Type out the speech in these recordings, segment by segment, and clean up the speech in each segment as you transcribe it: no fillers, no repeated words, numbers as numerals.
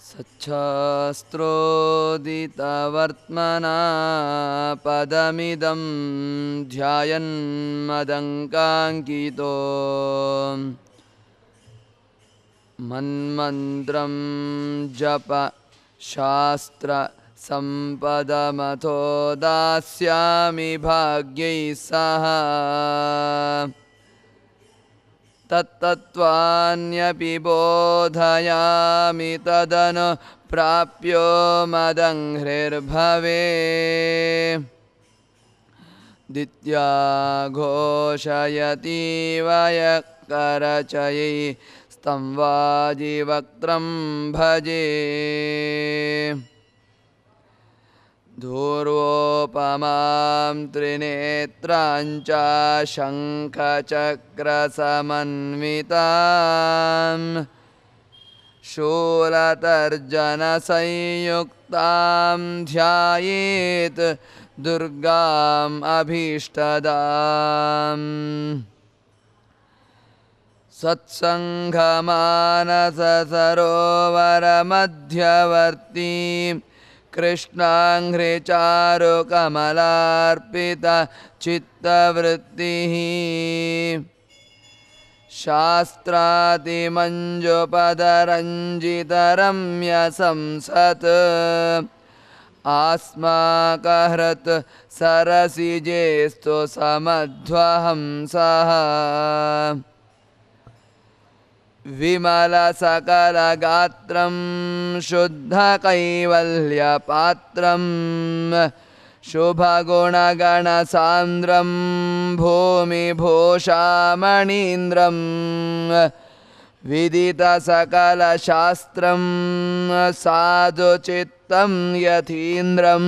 ಸಚ್ಛಾಸ್ತ್ರೋದಿತವರ್ತ್ಮನಾ ಪದಮಿದಂ ಧ್ಯಾಯನ್ಮದಂಕಾಂಕಿತೋ ಮನ್ಮಂತ್ರಂ ಜಪ ಶಾಸ್ತ್ರ ಸಂಪದಮಥೋ ದಾಸ್ಯಾಮಿ ಭಾಗ್ಯೈ ಸಹ ತತ್ತತ್ವಾನ್ಯಪಿ ಬೋಧಯಾಮಿ ತದನು ಪ್ರಾಪ್ಯೋ ಮದಂಘ್ರಿರ್ಭವೇ ದಿತ್ಯಾ ಘೋಷಯತೀವ ಯಕ್ಕರಚಯೈ ಸ್ತಂವಾಜಿವಕ್ತ್ರಂ ಭಜೆ ಧೂರ್ವೋಪಮಾಂ ತ್ರಿನೇತ್ರಾಂಚ ಶಂಖಚಕ್ರಸಮನ್ವಿತಾಂ ಶೂಲತರ್ಜನಸಂಯುಕ್ತಾಂ ಧ್ಯಾಯೇತ್ ದುರ್ಗಾಂ ಅಭೀಷ್ಟದಾಂ ಸತ್ಸಂಘಮಾನಸ ಸರೋವರಮಧ್ಯವರ್ತಿ ಕೃಷ್ಣಾಂಘ್ರಿ ಚಾರು ಕಮಲಾರ್ಪಿತ ಚಿತ್ತವೃತ್ತಿಃ ಶಾಸ್ತ್ರಾತಿ ಮಂಜುಪದರಂಜಿತರಮ್ಯ ಸಂಸತ್ ಆಸ್ಮಾಕಹೃತ್ ಸರಸಿಜೇಸ್ತು ಸಮಧ್ವಹಂಸಃ ವಿಮಲ ಸಕಲ ಗಾತ್ರಂ ಶುದ್ಧ ಕೈವಲ್ಯ ಪಾತ್ರಂ ಶುಭಗುಣಗಣ ಸಾಂದ್ರಂ ಭೂಮಿ ಭೂಷಾಮಣೀಂದ್ರಂ ವಿದಿತ ಸಕಲ ಶಾಸ್ತ್ರಂ ಸಾಧು ಚಿತ್ತಂ ಯತೀಂದ್ರಂ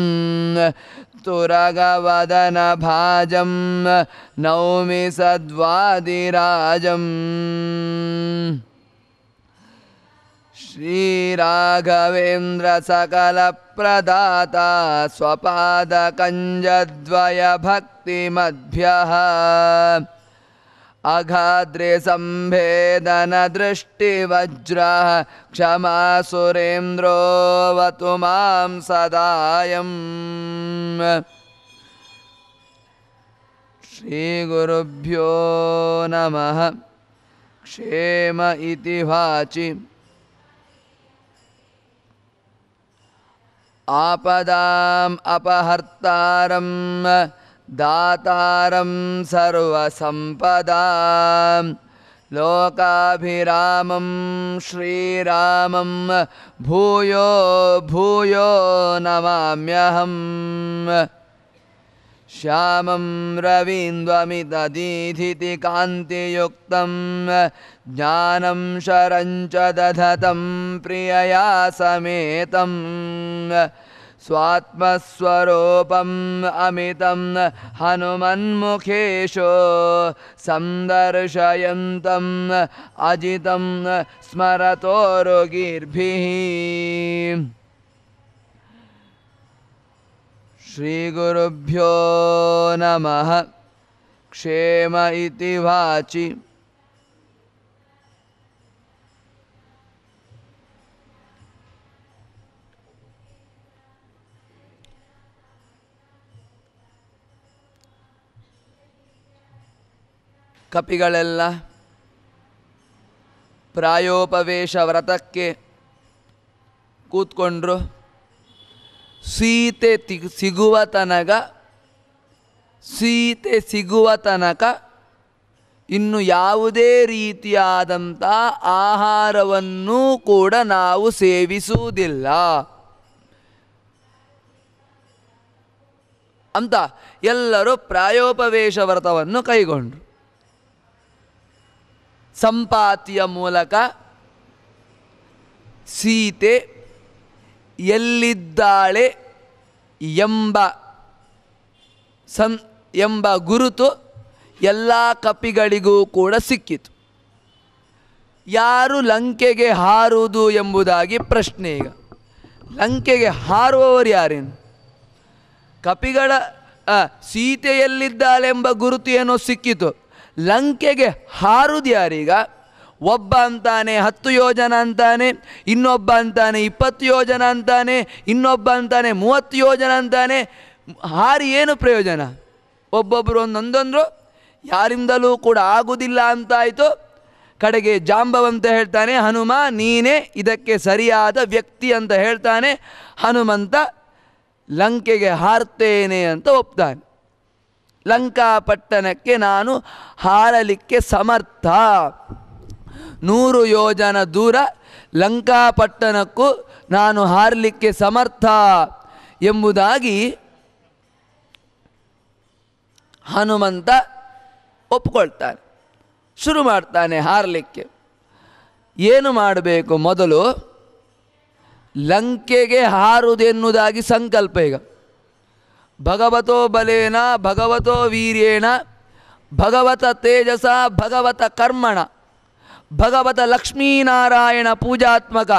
ತುರಗವದನ ಭಾಜಂ ನೌಮಿ ಸದ್ವಾದಿರಾಜಂ ಶ್ರೀರಾಘವೇಂದ್ರ ಸಕಲ ಪ್ರದಾತ ಸ್ವಪಾದ ಕಂಜದ್ವಯ ಭಕ್ತಿಮದ್ಭ್ಯಃ ಅಘಾದ್ರಿ ಸಂಭೇದನ ದೃಷ್ಟಿವಜ್ರ ಕ್ಷಮಾ ಸುರೇಂದ್ರೋವತು ಮಾಂ ಸದಾಯಂ ಶ್ರೀ ಗುರುಭ್ಯೋ ನಮಃ ಕ್ಷೇಮ ಇತಿ ವಾಚಿ ಆಪದಾಂ ಅಪಹರ್ತಾರಂ ದಾತಾರಂ ಸರ್ವಸಂಪದಾಂ ಲೋಕಾಭಿರಾಮಂ ಶ್ರೀರಾಮಂ ಭೂಯೋ ಭೂಯೋ ನಮಾಮ್ಯಹಂ ಶ್ಯಾಮಂ ರವೀಂದ್ವಮಿತದೀಧಿತಿ ಕಾಂತಿಯುಕ್ತಂ ಜ್ಞಾನಂ ಶರಂಚ ದಧತಂ ಪ್ರಿಯಯಾ ಸಮೇತಂ ಸ್ವಾತ್ಮಸ್ವರೂಪಂ ಅಮಿತಂ ಹನುಮನ್ಮುಖೇಶೋ ಸಂದರ್ಶಯಂತಂ ಅಜಿತಂ ಸ್ಮರತೋರುಗೀರ್ಭಿಃ ಶ್ರೀ ಗುರುಭ್ಯೋ ನಮಃ ಕ್ಷೇಮ ಇತಿ ವಾಚಿ ಕಪಿಗಳೆಲ್ಲ ಪ್ರಾಯೋಪವೇಶ ವ್ರತಕ್ಕೆ ಕೂತ್ಕೊಂಡ್ರು. ಸೀತೆ ಸಿಗುವ ತನಕ ಇನ್ನು ಯಾವುದೇ ರೀತಿಯಾದಂಥ ಆಹಾರವನ್ನೂ ಕೂಡ ನಾವು ಸೇವಿಸುವುದಿಲ್ಲ ಅಂತ ಎಲ್ಲರೂ ಪ್ರಾಯೋಪವೇಶ ವ್ರತವನ್ನು ಕೈಗೊಂಡ್ರು. ಸಂಪಾತಿಯ ಮೂಲಕ ಸೀತೆ ಎಲ್ಲಿದ್ದಾಳೆ ಎಂಬ ಗುರುತು ಎಲ್ಲ ಕಪಿಗಳಿಗೂ ಕೂಡ ಸಿಕ್ಕಿತು. ಯಾರು ಲಂಕೆಗೆ ಹಾರುವುದು ಎಂಬುದಾಗಿ ಪ್ರಶ್ನೆ. ಈಗ ಲಂಕೆಗೆ ಹಾರುವವರು ಯಾರೇನು? ಕಪಿಗಳ ಸೀತೆಯಲ್ಲಿದ್ದಾಳೆಂಬ ಗುರುತು ಏನೋ ಸಿಕ್ಕಿತು. ಲಂಕೆಗೆ ಹಾರುದು ಯಾರೀಗ? ಒಬ್ಬ ಅಂತಾನೆ 10 ಯೋಜನ ಅಂತಾನೆ, ಇನ್ನೊಬ್ಬ ಅಂತಾನೆ 20 ಯೋಜನ ಅಂತಾನೆ, ಇನ್ನೊಬ್ಬ ಅಂತಾನೆ 30 ಯೋಜನ ಅಂತಾನೆ. ಹಾರಿ ಏನು ಪ್ರಯೋಜನ? ಒಬ್ಬೊಬ್ಬರು ಒಂದೊಂದಂದ್ರು, ಯಾರಿಂದಲೂ ಕೂಡ ಆಗುವುದಿಲ್ಲ ಅಂತಾಯಿತು. ಕಡೆಗೆ ಜಾಂಬವಂತ ಹೇಳ್ತಾನೆ, ಹನುಮ ನೀನೇ ಇದಕ್ಕೆ ಸರಿಯಾದ ವ್ಯಕ್ತಿ ಅಂತ ಹೇಳ್ತಾನೆ. ಹನುಮಂತ ಲಂಕೆಗೆ ಹಾರ್ತೇನೆ ಅಂತ ಒಪ್ತಾನೆ. ಲಂಕಾಪಟ್ಟಣಕ್ಕೆ ನಾನು ಹಾರಲಿಕ್ಕೆ ಸಮರ್ಥ, 100 ಯೋಜನ ದೂರ ಲಂಕಾಪಟ್ಟಣಕ್ಕೂ ನಾನು ಹಾರಲಿಕ್ಕೆ ಸಮರ್ಥ ಎಂಬುದಾಗಿ ಹನುಮಂತ ಒಪ್ಕೊಳ್ತಾನೆ. ಶುರು ಮಾಡ್ತಾನೆ ಹಾರಲಿಕ್ಕೆ. ಏನು ಮಾಡಬೇಕು? ಮೊದಲು ಲಂಕೆಗೆ ಹಾರುವುದೆನ್ನುವುದಾಗಿ ಸಂಕಲ್ಪ. ಈಗ ಭಗವತೋ ಬಲೇನ ಭಗವತೋ ವೀರ್ಯೇಣ ಭಗವತ ತೇಜಸ ಭಗವತ ಕರ್ಮಣ ಭಗವತ ಲಕ್ಷ್ಮೀನಾರಾಯಣ ಪೂಜಾತ್ಮಕ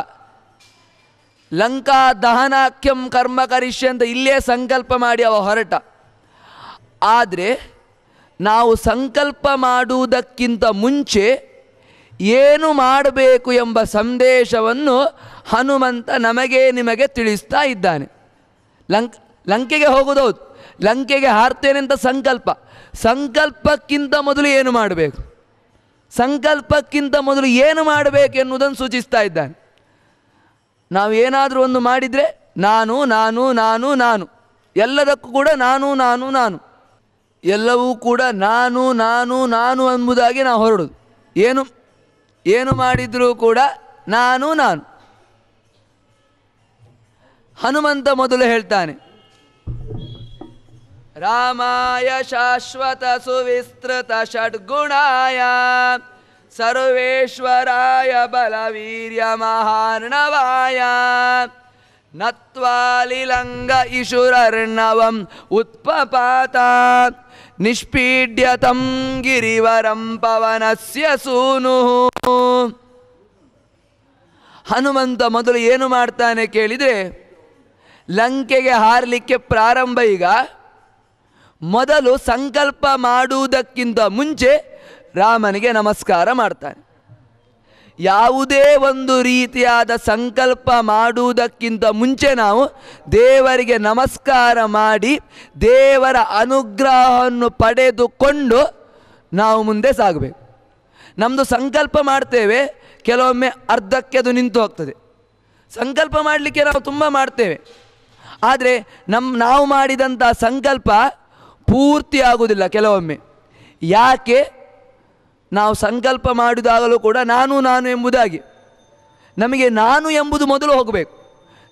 ಲಂಕಾ ದಹನಾಖ್ಯಂ ಕರ್ಮ ಕರಿಷ್ಯ ಅಂತ ಇಲ್ಲೇ ಸಂಕಲ್ಪ ಮಾಡಿ ಅವ ಹೊರಟ. ಆದರೆ ನಾವು ಸಂಕಲ್ಪ ಮಾಡುವುದಕ್ಕಿಂತ ಮುಂಚೆ ಏನು ಮಾಡಬೇಕು ಎಂಬ ಸಂದೇಶವನ್ನು ಹನುಮಂತ ನಮಗೆ ನಿಮಗೆ ತಿಳಿಸ್ತಾ ಇದ್ದಾನೆ. ಲಂಕೆಗೆ ಹೋಗೋದೌದು, ಲಂಕೆಗೆ ಹಾರ್ತೇನೆ ಅಂತ ಸಂಕಲ್ಪಕ್ಕಿಂತ ಮೊದಲು ಏನು ಮಾಡಬೇಕು, ಸಂಕಲ್ಪಕ್ಕಿಂತ ಮೊದಲು ಏನು ಮಾಡಬೇಕು ಎನ್ನುವುದನ್ನು ಸೂಚಿಸ್ತಾ ಇದ್ದಾನೆ. ನಾವು ಏನಾದರೂ ಒಂದು ಮಾಡಿದರೆ ನಾನು ನಾನು ನಾನು ನಾನು, ಎಲ್ಲದಕ್ಕೂ ಕೂಡ ನಾನು ನಾನು ನಾನು, ಎಲ್ಲವೂ ಕೂಡ ನಾನು ನಾನು ನಾನು ಎಂಬುದಾಗಿ ನಾವು ಹೊರಡೋದು. ಏನು ಮಾಡಿದರೂ ಕೂಡ ನಾನು ನಾನು. ಹನುಮಂತ ಮೊದಲು ಹೇಳ್ತಾನೆ, ರಾಮಾಯ ಶಾಶ್ವತ ಸುವಿಸ್ತೃತ ಷಡ್ಗುಣಾಯ ಸರ್ವೇಶ್ವರಾಯ ಬಲವೀರ್ಯ ಮಹಾರ್ಣವಾಯ ನತ್ವಾಲಿಲಂಗ ಇಶುರರ್ಣವಂ ಉತ್ಪಪಾತ ನಿಷ್ಪೀಡ್ಯತಂ ಗಿರಿವರಂ ಪವನಸ್ಯ ಸೂನು. ಹನುಮಂತ ಮೊದಲು ಏನು ಮಾಡ್ತಾನೆ ಕೇಳಿದರೆ, ಲಂಕೆಗೆ ಹಾರಲಿಕ್ಕೆ ಪ್ರಾರಂಭ. ಈಗ ಮೊದಲು ಸಂಕಲ್ಪ ಮಾಡುವುದಕ್ಕಿಂತ ಮುಂಚೆ ರಾಮನಿಗೆ ನಮಸ್ಕಾರ ಮಾಡ್ತಾನೆ. ಯಾವುದೇ ಒಂದು ರೀತಿಯಾದ ಸಂಕಲ್ಪ ಮಾಡುವುದಕ್ಕಿಂತ ಮುಂಚೆ ನಾವು ದೇವರಿಗೆ ನಮಸ್ಕಾರ ಮಾಡಿ ದೇವರ ಅನುಗ್ರಹವನ್ನು ಪಡೆದುಕೊಂಡು ನಾವು ಮುಂದೆ ಸಾಗಬೇಕು. ನಮ್ಮದು ಸಂಕಲ್ಪ ಮಾಡ್ತೇವೆ, ಕೆಲವೊಮ್ಮೆ ಅರ್ಧಕ್ಕೆ ಅದು ನಿಂತು ಹೋಗ್ತದೆ. ಸಂಕಲ್ಪ ಮಾಡಲಿಕ್ಕೆ ನಾವು ತುಂಬ ಮಾಡ್ತೇವೆ, ಆದರೆ ನಾವು ಮಾಡಿದಂಥ ಸಂಕಲ್ಪ ಪೂರ್ತಿ ಆಗುವುದಿಲ್ಲ ಕೆಲವೊಮ್ಮೆ. ಯಾಕೆ? ನಾವು ಸಂಕಲ್ಪ ಮಾಡಿದಾಗಲೂ ಕೂಡ ನಾನು ನಾನು ಎಂಬುದಾಗಿ ನಮಗೆ ನಾನು ಎಂಬುದು ಮೊದಲು ಹೋಗಬೇಕು.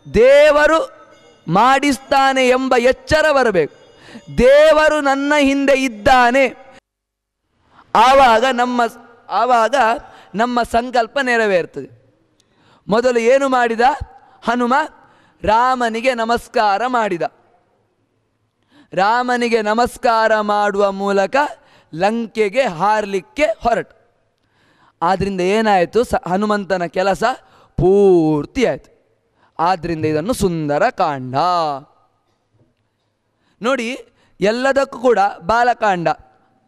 ದೇವರು ಮಾಡಿಸ್ತಾನೆ ಎಂಬ ಎಚ್ಚರ ಬರಬೇಕು. ದೇವರು ನನ್ನ ಹಿಂದೆ ಇದ್ದಾನೆ, ಆವಾಗ ನಮ್ಮ ಸಂಕಲ್ಪ ನೆರವೇರ್ತದೆ. ಮೊದಲು ಏನು ಮಾಡಿದ ಹನುಮ? ರಾಮನಿಗೆ ನಮಸ್ಕಾರ ಮಾಡಿದ. ರಾಮನಿಗೆ ನಮಸ್ಕಾರ ಮಾಡುವ ಮೂಲಕ ಲಂಕೆಗೆ ಹಾರಲಿಕ್ಕೆ ಹೊರಟ. ಆದ್ದರಿಂದ ಏನಾಯಿತು? ಹನುಮಂತನ ಕೆಲಸ ಪೂರ್ತಿ ಆಯಿತು. ಆದ್ದರಿಂದ ಇದನ್ನು ಸುಂದರ ಕಾಂಡ ನೋಡಿ. ಎಲ್ಲದಕ್ಕೂ ಕೂಡ ಬಾಲಕಾಂಡ,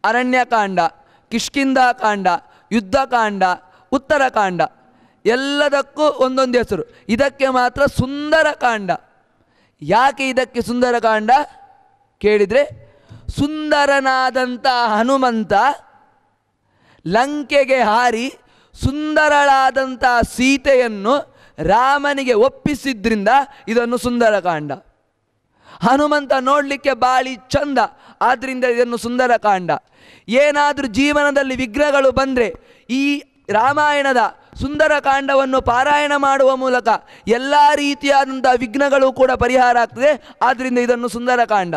ಅರಣ್ಯಕಾಂಡ, ಕಿಷ್ಕಿಂಧಾಕಾಂಡ, ಯುದ್ಧಕಾಂಡ, ಉತ್ತರಕಾಂಡ ಎಲ್ಲದಕ್ಕೂ ಒಂದೊಂದು ಹೆಸರು. ಇದಕ್ಕೆ ಮಾತ್ರ ಸುಂದರಕಾಂಡ. ಯಾಕೆ ಇದಕ್ಕೆ ಸುಂದರಕಾಂಡ ಕೇಳಿದರೆ, ಸುಂದರನಾದಂಥ ಹನುಮಂತ ಲಂಕೆಗೆ ಹಾರಿ ಸುಂದರಳಾದಂಥ ಸೀತೆಯನ್ನು ರಾಮನಿಗೆ ಒಪ್ಪಿಸಿದ್ರಿಂದ ಇದನ್ನು ಸುಂದರಕಾಂಡ. ಹನುಮಂತ ನೋಡಲಿಕ್ಕೆ ಬಾಳಿ ಚಂದ, ಆದ್ದರಿಂದ ಇದನ್ನು ಸುಂದರಕಾಂಡ. ಏನಾದರೂ ಜೀವನದಲ್ಲಿ ವಿಘ್ನಗಳು ಬಂದರೆ ಈ ರಾಮಾಯಣದ ಸುಂದರಕಾಂಡವನ್ನು ಪಾರಾಯಣ ಮಾಡುವ ಮೂಲಕ ಎಲ್ಲ ರೀತಿಯಾದಂಥ ವಿಘ್ನಗಳು ಕೂಡ ಪರಿಹಾರ ಆಗ್ತದೆ. ಆದ್ದರಿಂದ ಇದನ್ನು ಸುಂದರಕಾಂಡ.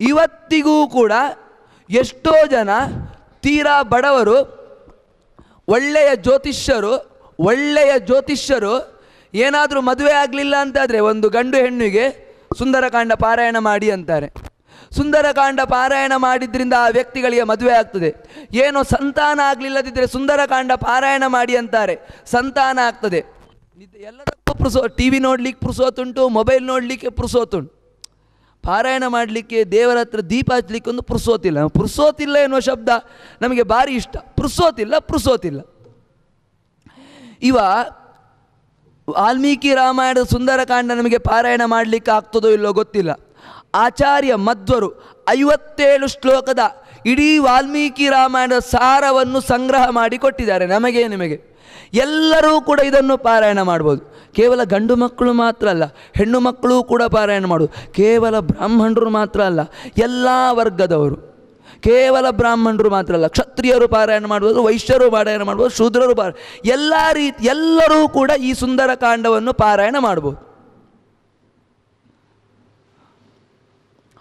ಇವತ್ತಿಗೂ ಕೂಡ ಎಷ್ಟೋ ಜನ ತೀರಾ ಬಡವರು, ಒಳ್ಳೆಯ ಜ್ಯೋತಿಷ್ಯರು ಏನಾದರೂ ಮದುವೆ ಆಗಲಿಲ್ಲ ಅಂತಾದರೆ ಒಂದು ಗಂಡು ಹೆಣ್ಣಿಗೆ ಸುಂದರಕಾಂಡ ಪಾರಾಯಣ ಮಾಡಿ ಅಂತಾರೆ. ಸುಂದರಕಾಂಡ ಪಾರಾಯಣ ಮಾಡಿದ್ರಿಂದ ಆ ವ್ಯಕ್ತಿಗಳಿಗೆ ಮದುವೆ ಆಗ್ತದೆ. ಏನೋ ಸಂತಾನ ಆಗಲಿಲ್ಲದಿದ್ದರೆ ಸುಂದರಕಾಂಡ ಪಾರಾಯಣ ಮಾಡಿ ಅಂತಾರೆ, ಸಂತಾನ ಆಗ್ತದೆ. ಎಲ್ಲದಕ್ಕೂ ಟಿ ವಿ ನೋಡಲಿಕ್ಕೆ ಪುರುಸೋತುಂಟು, ಮೊಬೈಲ್ ನೋಡಲಿಕ್ಕೆ ಪುರುಸೋತುಂಟು. ಪಾರಾಯಣ ಮಾಡಲಿಕ್ಕೆ ದೇವರ ಹತ್ರ ದೀಪ ಹಚ್ಚಲಿಕ್ಕೆ ಒಂದು ಪುರ್ಸೋತಿಲ್ಲ. ಪುರ್ಸೋತಿಲ್ಲ ಎನ್ನುವ ಶಬ್ದ ನಮಗೆ ಭಾರಿ ಇಷ್ಟ. ಪುರ್ಸೋತಿಲ್ಲ. ಇವ ವಾಲ್ಮೀಕಿ ರಾಮಾಯಣದ ಸುಂದರಕಾಂಡ ನಮಗೆ ಪಾರಾಯಣ ಮಾಡಲಿಕ್ಕೆ ಆಗ್ತದೋ ಇಲ್ಲೋ ಗೊತ್ತಿಲ್ಲ. ಆಚಾರ್ಯ ಮಧ್ವರು 57 ಶ್ಲೋಕದ ಇಡೀ ವಾಲ್ಮೀಕಿ ರಾಮಾಯಣದ ಸಾರವನ್ನು ಸಂಗ್ರಹ ಮಾಡಿ ಕೊಟ್ಟಿದ್ದಾರೆ ನಿಮಗೆ. ಎಲ್ಲರೂ ಕೂಡ ಇದನ್ನು ಪಾರಾಯಣ ಮಾಡ್ಬೋದು. ಕೇವಲ ಗಂಡು ಮಕ್ಕಳು ಮಾತ್ರ ಅಲ್ಲ, ಹೆಣ್ಣು ಮಕ್ಕಳು ಕೂಡ ಪಾರಾಯಣ ಮಾಡೋದು. ಕೇವಲ ಬ್ರಾಹ್ಮಣರು ಮಾತ್ರ ಅಲ್ಲ, ಎಲ್ಲ ವರ್ಗದವರು. ಕೇವಲ ಬ್ರಾಹ್ಮಣರು ಮಾತ್ರ ಅಲ್ಲ, ಕ್ಷತ್ರಿಯರು ಪಾರಾಯಣ ಮಾಡ್ಬೋದು, ವೈಶ್ಯರು ಪಾರಾಯಣ ಮಾಡ್ಬೋದು, ಶೂದ್ರರು ಎಲ್ಲ ಎಲ್ಲರೂ ಕೂಡ ಈ ಸುಂದರಕಾಂಡವನ್ನು ಪಾರಾಯಣ ಮಾಡ್ಬೋದು.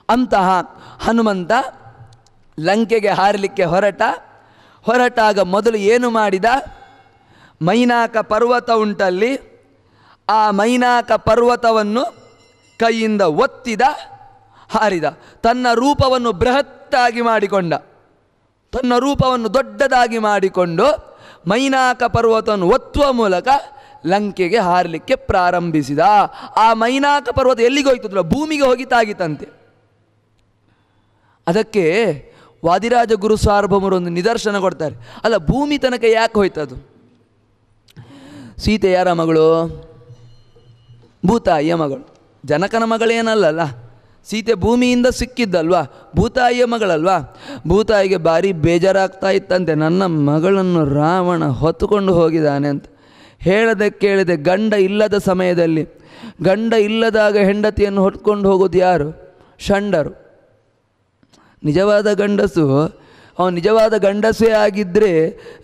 ಅಂತಹ ಹನುಮಂತ ಲಂಕೆಗೆ ಹಾರಲಿಕ್ಕೆ ಹೊರಟಾಗ ಮೊದಲು ಏನು ಮಾಡಿದ? ಮೈನಾಕ ಪರ್ವತ ಉಂಟಲ್ಲಿ, ಆ ಮೈನಾಕ ಪರ್ವತವನ್ನು ಕೈಯಿಂದ ಒತ್ತಿದ, ಹಾರಿದ. ತನ್ನ ರೂಪವನ್ನು ಬೃಹತ್ತಾಗಿ ಮಾಡಿಕೊಂಡ, ತನ್ನ ರೂಪವನ್ನು ದೊಡ್ಡದಾಗಿ ಮಾಡಿಕೊಂಡು ಮೈನಾಕ ಪರ್ವತವನ್ನು ಒತ್ತುವ ಮೂಲಕ ಲಂಕೆಗೆ ಹಾರಲಿಕ್ಕೆ ಪ್ರಾರಂಭಿಸಿದ. ಆ ಮೈನಾಕ ಪರ್ವತ ಎಲ್ಲಿಗೆ ಹೋಯ್ತದಲ್ಲ, ಭೂಮಿಗೆ ಹೋಗಿ ತಾಗಿತಂತೆ. ಅದಕ್ಕೆ ವಾದಿರಾಜ ಗುರು ಸಾರ್ವಭೌಮರು ಒಂದು ನಿದರ್ಶನ ಕೊಡ್ತಾರೆ. ಅಲ್ಲ, ಭೂಮಿ ತನಕ ಯಾಕೆ ಹೋಯ್ತದು? ಸೀತೆ ಯಾರ ಮಗಳು? ಭೂತಾಯಿಯ ಮಗಳು. ಜನಕನ ಮಗಳೇನಲ್ಲ. ಸೀತೆ ಭೂಮಿಯಿಂದ ಸಿಕ್ಕಿದ್ದಲ್ವಾ, ಭೂತಾಯಿಯ ಮಗಳಲ್ವಾ. ಭೂತಾಯಿಗೆ ಭಾರಿ ಬೇಜಾರಾಗ್ತಾ ಇತ್ತಂತೆ, ನನ್ನ ಮಗಳನ್ನು ರಾವಣ ಹೊತ್ತುಕೊಂಡು ಹೋಗಿದ್ದಾನೆ ಅಂತ. ಹೇಳದೆ ಕೇಳದೆ ಗಂಡ ಇಲ್ಲದ ಸಮಯದಲ್ಲಿ, ಗಂಡ ಇಲ್ಲದಾಗ ಹೆಂಡತಿಯನ್ನು ಹೊತ್ಕೊಂಡು ಹೋಗೋದು ಯಾರು? ಷಂಡರು. ನಿಜವಾದ ಗಂಡಸೇ ಆಗಿದ್ದರೆ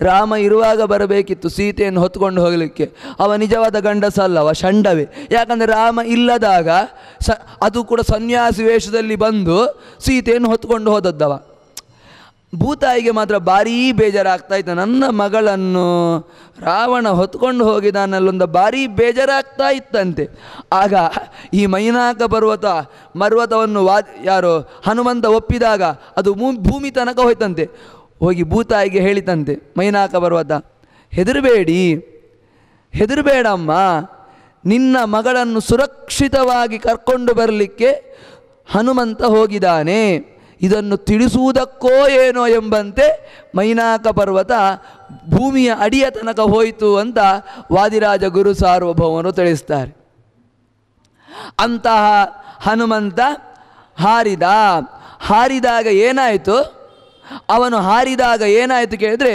ರಾಮ ಇರುವಾಗ ಬರಬೇಕಿತ್ತು ಸೀತೆಯನ್ನು ಹೊತ್ಕೊಂಡು ಹೋಗಲಿಕ್ಕೆ. ಅವ ನಿಜವಾದ ಗಂಡಸಲ್ಲ, ಅವ ಷಂಡವೇ. ಯಾಕಂದರೆ ರಾಮ ಇಲ್ಲದಾಗ ಅದು ಕೂಡ ಸನ್ಯಾಸಿ ವೇಷದಲ್ಲಿ ಬಂದು ಸೀತೆಯನ್ನು ಹೊತ್ಕೊಂಡು ಹೋದದ್ದವ. ಭೂತಾಯಿಗೆ ಮಾತ್ರ ಭಾರೀ ಬೇಜಾರಾಗ್ತಾ ಇತ್ತು, ನನ್ನ ಮಗಳನ್ನು ರಾವಣ ಹೊತ್ಕೊಂಡು ಹೋಗಿದ್ದಾನಲ್ಲೊಂದು ಭಾರೀ ಬೇಜಾರಾಗ್ತಾ ಇತ್ತಂತೆ. ಆಗ ಈ ಮೈನಾಕ ಪರ್ವತವನ್ನು ಯಾರು ಹನುಮಂತ ಒಪ್ಪಿದಾಗ ಅದು ಭೂಮಿ ತನಕ ಹೋಯ್ತಂತೆ. ಹೋಗಿ ಭೂತಾಯಿಗೆ ಹೇಳಿತಂತೆ ಮೈನಾಕ ಪರ್ವತ, ಹೆದರಬೇಡಮ್ಮ, ನಿನ್ನ ಮಗಳನ್ನು ಸುರಕ್ಷಿತವಾಗಿ ಕರ್ಕೊಂಡು ಬರಲಿಕ್ಕೆ ಹನುಮಂತ ಹೋಗಿದ್ದಾನೆ. ಇದನ್ನು ತಿಳಿಸುವುದಕ್ಕೋ ಏನೋ ಎಂಬಂತೆ ಮೈನಾಕ ಪರ್ವತ ಭೂಮಿಯ ಅಡಿಯ ತನಕ ಹೋಯಿತು ಅಂತ ವಾದಿರಾಜ ಗುರು ಸಾರ್ವಭೌಮರು ತಿಳಿಸ್ತಾರೆ. ಅಂತಹ ಹನುಮಂತ ಹಾರಿದಾಗ ಏನಾಯಿತು? ಅವನು ಹಾರಿದಾಗ ಏನಾಯಿತು ಕೇಳಿದ್ರೆ,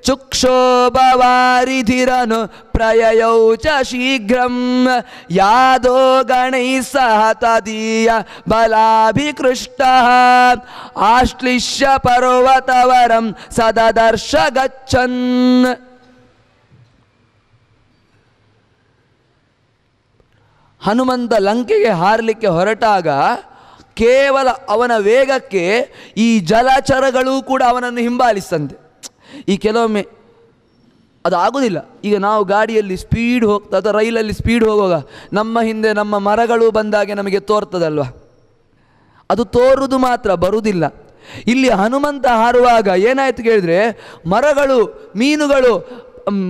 ಚುಕ್ಷೋಭವಾರಿಧಿರನು ಪ್ರಯಯೌಚ ಶೀಘ್ರಂ ಯಾದೋ ಗಣೈ ಸಹ ತದೀಯ ಬಲಾಭಿಕೃಷ್ಟ ಆಶ್ಲಿಷ್ಯ ಪರ್ವತವರಂ ಸದದರ್ಶ ಗಚ್ಚನ್. ಹನುಮಂತ ಲಂಕೆಗೆ ಹಾರಲಿಕ್ಕೆ ಹೊರಟಾಗ ಕೇವಲ ಅವನ ವೇಗಕ್ಕೆ ಈ ಜಲಚರಗಳು ಕೂಡ ಅವನನ್ನು ಹಿಂಬಾಲಿಸ್ತಂತೆ. ಈ ಕೆಲವೊಮ್ಮೆ ಅದು ಆಗೋದಿಲ್ಲ. ಈಗ ನಾವು ಗಾಡಿಯಲ್ಲಿ ಸ್ಪೀಡ್ ಹೋಗ್ತಾ ಅಥವಾ ರೈಲಲ್ಲಿ ಸ್ಪೀಡ್ ಹೋಗುವಾಗ ನಮ್ಮ ಹಿಂದೆ ನಮ್ಮ ಮರಗಳು ಬಂದಾಗೆ ನಮಗೆ ತೋರ್ತದಲ್ವ, ಅದು ತೋರುವುದು ಮಾತ್ರ, ಬರುವುದಿಲ್ಲ. ಇಲ್ಲಿ ಹನುಮಂತ ಹಾರುವಾಗ ಏನಾಯಿತು ಕೇಳಿದರೆ, ಮರಗಳು, ಮೀನುಗಳು,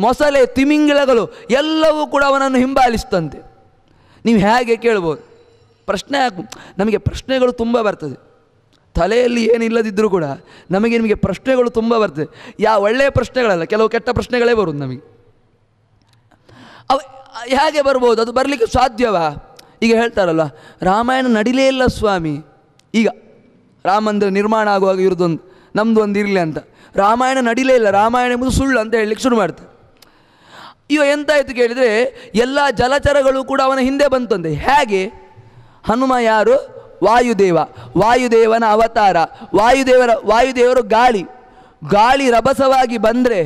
ಮೊಸಳೆ, ತಿಮಿಂಗಿಳಗಳು ಎಲ್ಲವೂ ಕೂಡ ಅವನನ್ನು ಹಿಂಬಾಲಿಸ್ತಂತೆ. ನೀವು ಹೇಗೆ ಕೇಳ್ಬೋದು? ನಮಗೆ ಪ್ರಶ್ನೆಗಳು ತುಂಬ ಬರ್ತದೆ. ತಲೆಯಲ್ಲಿ ಏನಿಲ್ಲದಿದ್ದರೂ ಕೂಡ ನಿಮಗೆ ಪ್ರಶ್ನೆಗಳು ತುಂಬ ಬರ್ತದೆ. ಒಳ್ಳೆಯ ಪ್ರಶ್ನೆಗಳಲ್ಲ, ಕೆಲವು ಕೆಟ್ಟ ಪ್ರಶ್ನೆಗಳೇ ಬರುವುದು ನಮಗೆ. ಹೇಗೆ ಬರ್ಬೋದು? ಅದು ಬರಲಿಕ್ಕೆ ಸಾಧ್ಯವಾ? ಈಗ ಹೇಳ್ತಾರಲ್ವ, ರಾಮಾಯಣ ನಡಿಲೇ ಇಲ್ಲ ಸ್ವಾಮಿ. ಈಗ ರಾಮ ಮಂದಿರ ನಿರ್ಮಾಣ ಆಗುವಾಗ ಇರೋದೊಂದು ನಮ್ಮದು ಒಂದು ಇರಲಿ ಅಂತ, ರಾಮಾಯಣ ನಡಿಲೇ ಇಲ್ಲ, ರಾಮಾಯಣ ಎಂಬುದು ಸುಳ್ಳು ಅಂತ ಹೇಳಲಿಕ್ಕೆ ಶುರು ಮಾಡ್ತಾರೆ. ಎಂತಾಯಿತು ಕೇಳಿದರೆ, ಎಲ್ಲ ಜಲಚರಗಳು ಕೂಡ ಅವನ ಹಿಂದೆ ಬಂತಂತೆ. ಹೇಗೆ? ಹನುಮ ಯಾರು? ವಾಯುದೇವನ ಅವತಾರ. ವಾಯುದೇವರು ಗಾಳಿ ರಭಸವಾಗಿ ಬಂದರೆ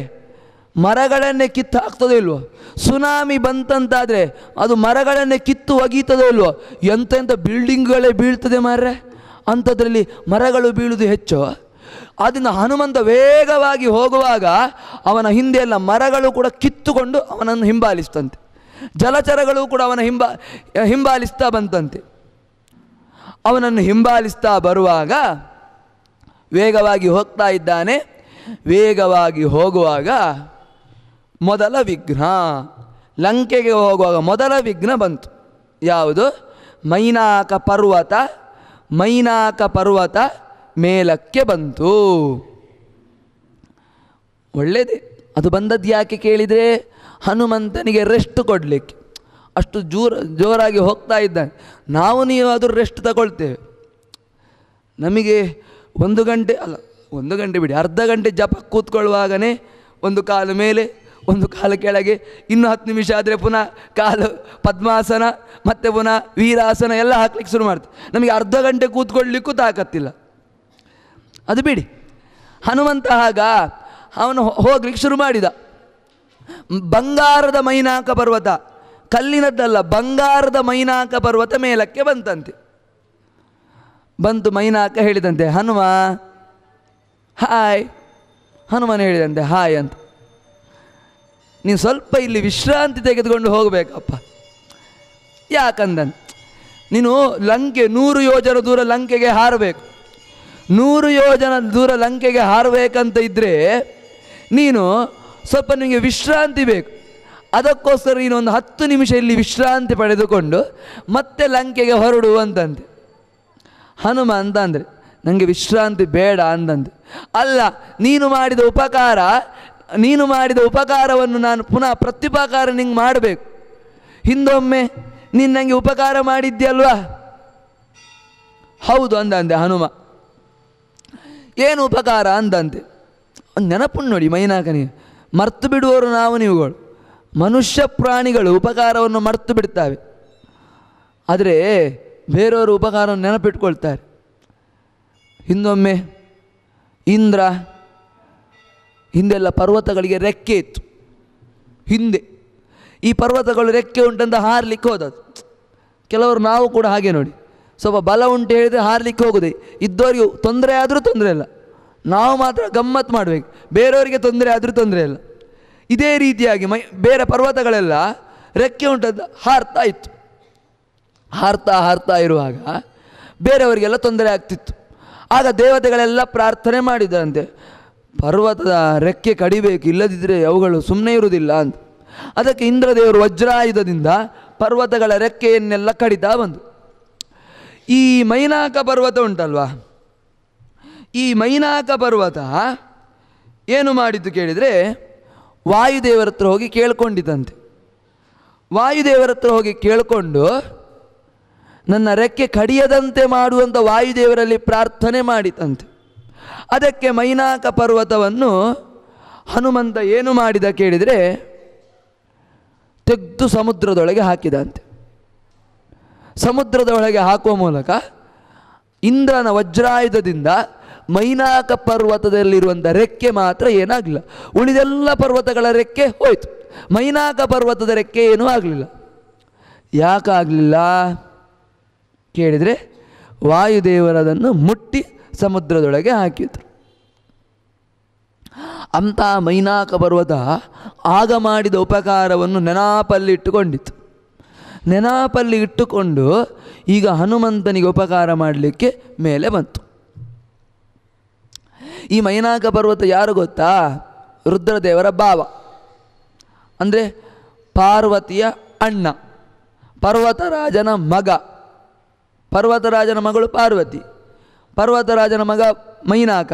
ಮರಗಳನ್ನೇ ಕಿತ್ತು ಹಾಕ್ತದೋ ಇಲ್ವೋ? ಸುನಾಮಿ ಬಂತಂತಾದರೆ ಅದು ಮರಗಳನ್ನೇ ಕಿತ್ತು ಒಗೀತದೋ ಇಲ್ವೋ? ಎಂತೆಂಥ ಬಿಲ್ಡಿಂಗ್ಗಳೇ ಬೀಳ್ತದೆ ಮಾರ್ರೆ, ಅಂಥದ್ರಲ್ಲಿ ಮರಗಳು ಬೀಳುವುದು ಹೆಚ್ಚು. ಆದ್ದರಿಂದ ಹನುಮಂತ ವೇಗವಾಗಿ ಹೋಗುವಾಗ ಅವನ ಹಿಂದೆ ಎಲ್ಲ ಮರಗಳು ಕೂಡ ಕಿತ್ತುಕೊಂಡು ಅವನನ್ನು ಹಿಂಬಾಲಿಸ್ತಂತೆ. ಜಲಚರಗಳು ಕೂಡ ಅವನ ಹಿಂಬಾಲಿಸ್ತಾ ಬಂತಂತೆ. ಅವನನ್ನು ಹಿಂಬಾಲಿಸ್ತಾ ಬರುವಾಗ ವೇಗವಾಗಿ ಹೋಗ್ತಾ ಇದ್ದಾನೆ. ವೇಗವಾಗಿ ಹೋಗುವಾಗ ಮೊದಲ ವಿಘ್ನ, ಲಂಕೆಗೆ ಹೋಗುವಾಗ ಮೊದಲ ವಿಘ್ನ ಬಂತು. ಯಾವುದು? ಮೈನಾಕ ಪರ್ವತ ಮೈನಾಕ ಪರ್ವತ ಮೇಲಕ್ಕೆ ಬಂತು. ಒಳ್ಳೆಯದೇ. ಅದು ಬಂದದ್ದು ಯಾಕೆ ಕೇಳಿದರೆ ಹನುಮಂತನಿಗೆ ರೆಸ್ಟ್ ಕೊಡಲಿಕ್ಕೆ. ಅಷ್ಟು ಜೋರಾಗಿ ಹೋಗ್ತಾ ಇದ್ದಾನೆ. ನೀವು ಅದು ರೆಸ್ಟ್ ತಗೊಳ್ತೇವೆ. ನಮಗೆ 1 ಗಂಟೆ ಅಲ್ಲ, 1 ಗಂಟೆ ಬಿಡಿ, ಅರ್ಧ ಗಂಟೆ ಜಪ ಕೂತ್ಕೊಳ್ಳುವಾಗನೇ ಒಂದು ಕಾಲು ಮೇಲೆ ಒಂದು ಕಾಲು ಕೆಳಗೆ, ಇನ್ನು 10 ನಿಮಿಷ ಆದರೆ ಪುನಃ ಕಾಲು ಪದ್ಮಾಸನ, ಮತ್ತೆ ಪುನಃ ವೀರಾಸನ ಎಲ್ಲ ಹಾಕ್ಲಿಕ್ಕೆ ಶುರು ಮಾಡ್ತೀವಿ. ನಮಗೆ ಅರ್ಧ ಗಂಟೆ ಕೂತ್ಕೊಳ್ಳಿಕ್ಕೂ ತಾಕತ್ತಿಲ್ಲ. ಅದು ಬಿಡಿ. ಹನುಮಂತ ಅವನು ಹೋಗ್ಲಿಕ್ಕೆ ಶುರು ಮಾಡಿದ. ಬಂಗಾರದ ಮೈನಾಕ ಪರ್ವತ, ಕಲ್ಲಿನದ್ದಲ್ಲ, ಬಂಗಾರದ ಮೈನಾಕ ಪರ್ವತ ಮೇಲಕ್ಕೆ ಬಂತಂತೆ. ಬಂತು. ಮೈನಾಕ ಹೇಳಿದಂತೆ, ಹನುಮ ಹಾಯ್. ಹನುಮನ ಹೇಳಿದಂತೆ ಹಾಯ್ ಅಂತ. ನೀನು ಸ್ವಲ್ಪ ಇಲ್ಲಿ ವಿಶ್ರಾಂತಿ ತೆಗೆದುಕೊಂಡು ಹೋಗಬೇಕಪ್ಪ. ಯಾಕಂದನು, ನೀನು ಲಂಕೆ 100 ಯೋಜನ ದೂರ ಲಂಕೆಗೆ ಹಾರಬೇಕು. 100 ಯೋಜನ ದೂರ ಲಂಕೆಗೆ ಹಾರಬೇಕಂತ ಇದ್ದರೆ ನೀನು ಸ್ವಲ್ಪ ನಿಮಗೆ ವಿಶ್ರಾಂತಿ ಬೇಕು. ಅದಕ್ಕೋಸ್ಕರ ನೀನು ಒಂದು 10 ನಿಮಿಷ ಇಲ್ಲಿ ವಿಶ್ರಾಂತಿ ಪಡೆದುಕೊಂಡು ಮತ್ತೆ ಲಂಕೆಗೆ ಹೊರಡು ಅಂತಂತೆ. ಹನುಮ ಅಂತ ಅಂದರೆ ನನಗೆ ವಿಶ್ರಾಂತಿ ಬೇಡ ಅಂತಂತೆ. ಅಲ್ಲ, ನೀನು ಮಾಡಿದ ಉಪಕಾರವನ್ನು ನಾನು ಪುನಃ ಪ್ರತ್ಯುಪಕಾರ ನಿಂಗೆ ಮಾಡಬೇಕು. ಹಿಂದೊಮ್ಮೆ ನೀನು ನನಗೆ ಉಪಕಾರ ಮಾಡಿದ್ಯಲ್ವಾ? ಹೌದು ಅಂದಂತೆ ಹನುಮ. ಏನು ಉಪಕಾರ ಅಂದಂತೆ. ಒಂದು ನೆನಪುಂಟು ನೋಡಿ ಮೈನಾಕನಿಗೆ. ಮರ್ತು ಬಿಡುವವರು ನೀವುಗಳು. ಮನುಷ್ಯ ಪ್ರಾಣಿಗಳು ಉಪಕಾರವನ್ನು ಮರ್ತು ಬಿಡ್ತಾವೆ, ಆದರೆ ಬೇರೆಯವರು ಉಪಕಾರವನ್ನು ನೆನಪಿಟ್ಕೊಳ್ತಾರೆ. ಹಿಂದೊಮ್ಮೆ ಇಂದ್ರ, ಹಿಂದೆಲ್ಲ ಪರ್ವತಗಳಿಗೆ ರೆಕ್ಕೆ ಇತ್ತು. ಹಿಂದೆ ಈ ಪರ್ವತಗಳು ರೆಕ್ಕೆ ಉಂಟಂತ ಹಾರಲಿಕ್ಕೆ ಹೋದದ್ದು. ಕೆಲವರು ನಾವು ಕೂಡ ಹಾಗೆ ನೋಡಿ, ಸ್ವಲ್ಪ ಬಲ ಉಂಟು ಹೇಳಿದರೆ ಹಾರಲಿಕ್ಕೆ ಹೋಗೋದೆ. ಇದ್ದವರಿಗೆ ತೊಂದರೆ ಆದರೂ ತೊಂದರೆ ಇಲ್ಲ, ನಾವು ಮಾತ್ರ ಗಮ್ಮತ್ತು ಮಾಡಬೇಕು. ಬೇರೆಯವರಿಗೆ ತೊಂದರೆ ಆದರೂ ತೊಂದರೆ ಇಲ್ಲ. ಇದೇ ರೀತಿಯಾಗಿ ಬೇರೆ ಪರ್ವತಗಳೆಲ್ಲ ರೆಕ್ಕೆ ಉಂಟಂತ ಹಾರ್ತಾ ಇತ್ತು. ಹಾರ್ತಾ ಇರುವಾಗ ಬೇರೆಯವರಿಗೆಲ್ಲ ತೊಂದರೆ ಆಗ್ತಿತ್ತು. ಆಗ ದೇವತೆಗಳೆಲ್ಲ ಪ್ರಾರ್ಥನೆ ಮಾಡಿದರಂತೆ, ಪರ್ವತದ ರೆಕ್ಕೆ ಕಡಿಬೇಕು, ಇಲ್ಲದಿದ್ದರೆ ಅವುಗಳು ಸುಮ್ಮನೆ ಇರುವುದಿಲ್ಲ ಅಂತ. ಅದಕ್ಕೆ ಇಂದ್ರದೇವರು ವಜ್ರಾಯುಧದಿಂದ ಪರ್ವತಗಳ ರೆಕ್ಕೆಯನ್ನೆಲ್ಲ ಕಡಿತಾ ಬಂದು. ಈ ಮೈನಾಕ ಪರ್ವತ ಉಂಟಲ್ವಾ, ಈ ಮೈನಾಕ ಪರ್ವತ ಏನು ಮಾಡಿದ್ದು ಕೇಳಿದರೆ ವಾಯುದೇವರ ಹತ್ರ ಹೋಗಿ ಕೇಳ್ಕೊಂಡಿದ್ದಂತೆ. ವಾಯುದೇವರ ಹತ್ರ ಹೋಗಿ ಕೇಳಿಕೊಂಡು ನನ್ನ ರೆಕ್ಕೆ ಕಡಿಯದಂತೆ ಮಾಡುವಂಥ ವಾಯುದೇವರಲ್ಲಿ ಪ್ರಾರ್ಥನೆ ಮಾಡಿತಂತೆ. ಅದಕ್ಕೆ ಮೈನಾಕ ಪರ್ವತವನ್ನು ಹನುಮಂತ ಏನು ಮಾಡಿದ ಕೇಳಿದರೆ ತೆಗೆದು ಸಮುದ್ರದೊಳಗೆ ಹಾಕಿದಂತೆ. ಸಮುದ್ರದೊಳಗೆ ಹಾಕುವ ಮೂಲಕ ಇಂದ್ರನ ವಜ್ರಾಯುಧದಿಂದ ಮೈನಾಕ ಪರ್ವತದಲ್ಲಿರುವಂಥ ರೆಕ್ಕೆ ಮಾತ್ರ ಏನಾಗಲಿಲ್ಲ. ಉಳಿದೆಲ್ಲ ಪರ್ವತಗಳ ರೆಕ್ಕೆ ಹೋಯಿತು, ಮೈನಾಕ ಪರ್ವತದ ರೆಕ್ಕೆ ಏನೂ ಆಗಲಿಲ್ಲ. ಯಾಕಾಗಲಿಲ್ಲ ಕೇಳಿದರೆ ವಾಯುದೇವರದನ್ನು ಮುಟ್ಟಿ ಸಮುದ್ರದೊಳಗೆ ಹಾಕಿದ್ರು. ಅಂಥ ಮೈನಾಕ ಪರ್ವತ ಆಗ ಮಾಡಿದ ಉಪಕಾರವನ್ನು ನೆನಪಲ್ಲಿ ಇಟ್ಟುಕೊಂಡಿತ್ತು. ನೆನಪಲ್ಲಿ ಇಟ್ಟುಕೊಂಡು ಈಗ ಹನುಮಂತನಿಗೆ ಉಪಕಾರ ಮಾಡಲಿಕ್ಕೆ ಮೇಲೆ ಬಂತು. ಈ ಮೈನಾಕ ಪರ್ವತ ಯಾರು ಗೊತ್ತಾ? ರುದ್ರದೇವರ ಭಾವ, ಅಂದರೆ ಪಾರ್ವತಿಯ ಅಣ್ಣ, ಪರ್ವತರಾಜನ ಮಗ. ಪರ್ವತರಾಜನ ಮಗಳು ಪಾರ್ವತಿ, ಪರ್ವತರಾಜನ ಮಗ ಮೈನಾಕ.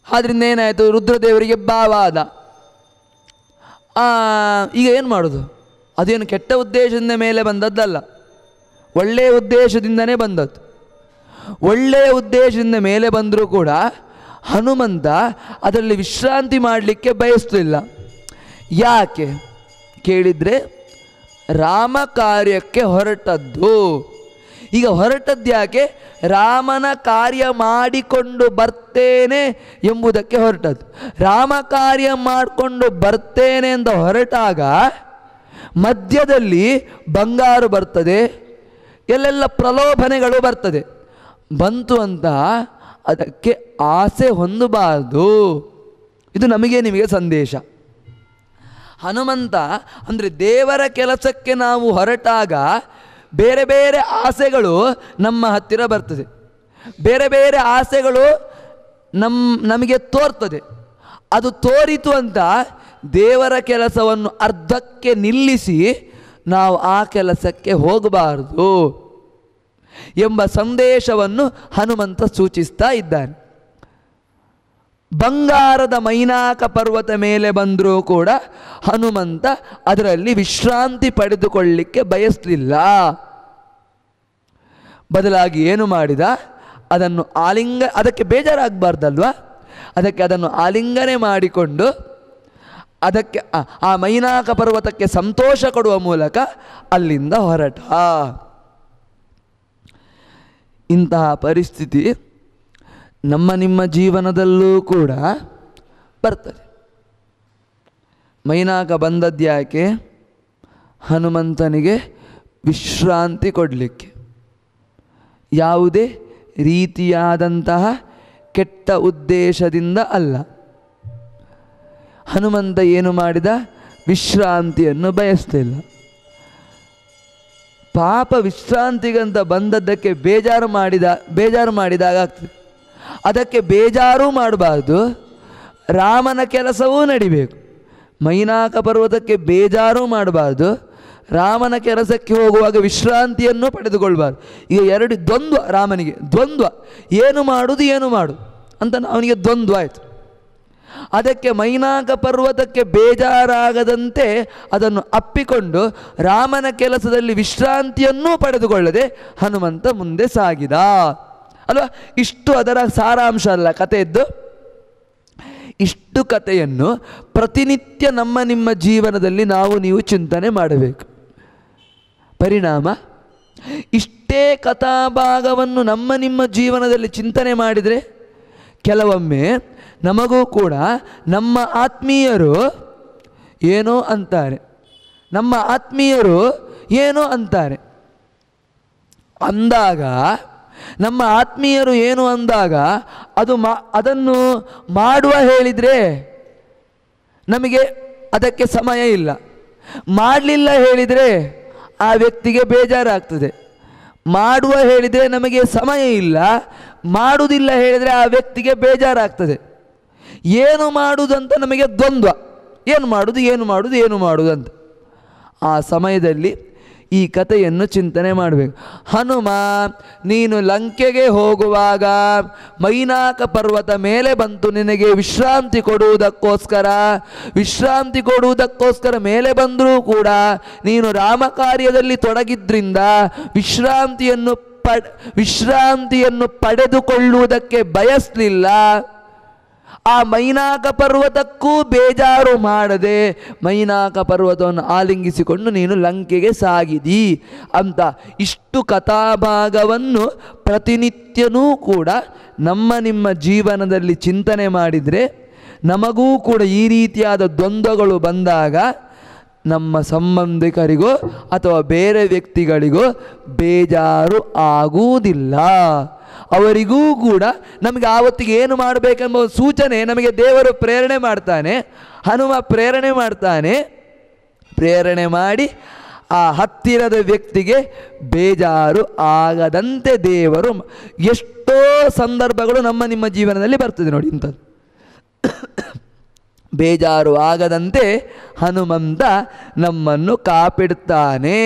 ಆದ್ದರಿಂದ ಏನಾಯಿತು, ರುದ್ರದೇವರಿಗೆ ಭಾವ ಆದ. ಈಗ ಏನು ಮಾಡೋದು? ಅದೇನು ಕೆಟ್ಟ ಉದ್ದೇಶದಿಂದ ಮೇಲೆ ಬಂದದ್ದಲ್ಲ, ಒಳ್ಳೆಯ ಉದ್ದೇಶದಿಂದನೇ ಬಂದದ್ದು. ಒಳ್ಳೆಯ ಉದ್ದೇಶದಿಂದ ಮೇಲೆ ಬಂದರೂ ಕೂಡ ಹನುಮಂತ ಅದರಲ್ಲಿ ವಿಶ್ರಾಂತಿ ಮಾಡಲಿಕ್ಕೆ ಬಯಸಲಿಲ್ಲ. ಯಾಕೆ ಕೇಳಿದರೆ ರಾಮ ಕಾರ್ಯಕ್ಕೆ ಹೊರಟದ್ದು. ಈಗ ಹೊರಟದ್ದು ಯಾಕೆ? ರಾಮನ ಕಾರ್ಯ ಮಾಡಿಕೊಂಡು ಬರ್ತೇನೆ ಎಂಬುದಕ್ಕೆ ಹೊರಟದ್ದು. ರಾಮ ಕಾರ್ಯ ಮಾಡಿಕೊಂಡು ಬರ್ತೇನೆ ಅಂತ ಹೊರಟಾಗ ಮಧ್ಯದಲ್ಲಿ ಬಂಗಾರು ಬರ್ತದೆ, ಎಲ್ಲೆಲ್ಲ ಪ್ರಲೋಭನೆಗಳು ಬರ್ತದೆ. ಬಂತು ಅಂತ ಅದಕ್ಕೆ ಆಸೆ ಹೊಂದಬಾರದು. ಇದು ನಮಗೆ ನಿಮಗೆ ಸಂದೇಶ. ಹನುಮಂತ ಅಂದರೆ ದೇವರ ಕೆಲಸಕ್ಕೆ ನಾವು ಹೊರಟಾಗ ಬೇರೆ ಬೇರೆ ಆಸೆಗಳು ನಮ್ಮ ಹತ್ತಿರ ಬರ್ತದೆ, ಬೇರೆ ಬೇರೆ ಆಸೆಗಳು ನಮಗೆ ತೋರ್ತದೆ. ಅದು ತೋರಿತು ಅಂತ ದೇವರ ಕೆಲಸವನ್ನು ಅರ್ಧಕ್ಕೆ ನಿಲ್ಲಿಸಿ ನಾವು ಆ ಕೆಲಸಕ್ಕೆ ಹೋಗಬಾರದು. ಎಂಬ ಸಂದೇಶವನ್ನು ಹನುಮಂತ ಸೂಚಿಸ್ತಾ ಇದ್ದಾನೆ. ಬಂಗಾರದ ಮೈನಾಕ ಪರ್ವತ ಮೇಲೆ ಬಂದರೂ ಕೂಡ ಹನುಮಂತ ಅದರಲ್ಲಿ ವಿಶ್ರಾಂತಿ ಪಡೆದುಕೊಳ್ಳಲಿಕ್ಕೆ ಬಯಸಲಿಲ್ಲ. ಬದಲಾಗಿ ಏನು ಮಾಡಿದ, ಅದನ್ನು ಅದಕ್ಕೆ ಬೇಜಾರಾಗಬಾರ್ದಲ್ವ, ಅದನ್ನು ಆಲಿಂಗನೆ ಮಾಡಿಕೊಂಡು ಅದಕ್ಕೆ ಆ ಮೈನಾಕ ಪರ್ವತಕ್ಕೆ ಸಂತೋಷ ಕೊಡುವ ಮೂಲಕ ಅಲ್ಲಿಂದ ಹೊರಟ. ಇಂತಹ ಪರಿಸ್ಥಿತಿ ನಿಮ್ಮ ಜೀವನದಲ್ಲೂ ಕೂಡ ಬರ್ತದೆ. ಮೈನಾಕ ಬಂದದ್ಯಾಕೆ? ಹನುಮಂತನಿಗೆ ವಿಶ್ರಾಂತಿ ಕೊಡಲಿಕ್ಕೆ. ಯಾವುದೇ ರೀತಿಯಾದಂತಹ ಕೆಟ್ಟ ಉದ್ದೇಶದಿಂದ ಅಲ್ಲ. ಹನುಮಂತ ಏನು ಮಾಡಿದ? ವಿಶ್ರಾಂತಿಯನ್ನು ಬಯಸಲಿಲ್ಲ. ಪಾಪ ವಿಶ್ರಾಂತಿಗಂತ ಬಂದದ್ದಕ್ಕೆ ಬೇಜಾರು ಮಾಡಿದಾಗ ಆಗ್ತದೆ. ಅದಕ್ಕೆ ಬೇಜಾರು ಮಾಡಬಾರ್ದು, ರಾಮನ ಕೆಲಸವೂ ನಡಿಬೇಕು. ಮೈನಾಕ ಪರ್ವತಕ್ಕೆ ಬೇಜಾರು ಮಾಡಬಾರ್ದು, ರಾಮನ ಕೆಲಸಕ್ಕೆ ಹೋಗುವಾಗ ವಿಶ್ರಾಂತಿಯನ್ನು ಪಡೆದುಕೊಳ್ಬಾರ್ದು. ಈಗ ಎರಡು ದ್ವಂದ್ವ, ರಾಮನಿಗೆ ದ್ವಂದ್ವ, ಏನು ಮಾಡುವುದು ಅಂತ ಅವನಿಗೆ ದ್ವಂದ್ವ ಆಯಿತು. ಅದಕ್ಕೆ ಮೈನಾಕ ಪರ್ವತಕ್ಕೆ ಬೇಜಾರಾಗದಂತೆ ಅದನ್ನು ಅಪ್ಪಿಕೊಂಡು ರಾಮನ ಕೆಲಸದಲ್ಲಿ ವಿಶ್ರಾಂತಿಯನ್ನೂ ಪಡೆದುಕೊಳ್ಳದೆ ಹನುಮಂತ ಮುಂದೆ ಸಾಗಿದ ಅಲ್ವಾ. ಇಷ್ಟು ಅದರ ಸಾರಾಂಶ ಅಲ್ಲ ಕಥೆಯದ್ದು. ಇಷ್ಟು ಕಥೆಯನ್ನು ಪ್ರತಿನಿತ್ಯ ನಿಮ್ಮ ಜೀವನದಲ್ಲಿ ನೀವು ಚಿಂತನೆ ಮಾಡಬೇಕು. ಪರಿಣಾಮ ಇಷ್ಟೇ ಕಥಾಭಾಗವನ್ನು ನಿಮ್ಮ ಜೀವನದಲ್ಲಿ ಚಿಂತನೆ ಮಾಡಿದರೆ ಕೆಲವೊಮ್ಮೆ ನಮಗೂ ಕೂಡ ನಮ್ಮ ಆತ್ಮೀಯರು ಏನೋ ಅಂತಾರೆ, ಅಂದಾಗ ನಮ್ಮ ಆತ್ಮೀಯರು ಏನು ಅಂದಾಗ ಅದನ್ನು ಮಾಡುವ ಹೇಳಿದರೆ ನಮಗೆ ಅದಕ್ಕೆ ಸಮಯ ಇಲ್ಲ. ಮಾಡಲಿಲ್ಲ ಹೇಳಿದರೆ ಆ ವ್ಯಕ್ತಿಗೆ ಬೇಜಾರಾಗ್ತದೆ. ಮಾಡುವ ಹೇಳಿದರೆ ನಮಗೆ ಸಮಯ ಇಲ್ಲ, ಮಾಡುವುದಿಲ್ಲ ಹೇಳಿದರೆ ಆ ವ್ಯಕ್ತಿಗೆ ಬೇಜಾರಾಗ್ತದೆ. ಏನು ಮಾಡುವುದಂತ ನಮಗೆ ದ್ವಂದ್ವ, ಏನು ಮಾಡುವುದು ಅಂತ. ಆ ಸಮಯದಲ್ಲಿ ಈ ಕಥೆಯನ್ನು ಚಿಂತನೆ ಮಾಡಬೇಕು. ಹನುಮ, ನೀನು ಲಂಕೆಗೆ ಹೋಗುವಾಗ ಮೈನಾಕ ಪರ್ವತ ಮೇಲೆ ಬಂತು ನಿನಗೆ ವಿಶ್ರಾಂತಿ ಕೊಡುವುದಕ್ಕೋಸ್ಕರ ಮೇಲೆ ಬಂದರೂ ಕೂಡ ನೀನು ರಾಮ ಕಾರ್ಯದಲ್ಲಿ ತೊಡಗಿದ್ರಿಂದ ವಿಶ್ರಾಂತಿಯನ್ನು ಪಡೆದುಕೊಳ್ಳುವುದಕ್ಕೆ ಬಯಸಲಿಲ್ಲ. ಆ ಮೈನಾಕ ಪರ್ವತಕ್ಕೂ ಬೇಜಾರು ಮಾಡದೆ ಮೈನಾಕ ಪರ್ವತವನ್ನು ಆಲಿಂಗಿಸಿಕೊಂಡು ನೀನು ಲಂಕೆಗೆ ಸಾಗಿದಿ ಅಂತ ಇಷ್ಟು ಕಥಾಭಾಗವನ್ನು ಪ್ರತಿನಿತ್ಯನೂ ಕೂಡ ನಿಮ್ಮ ಜೀವನದಲ್ಲಿ ಚಿಂತನೆ ಮಾಡಿದರೆ ನಮಗೂ ಕೂಡ ಈ ರೀತಿಯಾದ ದ್ವಂದ್ವಗಳು ಬಂದಾಗ ನಮ್ಮ ಸಂಬಂಧಿಕರಿಗೋ ಅಥವಾ ಬೇರೆ ವ್ಯಕ್ತಿಗಳಿಗೋ ಬೇಜಾರು ಆಗುವುದಿಲ್ಲ. ಅವರಿಗೂ ಕೂಡ ನಮಗೆ ಆವತ್ತಿಗೆ ಏನು ಮಾಡಬೇಕೆಂಬ ಸೂಚನೆ ನಮಗೆ ದೇವರು ಪ್ರೇರಣೆ ಮಾಡ್ತಾನೆ, ಹನುಮ ಪ್ರೇರಣೆ ಮಾಡಿ ಆ ಹತ್ತಿರದ ವ್ಯಕ್ತಿಗೆ ಬೇಜಾರು ಆಗದಂತೆ ದೇವರು ಎಷ್ಟೋ ಸಂದರ್ಭಗಳು ನಿಮ್ಮ ಜೀವನದಲ್ಲಿ ಬರ್ತದೆ ನೋಡಿ. ಇಂಥದ್ದು ಬೇಜಾರು ಆಗದಂತೆ ಹನುಮಂತ ನಮ್ಮನ್ನು ಕಾಪಿಡ್ತಾನೆ.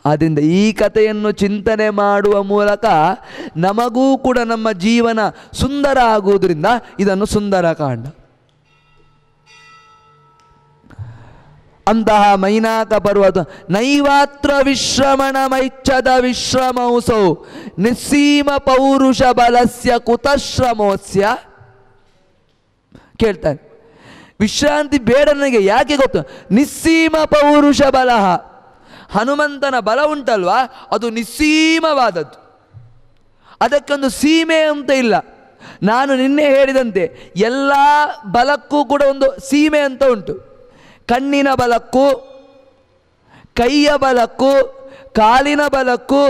ಆದ್ದರಿಂದ ಈ ಕಥೆಯನ್ನು ಚಿಂತನೆ ಮಾಡುವ ಮೂಲಕ ನಮಗೂ ಕೂಡ ನಮ್ಮ ಜೀವನ ಸುಂದರ ಆಗುವುದರಿಂದ ಇದನ್ನು ಸುಂದರಕಾಂಡ. ಅಂತಹ ಮೈನಾಕ ಪರ್ವತ ನೈವಾತ್ರ ವಿಶ್ರಮಣ ಮೈಚ್ಛದ ವಿಶ್ರಮೌಸೌ ನಿಸ್ಸೀಮ ಪೌರುಷ ಬಲಸ್ಯ ಕುತಶ್ರಮೋಸ್ಯ. ಕೇಳ್ತಾರೆ, ವಿಶ್ರಾಂತಿ ಬೇಡ ನನಗೆ, ಯಾಕೆ ಗೊತ್ತು? ನಿಸ್ಸೀಮ ಪೌರುಷ ಬಲಹ, ಹನುಮಂತನ ಬಲ ಉಂಟಲ್ವಾ ಅದು ನಿಸ್ಸೀಮವಾದದ್ದು, ಅದಕ್ಕೊಂದು ಸೀಮೆ ಅಂತ ಇಲ್ಲ. ನಾನು ನಿನ್ನೆ ಹೇಳಿದಂತೆ ಎಲ್ಲ ಬಲಕ್ಕೂ ಕೂಡ ಒಂದು ಸೀಮೆ ಅಂತ ಉಂಟು. ಕಣ್ಣಿನ ಬಲಕ್ಕೂ, ಕೈಯ ಬಲಕ್ಕೂ, ಕಾಲಿನ ಬಲಕ್ಕೂ.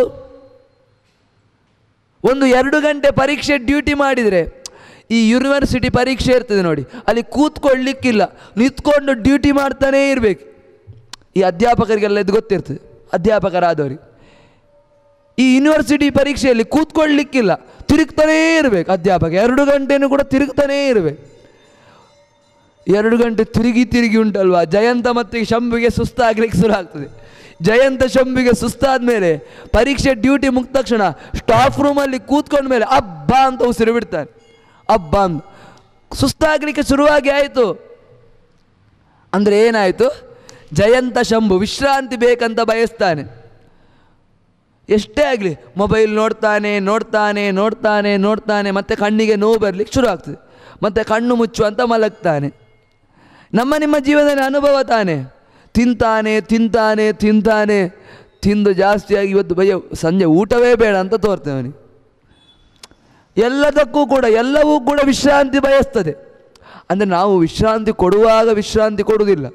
ಒಂದು 2 ಗಂಟೆ ಪರೀಕ್ಷೆ ಡ್ಯೂಟಿ ಮಾಡಿದರೆ, ಈ ಯೂನಿವರ್ಸಿಟಿ ಪರೀಕ್ಷೆ ಇರ್ತದೆ ನೋಡಿ, ಅಲ್ಲಿ ಕೂತ್ಕೊಳ್ಳಿಕ್ಕಿಲ್ಲ, ನಿಂತ್ಕೊಂಡು ಡ್ಯೂಟಿ ಮಾಡ್ತಾನೇ ಇರಬೇಕು. ಈ ಅಧ್ಯಾಪಕರಿಗೆಲ್ಲ ಇದು ಗೊತ್ತಿರ್ತದೆ, ಅಧ್ಯಾಪಕರಾದವ್ರಿಗೆ. ಈ ಯೂನಿವರ್ಸಿಟಿ ಪರೀಕ್ಷೆಯಲ್ಲಿ ಕೂತ್ಕೊಳ್ಳಿಕ್ಕಿಲ್ಲ, ತಿರುಗ್ತಾನೇ ಇರಬೇಕು ಅಧ್ಯಾಪಕ. 2 ಗಂಟೆನೂ ಕೂಡ ತಿರುಗ್ತಾನೇ ಇರಬೇಕು. 2 ಗಂಟೆ ತಿರುಗಿ ಉಂಟಲ್ವಾ, ಜಯಂತ ಮತ್ತು ಶಂಭುಗೆ ಸುಸ್ತಾಗ್ಲಿಕ್ಕೆ ಶುರು ಆಗ್ತದೆ. ಜಯಂತ ಶಂಭುಗೆ ಸುಸ್ತಾದ ಮೇಲೆ ಪರೀಕ್ಷೆ ಡ್ಯೂಟಿ ಮುಗಿದ ತಕ್ಷಣ ಸ್ಟಾಫ್ ರೂಮಲ್ಲಿ ಕೂತ್ಕೊಂಡ ಮೇಲೆ ಅಬ್ಬಾ ಅಂತ ಉಸಿರು ಬಿಡ್ತಾನೆ. ಅಬ್ಬಾ ಅಂತ ಸುಸ್ತಾಗಲಿಕ್ಕೆ ಶುರುವಾಗಿ ಆಯಿತು. ಅಂದರೆ ಏನಾಯಿತು? ಜಯಂತ ಶಂಭು ವಿಶ್ರಾಂತಿ ಬೇಕಂತ ಬಯಸ್ತಾನೆ. ಎಷ್ಟೇ ಆಗಲಿ ಮೊಬೈಲ್ ನೋಡ್ತಾನೆ ನೋಡ್ತಾನೆ ನೋಡ್ತಾನೆ ನೋಡ್ತಾನೆ, ಮತ್ತು ಕಣ್ಣಿಗೆ ನೋವು ಬರಲಿಕ್ಕೆ ಶುರು ಆಗ್ತದೆ, ಮತ್ತು ಕಣ್ಣು ಮುಚ್ಚುವಂತ ಮಲಗ್ತಾನೆ. ನಿಮ್ಮ ಜೀವನದಲ್ಲಿ ಅನುಭವ ತಾನೆ. ತಿಂತಾನೆ ತಿಂತಾನೆ ತಿಂತಾನೆ, ತಿಂದು ಜಾಸ್ತಿಯಾಗಿ ಇವತ್ತು ಸಂಜೆ ಊಟವೇ ಬೇಡ ಅಂತ ತೋರ್ತೇವೆ ಅವನಿಗೆ. ಎಲ್ಲವೂ ಕೂಡ ವಿಶ್ರಾಂತಿ ಬಯಸ್ತದೆ. ಅಂದರೆ ನಾವು ವಿಶ್ರಾಂತಿ ಕೊಡುವಾಗ ವಿಶ್ರಾಂತಿ ಕೊಡುವುದಿಲ್ಲ.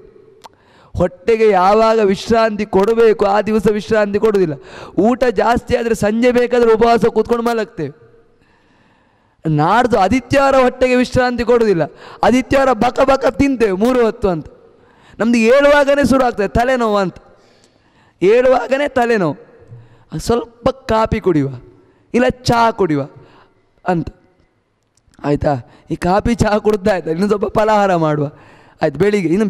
ಹೊಟ್ಟೆಗೆ ಯಾವಾಗ ವಿಶ್ರಾಂತಿ ಕೊಡಬೇಕು ಆ ದಿವಸ ವಿಶ್ರಾಂತಿ ಕೊಡುವುದಿಲ್ಲ. ಊಟ ಜಾಸ್ತಿ ಆದರೆ ಸಂಜೆ ಬೇಕಾದರೆ ಉಪವಾಸ ಕೂತ್ಕೊಂಡು ಮಲಗ್ತೇವೆ. ನಾಡ್ದು ಆದಿತ್ಯವಾರ ಹೊಟ್ಟೆಗೆ ವಿಶ್ರಾಂತಿ ಕೊಡುವುದಿಲ್ಲ. ಆದಿತ್ಯವಾರ ಬಕ ಬಕ ತಿಂತೇವೆ 3 ಹೊತ್ತು ಅಂತ. ನಮ್ದು ಏಳುವಾಗನೇ ಶುರು ಆಗ್ತದೆ ತಲೆನೋವು ಅಂತ. ಏಳುವಾಗನೇ ತಲೆನೋವು. ಸ್ವಲ್ಪ ಕಾಫಿ ಕುಡಿಯುವ ಇಲ್ಲ ಚಹಾ ಕುಡಿಯುವ ಅಂತ. ಆಯಿತಾ? ಈ ಕಾಫಿ ಚಹಾ ಕುಡ್ದಾಯ್ತು, ಇನ್ನು ಸ್ವಲ್ಪ ಫಲಹಾರ ಮಾಡುವ ಆಯ್ತು.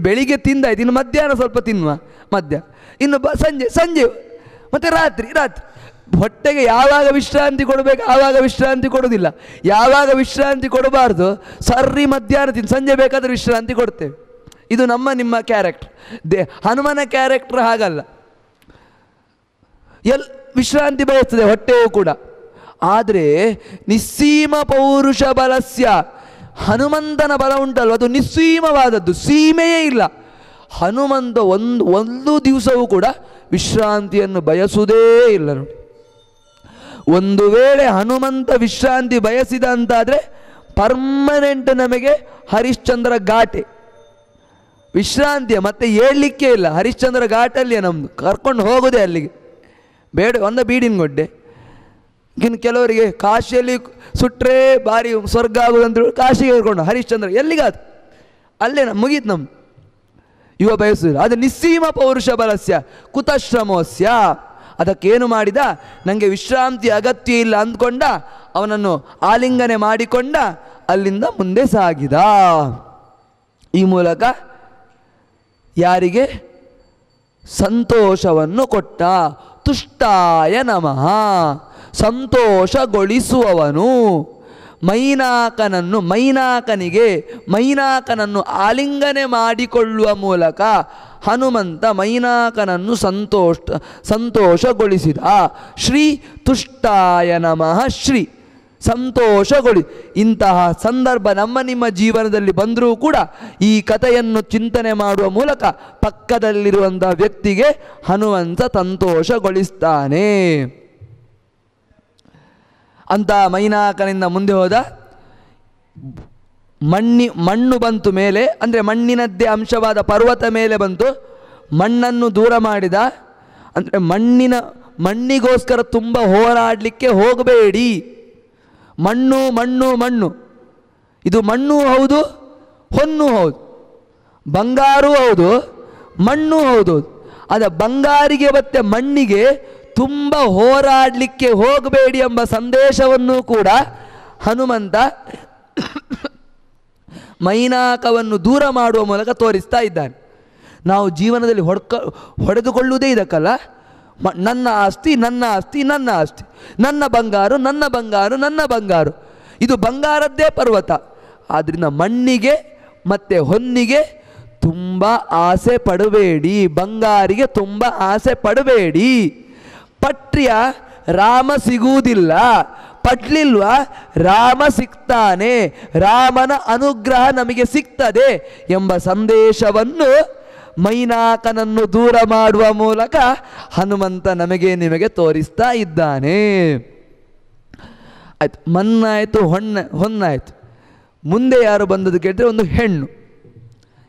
ಬೆಳಿಗ್ಗೆ ತಿಂದಾಯ್ತು, ಇನ್ನು ಮಧ್ಯಾಹ್ನ ಸ್ವಲ್ಪ ತಿನ್ನುವ ಇನ್ನು ಸಂಜೆ ಮತ್ತು ರಾತ್ರಿ. ಹೊಟ್ಟೆಗೆ ಯಾವಾಗ ವಿಶ್ರಾಂತಿ ಕೊಡಬೇಕು ಆವಾಗ ವಿಶ್ರಾಂತಿ ಕೊಡೋದಿಲ್ಲ. ಯಾವಾಗ ವಿಶ್ರಾಂತಿ ಕೊಡಬಾರ್ದು ಸರ್ರಿ ಮಧ್ಯಾಹ್ನ ಸಂಜೆ ಬೇಕಾದರೆ ವಿಶ್ರಾಂತಿ ಕೊಡ್ತೇವೆ. ಇದು ನಿಮ್ಮ ಕ್ಯಾರೆಕ್ಟರ್. ಹನುಮನ ಕ್ಯಾರೆಕ್ಟರ್ ಹಾಗಲ್ಲ. ವಿಶ್ರಾಂತಿ ಬಯಸ್ತದೆ ಹೊಟ್ಟೆಯೂ ಕೂಡ. ಆದರೆ ನಿಸ್ಸೀಮ ಪೌರುಷ ಬಲಸ್ಯ, ಹನುಮಂತನ ಬಲ ಉಂಟಲ್ವ ಅದು ನಿಸ್ಸೀಮವಾದದ್ದು, ಸೀಮೆಯೇ ಇಲ್ಲ. ಹನುಮಂತ ಒಂದು ದಿವಸವೂ ಕೂಡ ವಿಶ್ರಾಂತಿಯನ್ನು ಬಯಸುವುದೇ ಇಲ್ಲ ನೋಡಿ. ಒಂದು ವೇಳೆ ಹನುಮಂತ ವಿಶ್ರಾಂತಿ ಬಯಸಿದ ಅಂತಾದರೆ ಪರ್ಮನೆಂಟ್ ನಮಗೆ ಹರಿಶ್ಚಂದ್ರ ಘಾಟೆ ವಿಶ್ರಾಂತಿಯ, ಮತ್ತೆ ಏಳಲಿಕ್ಕೆ ಇಲ್ಲ. ಹರಿಶ್ಚಂದ್ರ ಘಾಟಲ್ಲಿಯೇ ನಮ್ಮದು, ಕರ್ಕೊಂಡು ಹೋಗೋದೇ ಅಲ್ಲಿಗೆ. ಬೇಡ ಒಂದು ಬೀಡಿನಗೊಡ್ಡೆ. ಇನ್ನು ಕೆಲವರಿಗೆ ಕಾಶಿಯಲ್ಲಿ ಸುಟ್ಟರೆ ಭಾರಿ ಸ್ವರ್ಗ ಆಗೋದಂತೇಳಿ ಕಾಶಿಗೆ ಕರ್ಕೊಂಡು ಹರಿಶ್ಚಂದ್ರ ಎಲ್ಲಿಗಾದ ಅಲ್ಲೇ ಮುಗೀತು ನಮ್ದು. ಇವ ಬಯಸುವುದಿಲ್ಲ. ಅದು ನಿಸ್ಸೀಮ ಪೌರುಷ ಬಲಸ್ಯ ಕುತಶ್ರಮೋಸ್ಯ. ಅದಕ್ಕೇನು ಮಾಡಿದ? ನನಗೆ ವಿಶ್ರಾಂತಿ ಅಗತ್ಯ ಇಲ್ಲ ಅಂದ್ಕೊಂಡ, ಅವನನ್ನು ಆಲಿಂಗನೆ ಮಾಡಿಕೊಂಡ, ಅಲ್ಲಿಂದ ಮುಂದೆ ಸಾಗಿದ. ಈ ಮೂಲಕ ಯಾರಿಗೆ ಸಂತೋಷವನ್ನು ಕೊಟ್ಟ. ತುಷ್ಟಾಯ ನಮಃ, ಸಂತೋಷಗೊಳಿಸುವವನು. ಮೈನಾಕನನ್ನು ಆಲಿಂಗನೆ ಮಾಡಿಕೊಳ್ಳುವ ಮೂಲಕ ಹನುಮಂತ ಮೈನಾಕನನ್ನು ಸಂತೋಷಗೊಳಿಸಿದ. ಶ್ರೀ ತುಷ್ಟಾಯ ನಮಃ. ಶ್ರೀ ಸಂತೋಷಗೊಳಿ. ಇಂತಹ ಸಂದರ್ಭ ನಿಮ್ಮ ಜೀವನದಲ್ಲಿ ಬಂದರೂ ಕೂಡ ಈ ಕಥೆಯನ್ನು ಚಿಂತನೆ ಮಾಡುವ ಮೂಲಕ ಪಕ್ಕದಲ್ಲಿರುವಂತಹ ವ್ಯಕ್ತಿಗೆ ಹನುಮಂತ ಸಂತೋಷಗೊಳಿಸ್ತಾನೆ ಅಂತ. ಮೈನಾಕನಿಂದ ಮುಂದೆ ಹೋದ. ಮಣ್ಣು ಬಂತು ಮೇಲೆ, ಅಂದರೆ ಮಣ್ಣಿನದ್ದೇ ಅಂಶವಾದ ಪರ್ವತ ಮೇಲೆ ಬಂತು. ಮಣ್ಣನ್ನು ದೂರ ಮಾಡಿದ. ಅಂದರೆ ಮಣ್ಣಿಗೋಸ್ಕರ ತುಂಬ ಹೋರಾಡಲಿಕ್ಕೆ ಹೋಗಬೇಡಿ. ಮಣ್ಣು ಮಣ್ಣು ಮಣ್ಣು, ಇದು ಮಣ್ಣು ಹೌದು, ಹೊನ್ನು ಹೌದು, ಬಂಗಾರೂ ಹೌದು, ಮಣ್ಣು ಹೌದು. ಬಂಗಾರಿಗೆ ಮತ್ತು ಮಣ್ಣಿಗೆ ತುಂಬ ಹೋರಾಡಲಿಕ್ಕೆ ಹೋಗಬೇಡಿ ಎಂಬ ಸಂದೇಶವನ್ನು ಕೂಡ ಹನುಮಂತ ಮೈನಾಕವನ್ನು ದೂರ ಮಾಡುವ ಮೂಲಕ ತೋರಿಸ್ತಾ ಇದ್ದಾನೆ. ನಾವು ಜೀವನದಲ್ಲಿ ಹೊಡೆದುಕೊಳ್ಳುವುದೇ ಇದಕ್ಕಲ್ಲ. ನನ್ನ ಆಸ್ತಿ ನನ್ನ ಆಸ್ತಿ ನನ್ನ ಆಸ್ತಿ, ನನ್ನ ಬಂಗಾರು ನನ್ನ ಬಂಗಾರು ನನ್ನ ಬಂಗಾರು. ಇದು ಬಂಗಾರದ್ದೇ ಪರ್ವತ. ಆದ್ದರಿಂದ ಮಣ್ಣಿಗೆ ಮತ್ತು ಹೊನ್ನಿಗೆ ತುಂಬ ಆಸೆ ಪಡಬೇಡಿ, ಬಂಗಾರಿಗೆ ತುಂಬ ಆಸೆ ಪಡಬೇಡಿ. ಪಟ್ರ್ಯ ರಾಮ ಸಿಗುವುದಿಲ್ಲ, ಪಟ್ಲಿಲ್ವಾ ರಾಮ ಸಿಗ್ತಾನೆ, ರಾಮನ ಅನುಗ್ರಹ ನಮಗೆ ಸಿಗ್ತದೆ ಎಂಬ ಸಂದೇಶವನ್ನು ಮೈನಾಕನನ್ನು ದೂರ ಮಾಡುವ ಮೂಲಕ ಹನುಮಂತ ನಿಮಗೆ ತೋರಿಸ್ತಾ ಇದ್ದಾನೆ. ಆಯ್ತು, ಮಣ್ಣಾಯಿತು, ಹೊನ್ನಾಯಿತು. ಮುಂದೆ ಯಾರು ಬಂದದ್ದು ಕೇಳಿದ್ರೆ ಒಂದು ಹೆಣ್ಣು.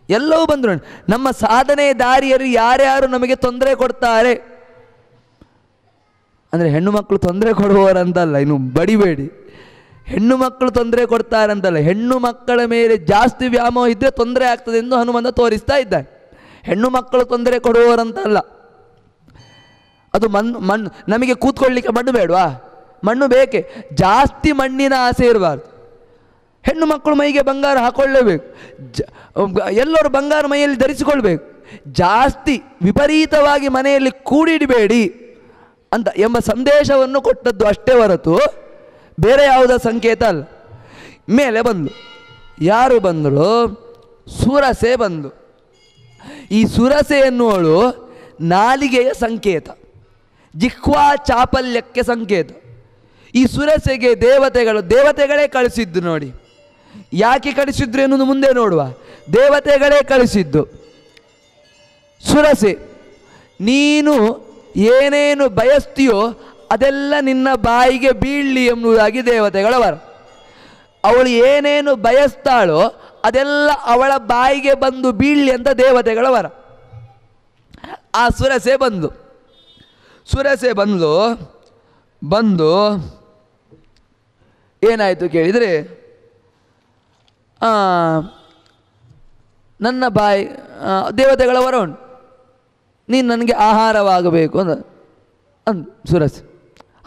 ಎಲ್ಲವೂ ಬಂದರು. ನಮ್ಮ ಸಾಧನೆ ದಾರಿಯಲ್ಲಿ ಯಾರ್ಯಾರು ನಮಗೆ ತೊಂದರೆ ಕೊಡ್ತಾರೆ ಅಂದರೆ ಹೆಣ್ಣು ಮಕ್ಕಳು ತೊಂದರೆ ಕೊಡುವವರಂತಲ್ಲ, ಇನ್ನು ಬಡಿಬೇಡಿ. ಹೆಣ್ಣು ಮಕ್ಕಳು ತೊಂದರೆ ಕೊಡ್ತಾರಂತಲ್ಲ, ಹೆಣ್ಣು ಮಕ್ಕಳ ಮೇಲೆ ಜಾಸ್ತಿ ವ್ಯಾಮೋಹ ಇದ್ದರೆ ತೊಂದರೆ ಆಗ್ತದೆ ಎಂದು ಹನುಮಂತ ತೋರಿಸ್ತಾ ಇದ್ದಾನೆ. ಹೆಣ್ಣು ಮಕ್ಕಳು ತೊಂದರೆ ಕೊಡುವವರಂತಲ್ಲ. ಅದು ಮಣ್ಣು ನಮಗೆ ಕೂತ್ಕೊಳ್ಳಿಕ್ಕೆ ಮಣ್ಣು ಬೇಡವಾ? ಮಣ್ಣು ಬೇಕೇ. ಜಾಸ್ತಿ ಮಣ್ಣಿನ ಆಸೆ ಇರಬಾರ್ದು. ಹೆಣ್ಣು ಮಕ್ಕಳು ಮೈಗೆ ಬಂಗಾರ ಹಾಕೊಳ್ಳೇಬೇಕು. ಎಲ್ಲರೂ ಬಂಗಾರ ಮೈಯಲ್ಲಿ ಧರಿಸಿಕೊಳ್ಬೇಕು. ಜಾಸ್ತಿ ವಿಪರೀತವಾಗಿ ಮನೆಯಲ್ಲಿ ಕೂಡಿಡಬೇಡಿ ಅಂತ ಎಂಬ ಸಂದೇಶವನ್ನು ಕೊಟ್ಟದ್ದು ಅಷ್ಟೇ ಹೊರತು ಬೇರೆ ಯಾವುದೋ ಸಂಕೇತ ಅಲ್ಲ. ಮೇಲೆ ಬಂದು ಯಾರು ಬಂದರು? ಸುರಸೆ ಬಂದು. ಈ ಸುರಸೆ ಎನ್ನುವಳು ನಾಲಿಗೆಯ ಸಂಕೇತ, ಜಿಹ್ವಾ ಚಾಪಲ್ಯಕ್ಕೆ ಸಂಕೇತ. ಈ ಸುರಸೆಗೆ ದೇವತೆಗಳೇ ಕಳಿಸಿದ್ದು ನೋಡಿ. ಯಾಕೆ ಕಳಿಸಿದ್ರು ಎನ್ನುವುದು ಮುಂದೆ ನೋಡುವ. ದೇವತೆಗಳೇ ಕಳಿಸಿದ್ದು. ಸುರಸೆ, ನೀನು ಏನೇನು ಬಯಸ್ತೀಯೋ ಅದೆಲ್ಲ ನಿನ್ನ ಬಾಯಿಗೆ ಬೀಳಲಿ ಎಂಬುದಾಗಿ ದೇವತೆಗಳ ವರ. ಅವಳು ಏನೇನು ಬಯಸ್ತಾಳೋ ಅದೆಲ್ಲ ಅವಳ ಬಾಯಿಗೆ ಬಂದು ಬೀಳಲಿ ಅಂತ ದೇವತೆಗಳ ವರ. ಆ ಸುರಸೆ ಬಂದು ಏನಾಯಿತು ಕೇಳಿದರೆ, ನನ್ನ ಬಾಯಿ ದೇವತೆಗಳ ವರ ಉಂಟು, ನೀನು ನನಗೆ ಆಹಾರವಾಗಬೇಕು ಅಂದ ಸುರಸೆ.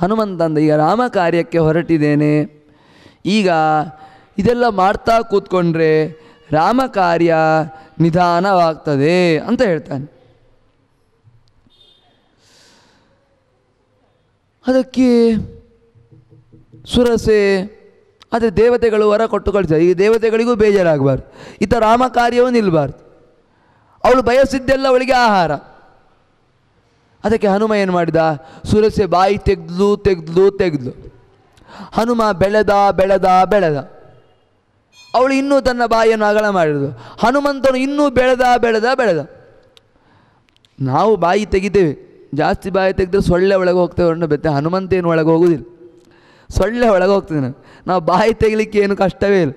ಹನುಮಂತ ಅಂದ, ಈಗ ರಾಮ ಕಾರ್ಯಕ್ಕೆ ಹೊರಟಿದ್ದೇನೆ, ಈಗ ಇದೆಲ್ಲ ಮಾಡ್ತಾ ಕೂತ್ಕೊಂಡ್ರೆ ರಾಮ ಕಾರ್ಯ ನಿಧಾನವಾಗ್ತದೆ ಅಂತ ಹೇಳ್ತಾನೆ. ಅದಕ್ಕೆ ಸುರಸೆ ಅದೇ ದೇವತೆಗಳು ವರ ಕೊಟ್ಟು ಕಳಿಸ್ತಾರೆ. ಈ ದೇವತೆಗಳಿಗೂ ಬೇಜಾರಾಗಬಾರ್ದು, ಈತ ರಾಮ ಕಾರ್ಯವೂ ನಿಲ್ಲಬಾರ್ದು. ಅವಳು ಬಯಸಿದ್ದೆಲ್ಲ ಅವಳಿಗೆ ಆಹಾರ. ಅದಕ್ಕೆ ಹನುಮ ಏನು ಮಾಡಿದ? ಸುರಸೆ ಬಾಯಿ ತೆಗೆದ್ಲು. ಹನುಮ ಬೆಳೆದ. ಅವಳು ಇನ್ನೂ ತನ್ನ ಬಾಯಿಯನ್ನು ಅಗಲ ಮಾಡಿದ್ದು. ಹನುಮಂತನು ಇನ್ನೂ ಬೆಳೆದ. ನಾವು ಬಾಯಿ ತೆಗಿತೇವೆ, ಜಾಸ್ತಿ ಬಾಯಿ ತೆಗೆದ್ರೆ ಸೊಳ್ಳೆ ಒಳಗೆ ಹೋಗ್ತೇವೆ ಅನ್ನೋ ಬೆತ್ತೆ. ಹನುಮಂತ ಏನು ಒಳಗೆ ಹೋಗುವುದಿಲ್ಲ, ಸೊಳ್ಳೆ ಒಳಗೆ ಹೋಗ್ತದೆ. ನಾವು ಬಾಯಿ ತೆಗಿಲಿಕ್ಕೆ ಏನು ಕಷ್ಟವೇ ಇಲ್ಲ.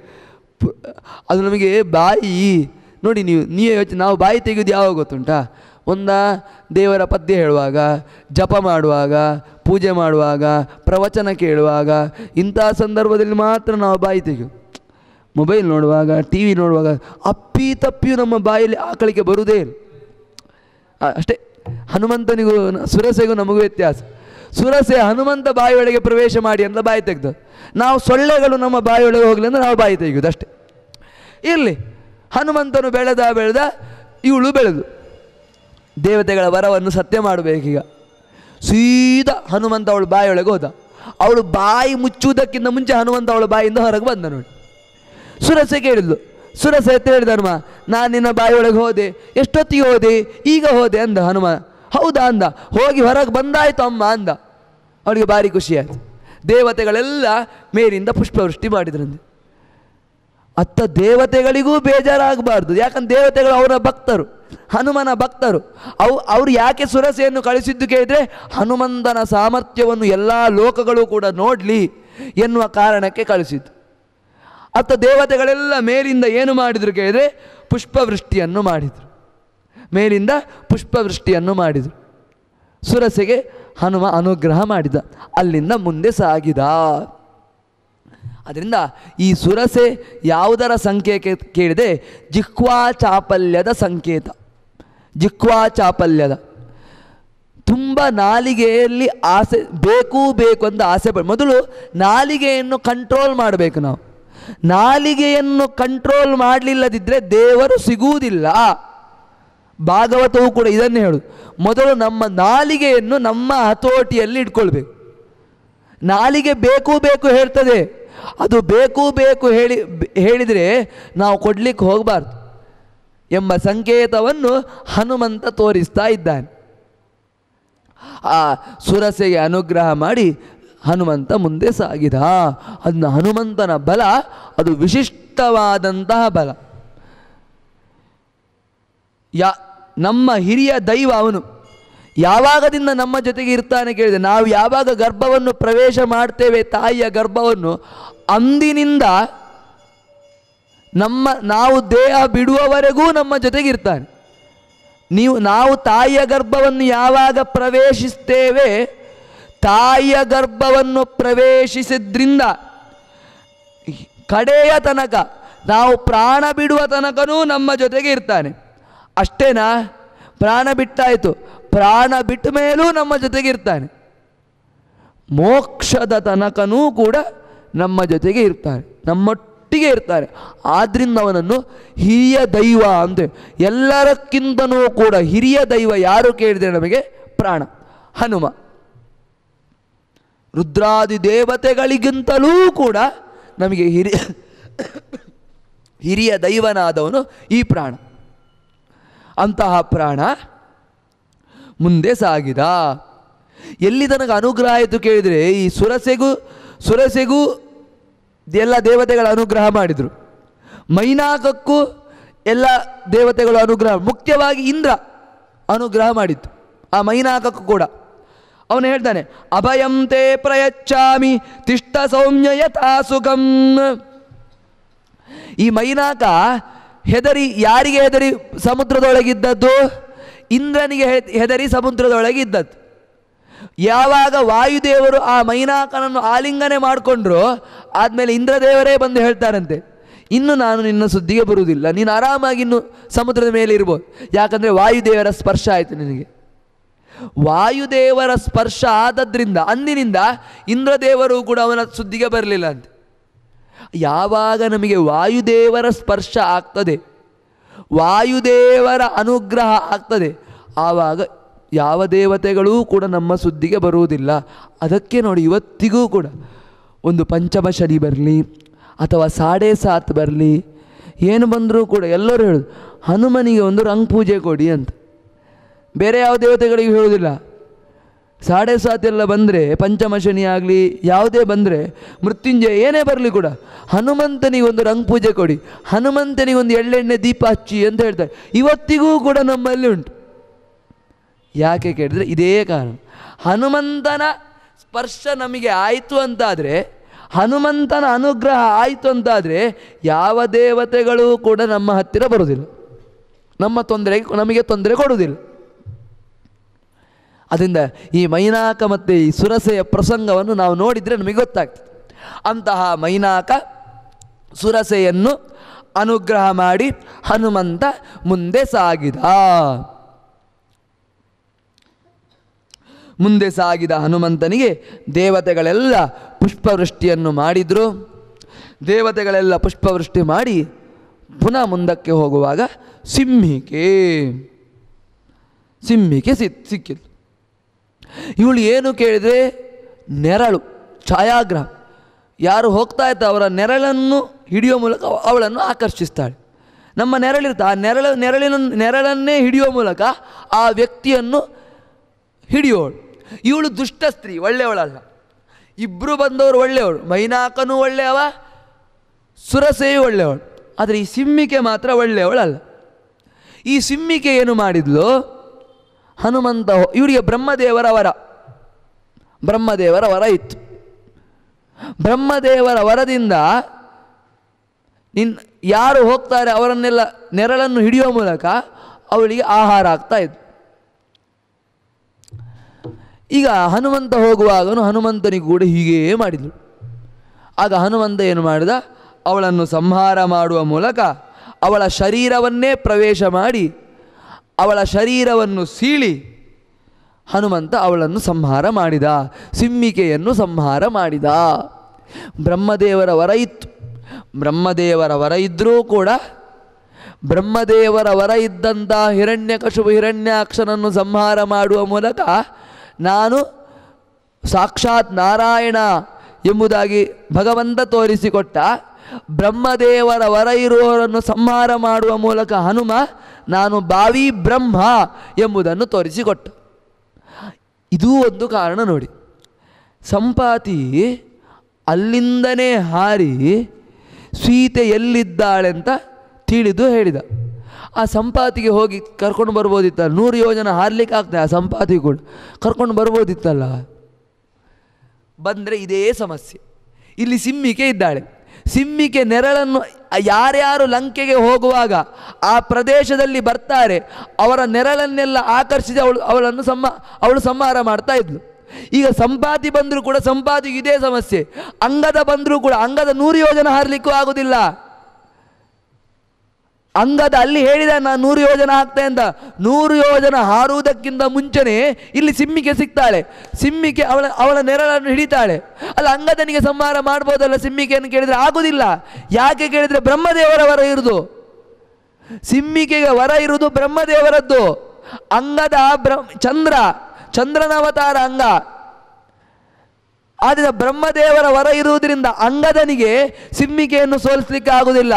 ಅದು ನಮಗೆ ಬಾಯಿ ನೋಡಿ, ನೀವೇ ಯೋಚನೆ. ನಾವು ಬಾಯಿ ತೆಗೆಯೋದು ಯಾವಾಗ ಗೊತ್ತುಂಟಾ? ದೇವರ ಪದ್ಯ ಹೇಳುವಾಗ, ಜಪ ಮಾಡುವಾಗ, ಪೂಜೆ ಮಾಡುವಾಗ, ಪ್ರವಚನ ಕೇಳುವಾಗ, ಇಂಥ ಸಂದರ್ಭದಲ್ಲಿ ಮಾತ್ರ ನಾವು ಬಾಯಿ ತೆಗೆಯೋದು. ಮೊಬೈಲ್ ನೋಡುವಾಗ, ಟಿ ವಿ ನೋಡುವಾಗ ಅಪ್ಪಿ ತಪ್ಪಿಯೂ ನಮ್ಮ ಬಾಯಲ್ಲಿ ಆಕಳಿಕೆ ಬರುವುದೇ ಇಲ್ಲ. ಅಷ್ಟೇ. ಹನುಮಂತನಿಗೂ ಸುರಸೆಗೂ ನಮಗೂ ವ್ಯತ್ಯಾಸ. ಸುರಸೆ ಹನುಮಂತ ಬಾಯಿಯೊಳಗೆ ಪ್ರವೇಶ ಮಾಡಿ ಅಂತ ಬಾಯಿ ತೆಗೆದು, ನಾವು ಸೊಳ್ಳೆಗಳು ನಮ್ಮ ಬಾಯಿಯೊಳಗೆ ಹೋಗಲಿ ಅಂದರೆ ನಾವು ಬಾಯಿ ತೆಗೆಯೋದು ಅಷ್ಟೇ. ಇರಲಿ, ಹನುಮಂತನು ಬೆಳೆದ, ಇವಳು ಬೆಳೆದು. ದೇವತೆಗಳ ವರವನ್ನು ಸತ್ಯ ಮಾಡಬೇಕೀಗ. ಸೀದಾ ಹನುಮಂತ ಅವಳು ಬಾಯಿಯೊಳಗೆ ಹೋದ. ಅವಳು ಬಾಯಿ ಮುಚ್ಚುವುದಕ್ಕಿಂತ ಮುಂಚೆ ಹನುಮಂತ ಅವಳ ಬಾಯಿಂದ ಹೊರಗೆ ಬಂದ ನೋಡಿ. ಸುರಸೆ ಕೇಳಿದ್ಲು. ಸುರಸೆ ಎತ್ತ ಹೇಳಿದರ್ಮ, ನಾನು ನಿನ್ನ ಬಾಯಿಯೊಳಗೆ ಹೋದೆ, ಎಷ್ಟೊತ್ತಿಗೆ ಹೋದೆ? ಈಗ ಹೋದೆ ಅಂದ ಹನುಮ. ಹೌದಾ ಅಂದ. ಹೋಗಿ ಹೊರಗೆ ಬಂದಾಯ್ತು ಅಮ್ಮ ಅಂದ. ಅವಳಿಗೆ ಭಾರಿ ಖುಷಿಯಾಯಿತು. ದೇವತೆಗಳೆಲ್ಲ ಮೇಲಿಂದ ಪುಷ್ಪವೃಷ್ಟಿ ಮಾಡಿದ್ರಂತೆ. ಅತ್ತ ದೇವತೆಗಳಿಗೂ ಬೇಜಾರಾಗಬಾರ್ದು, ಯಾಕಂದ್ರೆ ದೇವತೆಗಳು ಅವರ ಭಕ್ತರು, ಹನುಮನ ಭಕ್ತರು. ಅವರು ಯಾಕೆ ಸುರಸೆಯನ್ನು ಕಳಿಸಿದ್ದು ಕೇಳಿದರೆ, ಹನುಮಂತನ ಸಾಮರ್ಥ್ಯವನ್ನು ಎಲ್ಲ ಲೋಕಗಳು ಕೂಡ ನೋಡಲಿ ಎನ್ನುವ ಕಾರಣಕ್ಕೆ ಕಳಿಸಿದ್ದು. ಅತ್ತ ದೇವತೆಗಳೆಲ್ಲ ಮೇಲಿಂದ ಏನು ಮಾಡಿದರು ಕೇಳಿದರೆ, ಪುಷ್ಪವೃಷ್ಟಿಯನ್ನು ಮಾಡಿದರು. ಮೇಲಿಂದ ಪುಷ್ಪವೃಷ್ಟಿಯನ್ನು ಮಾಡಿದರು. ಸುರಸೆಗೆ ಹನುಮ ಅನುಗ್ರಹ ಮಾಡಿದ. ಅಲ್ಲಿಂದ ಮುಂದೆ ಸಾಗಿದ. ಅದರಿಂದ ಈ ಸುರಸೆ ಯಾವುದರ ಸಂಕೇತ ಕೇಳಿದೆ? ಜಿಹ್ವಾ ಚಾಪಲ್ಯದ ಸಂಕೇತ. ಜಿಹ್ವಾ ಚಾಪಲ್ಯದ ತುಂಬ ನಾಲಿಗೆಯಲ್ಲಿ ಆಸೆ ಬೇಕು ಅಂತ ಆಸೆ ಮೊದಲು ನಾಲಿಗೆಯನ್ನು ಕಂಟ್ರೋಲ್ ಮಾಡಬೇಕು. ನಾವು ನಾಲಿಗೆಯನ್ನು ಕಂಟ್ರೋಲ್ ಮಾಡಲಿಲ್ಲದಿದ್ದರೆ ದೇವರು ಸಿಗುವುದಿಲ್ಲ. ಭಾಗವತವು ಕೂಡ ಇದನ್ನೇ ಹೇಳುದು. ಮೊದಲು ನಮ್ಮ ನಾಲಿಗೆಯನ್ನು ನಮ್ಮ ಹತೋಟಿಯಲ್ಲಿ ಇಟ್ಕೊಳ್ಬೇಕು. ನಾಲಿಗೆ ಬೇಕು ಹೇಳ್ತದೆ, ಅದು ಬೇಕು ಹೇಳಿದರೆ ನಾವು ಕೊಡ್ಲಿಕ್ಕೆ ಹೋಗಬಾರ್ದು ಎಂಬ ಸಂಕೇತವನ್ನು ಹನುಮಂತ ತೋರಿಸ್ತಾ ಇದ್ದಾನೆ. ಆ ಸುರಸೆಗೆ ಅನುಗ್ರಹ ಮಾಡಿ ಹನುಮಂತ ಮುಂದೆ ಸಾಗಿದ. ಅದನ್ನ ಹನುಮಂತನ ಬಲ ಅದು ವಿಶಿಷ್ಟವಾದಂತಹ ಬಲ. ನಮ್ಮ ಹಿರಿಯ ದೈವ ಅವನು. ಯಾವಾಗದಿಂದ ನಮ್ಮ ಜೊತೆಗೆ ಇರ್ತಾನೆ ಕೇಳಿದೆ, ನಾವು ಯಾವಾಗ ಗರ್ಭವನ್ನು ಪ್ರವೇಶ ಮಾಡ್ತೇವೆ, ತಾಯಿಯ ಗರ್ಭವನ್ನು, ಅಂದಿನಿಂದ ನಾವು ದೇಹ ಬಿಡುವವರೆಗೂ ನಮ್ಮ ಜೊತೆಗೆ ಇರ್ತಾನೆ. ನಾವು ತಾಯಿಯ ಗರ್ಭವನ್ನು ಯಾವಾಗ ಪ್ರವೇಶಿಸ್ತೇವೆ, ತಾಯಿಯ ಗರ್ಭವನ್ನು ಪ್ರವೇಶಿಸಿದ್ರಿಂದ ಕಡೆಯ ತನಕ, ನಾವು ಪ್ರಾಣ ಬಿಡುವ ತನಕನೂ ನಮ್ಮ ಜೊತೆಗೆ ಇರ್ತಾನೆ. ಅಷ್ಟೇನಾ? ಪ್ರಾಣ ಬಿಟ್ಟಾಯಿತು, ಪ್ರಾಣ ಬಿಟ್ಟ ಮೇಲೂ ನಮ್ಮ ಜೊತೆಗೆ ಇರ್ತಾನೆ. ಮೋಕ್ಷದ ತನಕನೂ ಕೂಡ ನಮ್ಮ ಜೊತೆಗೆ ಇರ್ತಾನೆ, ನಮ್ಮೊಟ್ಟಿಗೆ ಒಟ್ಟಿಗೆ ಇರ್ತಾನೆ. ಆದ್ದರಿಂದ ಅವನನ್ನು ಹಿರಿಯ ದೈವ ಅಂತ. ಎಲ್ಲರಕ್ಕಿಂತನೂ ಕೂಡ ಹಿರಿಯ ದೈವ ಯಾರು ಕೇಳಿದರೆ ನಮಗೆ ಪ್ರಾಣ ಹನುಮ. ರುದ್ರಾದಿ ದೇವತೆಗಳಿಗಿಂತಲೂ ಕೂಡ ನಮಗೆ ಹಿರಿಯ ದೈವನಾದವನು ಈ ಪ್ರಾಣ. ಅಂತಹ ಪ್ರಾಣ ಮುಂದೆ ಸಾಗಿದ. ಎಲ್ಲಿ ತನಕ ಅನುಗ್ರಹ ಆಯಿತು ಕೇಳಿದರೆ ಈ ಸುರಸೆಗೂ ಎಲ್ಲ ದೇವತೆಗಳ ಅನುಗ್ರಹ ಮಾಡಿದರು. ಮೈನಾಕಕ್ಕೂ ಎಲ್ಲ ದೇವತೆಗಳು ಅನುಗ್ರಹ, ಮುಖ್ಯವಾಗಿ ಇಂದ್ರ ಅನುಗ್ರಹ ಮಾಡಿತ್ತು ಆ ಮೈನಾಕಕ್ಕೂ ಕೂಡ. ಅವನು ಹೇಳ್ತಾನೆ, ಅಭಯಂ ತೇ ಪ್ರಯಚ್ಛಾಮಿ ತಿಷ್ಠ ಸೌಮ್ಯ ಯಥಾ ಸುಖಂ. ಈ ಮೈನಾಕ ಹೆದರಿ, ಯಾರಿಗೆ ಹೆದರಿ ಸಮುದ್ರದೊಳಗಿದ್ದದ್ದು? ಇಂದ್ರನಿಗೆ ಹೆದರಿ ಸಮುದ್ರದೊಳಗಿದ್ದದ್ದು. ಯಾವಾಗ ವಾಯುದೇವರು ಆ ಮೈನಾಕನನ್ನು ಆಲಿಂಗನೆ ಮಾಡಿಕೊಂಡ್ರು ಆದಮೇಲೆ ಇಂದ್ರದೇವರೇ ಬಂದು ಹೇಳ್ತಾರಂತೆ, ಇನ್ನು ನಾನು ನಿನ್ನ ಸುದ್ದಿಗೆ ಬರುವುದಿಲ್ಲ, ನೀನು ಆರಾಮಾಗಿ ಇನ್ನು ಸಮುದ್ರದ ಮೇಲೆ ಇರ್ಬೋದು. ಯಾಕಂದರೆ ವಾಯುದೇವರ ಸ್ಪರ್ಶ ಆಯಿತು ನಿನಗೆ. ವಾಯುದೇವರ ಸ್ಪರ್ಶ ಆದದ್ರಿಂದ ಅಂದಿನಿಂದ ಇಂದ್ರದೇವರು ಕೂಡ ಅವನ ಸುದ್ದಿಗೆ ಬರಲಿಲ್ಲ ಅಂತೆ. ಯಾವಾಗ ನಮಗೆ ವಾಯುದೇವರ ಸ್ಪರ್ಶ ಆಗ್ತದೆ, ವಾಯುದೇವರ ಅನುಗ್ರಹ ಆಗ್ತದೆ, ಆವಾಗ ಯಾವ ದೇವತೆಗಳೂ ಕೂಡ ನಮ್ಮ ಸುದ್ದಿಗೆ ಬರುವುದಿಲ್ಲ. ಅದಕ್ಕೆ ನೋಡಿ, ಇವತ್ತಿಗೂ ಕೂಡ ಒಂದು ಪಂಚಮ ಶನಿ ಬರಲಿ ಅಥವಾ 7.5 ಬರಲಿ, ಏನು ಬಂದರೂ ಕೂಡ ಎಲ್ಲರೂ ಹೇಳೋದು ಹನುಮನಿಗೆ ಒಂದು ರಂಗ್ ಪೂಜೆ ಕೊಡಿ ಅಂತ. ಬೇರೆ ಯಾವ ದೇವತೆಗಳಿಗೂ ಹೇಳೋದಿಲ್ಲ. 7.5 ಎಲ್ಲ ಬಂದರೆ, ಪಂಚಮ ಶನಿ ಆಗಲಿ ಯಾವುದೇ ಬಂದರೆ, ಮೃತ್ಯುಂಜಯ ಏನೇ ಬರಲಿ ಕೂಡ ಹನುಮಂತನಿಗೆ ಒಂದು ರಂಗ್ ಪೂಜೆ ಕೊಡಿ, ಹನುಮಂತನಿಗೆ ಒಂದು ಎಳ್ಳೆಣ್ಣೆ ದೀಪ ಹಚ್ಚಿ ಅಂತ ಹೇಳ್ತಾರೆ. ಇವತ್ತಿಗೂ ಕೂಡ ನಮ್ಮಲ್ಲಿ ಉಂಟು. ಯಾಕೆ ಕೇಳಿದರೆ ಇದೇ ಕಾರಣ. ಹನುಮಂತನ ಸ್ಪರ್ಶ ನಮಗೆ ಆಯಿತು ಅಂತಾದರೆ, ಹನುಮಂತನ ಅನುಗ್ರಹ ಆಯಿತು ಅಂತಾದರೆ ಯಾವ ದೇವತೆಗಳೂ ಕೂಡ ನಮ್ಮ ಹತ್ತಿರ ಬರುವುದಿಲ್ಲ, ನಮಗೆ ತೊಂದರೆ ಕೊಡುವುದಿಲ್ಲ. ಅದರಿಂದ ಈ ಮೈನಾಕ ಮತ್ತು ಈ ಸುರಸೆಯ ಪ್ರಸಂಗವನ್ನು ನಾವು ನೋಡಿದರೆ ನಮಗೆ ಗೊತ್ತಾಗ್ತದೆ. ಅಂತಹ ಮೈನಾಕ ಸುರಸೆಯನ್ನು ಅನುಗ್ರಹ ಮಾಡಿ ಹನುಮಂತ ಮುಂದೆ ಸಾಗಿದ. ಮುಂದೆ ಸಾಗಿದ ಹನುಮಂತನಿಗೆ ದೇವತೆಗಳೆಲ್ಲ ಪುಷ್ಪವೃಷ್ಟಿಯನ್ನು ಮಾಡಿದರು. ದೇವತೆಗಳೆಲ್ಲ ಪುಷ್ಪವೃಷ್ಟಿ ಮಾಡಿ ಪುನಃ ಮುಂದಕ್ಕೆ ಹೋಗುವಾಗ ಸಿಂಹಿಕೆ ಸಿಕ್ಕಿತು. ಇವಳು ಏನು ಕೇಳಿದರೆ ನೆರಳು, ಛಾಯಾಗ್ರಹ. ಯಾರು ಹೋಗ್ತಾ ಇರ್ತಾರೆ ಅವರ ನೆರಳನ್ನು ಹಿಡಿಯೋ ಮೂಲಕ ಅವಳನ್ನು ಆಕರ್ಷಿಸ್ತಾಳೆ. ನಮ್ಮ ನೆರಳಿರ್ತಾ ಆ ನೆರಳನ್ನೇ ಹಿಡಿಯೋ ಮೂಲಕ ಆ ವ್ಯಕ್ತಿಯನ್ನು ಹಿಡಿಯೋಳು. ಇವಳು ದುಷ್ಟ ಸ್ತ್ರೀ, ಒಳ್ಳೆಯವಳಲ್ಲ. ಇಬ್ಬರು ಬಂದವರು ಒಳ್ಳೆಯವಳು, ಮೈನಾಕನೂ ಒಳ್ಳೆಯವ, ಸುರಸೆಯೂ ಒಳ್ಳೆಯವಳು. ಆದರೆ ಈ ಸಿಂಹಿಕೆ ಮಾತ್ರ ಒಳ್ಳೆಯವಳಲ್ಲ. ಈ ಸಿಂಹಿಕೆ ಏನು ಮಾಡಿದ್ಲು? ಹನುಮಂತ ಇವರಿಗೆ ಬ್ರಹ್ಮದೇವರ ವರ ಇತ್ತು. ಬ್ರಹ್ಮದೇವರ ವರದಿಂದ ಯಾರು ಹೋಗ್ತಾರೆ ಅವರನ್ನೆಲ್ಲ ನೆರಳನ್ನು ಹಿಡಿಯುವ ಮೂಲಕ ಅವಳಿಗೆ ಆಹಾರ ಆಗ್ತಾ ಇತ್ತು. ಈಗ ಹನುಮಂತ ಹೋಗುವಾಗನು ಹನುಮಂತನಿಗೆ ಕೂಡ ಹೀಗೇ ಮಾಡಿದಳು. ಆಗ ಹನುಮಂತ ಏನು ಮಾಡಿದ? ಅವಳನ್ನು ಸಂಹಾರ ಮಾಡುವ ಮೂಲಕ ಅವಳ ಶರೀರವನ್ನೇ ಪ್ರವೇಶ ಮಾಡಿ ಅವಳ ಶರೀರವನ್ನು ಸೀಳಿ ಹನುಮಂತ ಅವಳನ್ನು ಸಂಹಾರ ಮಾಡಿದ, ಸಿಂಹಿಕೆಯನ್ನು ಸಂಹಾರ ಮಾಡಿದ. ಬ್ರಹ್ಮದೇವರ ವರ ಇತ್ತು. ಬ್ರಹ್ಮದೇವರ ವರ ಇದ್ದರೂ ಕೂಡ ಬ್ರಹ್ಮದೇವರ ವರ ಇದ್ದಂಥ ಹಿರಣ್ಯಕಶಿಪು ಹಿರಣ್ಯಾಕ್ಷನನ್ನು ಸಂಹಾರ ಮಾಡುವ ಮೂಲಕ ನಾನು ಸಾಕ್ಷಾತ್ ನಾರಾಯಣ ಎಂಬುದಾಗಿ ಭಗವಂತ ತೋರಿಸಿಕೊಟ್ಟ. ಬ್ರಹ್ಮದೇವರ ವರ ಇರುವವರನ್ನು ಸಂಹಾರ ಮಾಡುವ ಮೂಲಕ ಹನುಮ ನಾನು ಭಾವಿ ಬ್ರಹ್ಮ ಎಂಬುದನ್ನು ತೋರಿಸಿಕೊಟ್ಟ. ಇದೂ ಒಂದು ಕಾರಣ ನೋಡಿ. ಸಂಪಾತಿ ಅಲ್ಲಿಂದನೇ ಹಾರಿ ಸೀತೆ ಎಲ್ಲಿದ್ದಾಳೆಂತ ತಿಳಿದು ಹೇಳಿದ. ಆ ಸಂಪಾತಿಗೆ ಹೋಗಿ ಕರ್ಕೊಂಡು ಬರ್ಬೋದಿತ್ತಲ್ಲ, 100 ಯೋಜನೆ ಹಾರಲಿಕ್ಕೆ ಆಗ್ತದೆ. ಆ ಸಂಪಾತಿ ಕೂಡ ಕರ್ಕೊಂಡು ಬರ್ಬೋದಿತ್ತಲ್ಲ. ಬಂದರೆ ಇದೇ ಸಮಸ್ಯೆ. ಇಲ್ಲಿ ಸಿಂಹಿಕೆ ಇದ್ದಾಳೆ. ಸಿಂಹಿಕೆ ನೆರಳನ್ನು ಯಾರ್ಯಾರು ಲಂಕೆಗೆ ಹೋಗುವಾಗ ಆ ಪ್ರದೇಶದಲ್ಲಿ ಬರ್ತಾರೆ ಅವರ ನೆರಳನ್ನೆಲ್ಲ ಆಕರ್ಷಿಸಿ ಅವಳು ಸಂಹಾರ ಮಾಡ್ತಾ ಇದ್ಲು. ಈಗ ಸಂಪಾತಿ ಬಂದರೂ ಕೂಡ ಸಂಪಾತಿಗೆ ಇದೇ ಸಮಸ್ಯೆ. ಅಂಗದ ಬಂದರೂ ಕೂಡ ಅಂಗದ 100 ಯೋಜನೆ ಹಾರಲಿಕ್ಕೂ ಆಗೋದಿಲ್ಲ. ಅಂಗದ ಅಲ್ಲಿ ಹೇಳಿದ ನಾನು 100 ಯೋಜನ ಹಾಕ್ತೆ ಅಂತ. 100 ಯೋಜನ ಹಾರುವುದಕ್ಕಿಂತ ಮುಂಚೆನೇ ಇಲ್ಲಿ ಸಿಮ್ಮಿಗೆ ಸಿಗ್ತಾಳೆ. ಸಿಮ್ಮಿಗೆ ಅವಳ ನೆರಳನ್ನು ಹಿಡಿತಾಳೆ. ಅಲ್ಲ, ಅಂಗದನಿಗೆ ಸಂಹಾರ ಮಾಡ್ಬೋದಲ್ಲ ಸಿಮ್ಮಿಗೆಯನ್ನು ಕೇಳಿದರೆ ಆಗುದಿಲ್ಲ. ಯಾಕೆ ಕೇಳಿದರೆ ಬ್ರಹ್ಮದೇವರ ವರ ಇರುವುದು. ಸಿಮ್ಮಿಗೆಗೆ ವರ ಇರುವುದು ಬ್ರಹ್ಮದೇವರದ್ದು. ಅಂಗದ ಚಂದ್ರನ ಅವತಾರ ಅಂಗ. ಆದ್ದರಿಂದ ಬ್ರಹ್ಮದೇವರ ವರ ಇರುವುದರಿಂದ ಅಂಗದನಿಗೆ ಸಿಮ್ಮಿಕೆಯನ್ನು ಸೋಲಿಸಲಿಕ್ಕೆ ಆಗುವುದಿಲ್ಲ.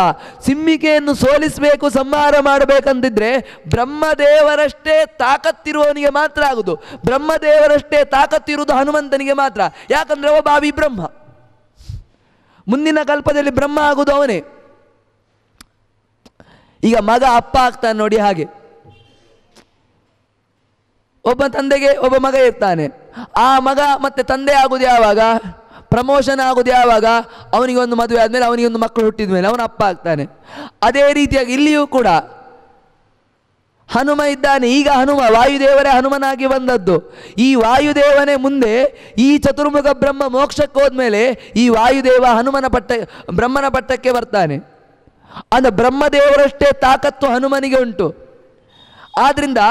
ಸಿಮ್ಮಿಕೆಯನ್ನು ಸೋಲಿಸಬೇಕು, ಸಂಹಾರ ಮಾಡಬೇಕಂತಿದ್ರೆ ಬ್ರಹ್ಮದೇವರಷ್ಟೇ ತಾಕತ್ತಿರುವವನಿಗೆ ಮಾತ್ರ ಆಗುವುದು. ಬ್ರಹ್ಮದೇವರಷ್ಟೇ ತಾಕತ್ತಿರುವುದು ಹನುಮಂತನಿಗೆ ಮಾತ್ರ. ಯಾಕಂದರೆ ಒಬ್ಬ ಬ್ರಹ್ಮ. ಮುಂದಿನ ಕಲ್ಪದಲ್ಲಿ ಬ್ರಹ್ಮ ಆಗುವುದು ಅವನೇ. ಈಗ ಮಗ ಅಪ್ಪ ಆಗ್ತಾನೆ ನೋಡಿ. ಹಾಗೆ ಒಬ್ಬ ತಂದೆಗೆ ಒಬ್ಬ ಮಗ ಇರ್ತಾನೆ. ಆ ಮಗ ಮತ್ತೆ ತಂದೆ ಆಗುವುದು ಯಾವಾಗ? ಪ್ರಮೋಷನ್ ಆಗುವುದು ಯಾವಾಗ? ಅವನಿಗೆ ಒಂದು ಮದುವೆ ಆದಮೇಲೆ, ಅವನಿಗೆ ಒಂದು ಮಕ್ಕಳು ಹುಟ್ಟಿದ ಮೇಲೆ ಅವನು ಅಪ್ಪ ಆಗ್ತಾನೆ. ಅದೇ ರೀತಿಯಾಗಿ ಇಲ್ಲಿಯೂ ಕೂಡ ಹನುಮ ಇದ್ದಾನೆ. ಈಗ ಹನುಮ ವಾಯುದೇವರೇ ಹನುಮನಾಗಿ ಬಂದದ್ದು. ಈ ವಾಯುದೇವನೇ ಮುಂದೆ ಈ ಚತುರ್ಮುಖ ಬ್ರಹ್ಮ ಮೋಕ್ಷಕ್ಕೆ ಹೋದ್ಮೇಲೆ ಈ ವಾಯುದೇವ ಬ್ರಹ್ಮನ ಪಟ್ಟಕ್ಕೆ ಬರ್ತಾನೆ. ಅಂದರೆ ಬ್ರಹ್ಮದೇವರಷ್ಟೇ ತಾಕತ್ತು ಹನುಮನಿಗೆ ಉಂಟು. ಆದ್ದರಿಂದ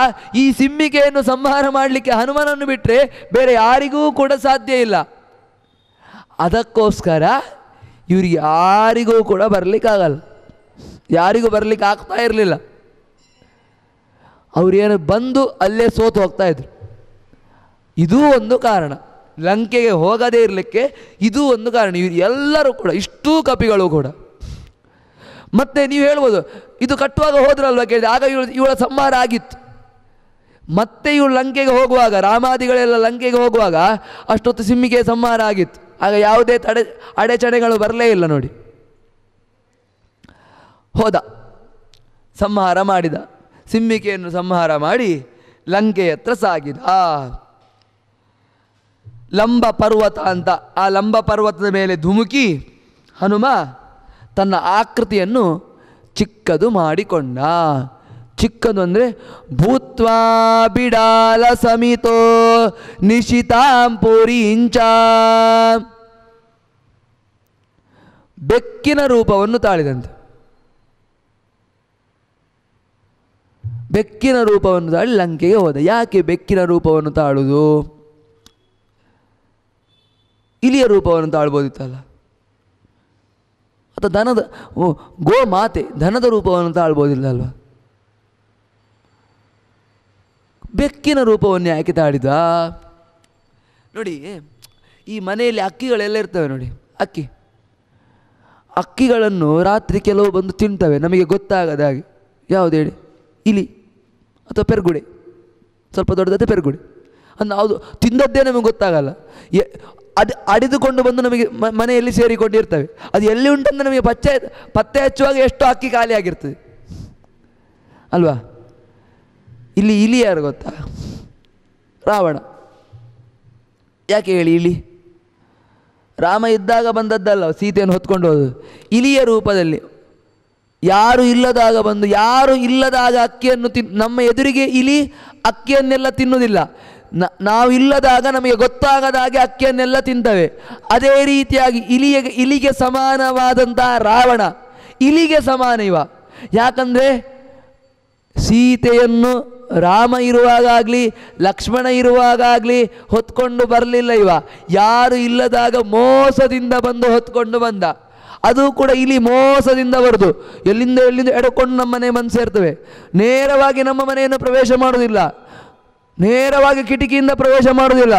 ಈ ಸಿಮ್ಮಿಕೆಯನ್ನು ಸಂಹಾರ ಮಾಡಲಿಕ್ಕೆ ಹನುಮನನ್ನು ಬಿಟ್ಟರೆ ಬೇರೆ ಯಾರಿಗೂ ಕೂಡ ಸಾಧ್ಯ ಇಲ್ಲ. ಅದಕ್ಕೋಸ್ಕರ ಇವ್ರಿಗೆ ಯಾರಿಗೂ ಕೂಡ ಬರಲಿಕ್ಕಾಗಲ್ಲ. ಯಾರಿಗೂ ಬರಲಿಕ್ಕೆ ಆಗ್ತಾ ಇರಲಿಲ್ಲ. ಅವರೇನು ಬಂದು ಅಲ್ಲೇ ಸೋತು ಹೋಗ್ತಾ ಇದ್ರು. ಇದೂ ಒಂದು ಕಾರಣ, ಲಂಕೆಗೆ ಹೋಗದೇ ಇರಲಿಕ್ಕೆ ಇದೂ ಒಂದು ಕಾರಣ. ಇವರು ಎಲ್ಲರೂ ಕೂಡ, ಇಷ್ಟೂ ಕಪಿಗಳು ಕೂಡ. ಮತ್ತೆ ನೀವು ಹೇಳ್ಬೋದು, ಇದು ಕಟ್ಟುವಾಗ ಹೋದ್ರಲ್ವ ಕೇಳಿದೆ, ಆಗ ಇವಳ ಸಂಹಾರ ಆಗಿತ್ತು. ಮತ್ತೆ ಇವಳು ಲಂಕೆಗೆ ಹೋಗುವಾಗ, ರಾಮಾದಿಗಳೆಲ್ಲ ಲಂಕೆಗೆ ಹೋಗುವಾಗ ಅಷ್ಟೊತ್ತು ಸಿಮ್ಮಿಗೆ ಸಂಹಾರ ಆಗಿತ್ತು. ಆಗ ಯಾವುದೇ ಅಡೆಚಣೆಗಳು ಬರಲೇ ಇಲ್ಲ ನೋಡಿ. ಹೋದ, ಸಂಹಾರ ಮಾಡಿದ, ಸಿಮ್ಮಿಕೆಯನ್ನು ಸಂಹಾರ ಮಾಡಿ ಲಂಕೆಯ ಹತ್ರ ಸಾಗಿದ. ಲಂಬ ಪರ್ವತ ಅಂತ, ಆ ಲಂಬ ಪರ್ವತದ ಮೇಲೆ ಧುಮುಕಿ ಹನುಮ ತನ್ನ ಆಕೃತಿಯನ್ನು ಚಿಕ್ಕದು ಮಾಡಿಕೊಂಡ. ಚಿಕ್ಕದು ಅಂದರೆ ಭೂತ್ವಾ ಬಿಡಾಲ ಸಮಿತೋ ನಿಶಿತಾಂಪುರಿಂಚ. ಬೆಕ್ಕಿನ ರೂಪವನ್ನು ತಾಳಿದಂತೆ. ಬೆಕ್ಕಿನ ರೂಪವನ್ನು ತಾಳಿ ಲಂಕೆಗೆ ಹೋದ. ಯಾಕೆ ಬೆಕ್ಕಿನ ರೂಪವನ್ನು ತಾಳುವುದು? ಇಲಿಯ ರೂಪವನ್ನು ತಾಳ್ಬೋದಿತ್ತಲ್ಲ, ಅಥವಾ ದನದ ಗೋಮಾತೆ ದನದ ರೂಪವನ್ನು ತಾಳ್ಬೋದಿಲ್ಲ ಅಲ್ವಾ? ಬೆಕ್ಕಿನ ರೂಪವನ್ನು ಯಾಕೆ ತಾಳಿದ ನೋಡಿ. ಈ ಮನೆಯಲ್ಲಿ ಅಕ್ಕಿಗಳೆಲ್ಲ ಇರ್ತವೆ ನೋಡಿ. ಅಕ್ಕಿಗಳನ್ನು ರಾತ್ರಿ ಕೆಲವು ಬಂದು ತಿಂತವೆ, ನಮಗೆ ಗೊತ್ತಾಗದ ಹಾಗೆ. ಯಾವುದು ಹೇಳಿ? ಇಲಿ ಅಥವಾ ಪೆರ್ಗುಡೆ. ಸ್ವಲ್ಪ ದೊಡ್ಡದಾದ ಪೆರ್ಗುಡೆ. ಅದು ತಿಂದದ್ದೇ ನಮಗೆ ಗೊತ್ತಾಗಲ್ಲ. ಅದು ಅಡಿದುಕೊಂಡು ಬಂದು ನಮಗೆ ಮನೆಯಲ್ಲಿ ಸೇರಿಕೊಂಡಿರ್ತವೆ. ಅದು ಎಲ್ಲಿ ಉಂಟಂತ ನಮಗೆ ಪತ್ತೆ ಹಚ್ಚುವಾಗ ಎಷ್ಟು ಅಕ್ಕಿ ಖಾಲಿ ಆಗಿರ್ತದೆ ಅಲ್ವಾ? ಇಲ್ಲಿ ಇಲಿ ಯಾರು ಗೊತ್ತಾ? ರಾವಣ. ಯಾಕೆ ಹೇಳಿ? ಇಲಿ ರಾಮ ಇದ್ದಾಗ ಬಂದದ್ದಲ್ಲ, ಸೀತೆಯನ್ನು ಹೊತ್ಕೊಂಡು ಹೋದು. ಇಲಿಯ ರೂಪದಲ್ಲಿ ಯಾರು ಇಲ್ಲದಾಗ ಬಂದು, ಯಾರು ಇಲ್ಲದಾಗ ಅಕ್ಕಿಯನ್ನು ನಮ್ಮ ಎದುರಿಗೆ ಇಲಿ ಅಕ್ಕಿಯನ್ನೆಲ್ಲ ತಿನ್ನುವುದಿಲ್ಲ. ನಾವು ಇಲ್ಲದಾಗ ನಮಗೆ ಗೊತ್ತಾಗದ ಹಾಗೆ ಅಕ್ಕಿಯನ್ನೆಲ್ಲ ತಿಂತವೆ. ಅದೇ ರೀತಿಯಾಗಿ ಇಲಿಗೆ ಸಮಾನವಾದಂತಹ ರಾವಣ ಇಲಿಗೆ ಸಮಾನ ಇವ. ಯಾಕಂದರೆ ಸೀತೆಯನ್ನು ರಾಮ ಇರುವಾಗಲಿ ಲಕ್ಷ್ಮಣ ಇರುವಾಗಲಿ ಹೊತ್ಕೊಂಡು ಬರಲಿಲ್ಲ ಇವ. ಯಾರು ಇಲ್ಲದಾಗ ಮೋಸದಿಂದ ಬಂದು ಹೊತ್ಕೊಂಡು ಬಂದ. ಅದು ಕೂಡ ಇಲಿ ಮೋಸದಿಂದ ಬರುದು. ಎಲ್ಲಿಂದ ಎಡ್ಕೊಂಡು ನಮ್ಮ ಮನೆ ಬಂದು ಸೇರ್ತವೆ. ನೇರವಾಗಿ ನಮ್ಮ ಮನೆಯನ್ನು ಪ್ರವೇಶ ಮಾಡೋದಿಲ್ಲ, ನೇರವಾಗಿ ಕಿಟಕಿಯಿಂದ ಪ್ರವೇಶ ಮಾಡೋದಿಲ್ಲ.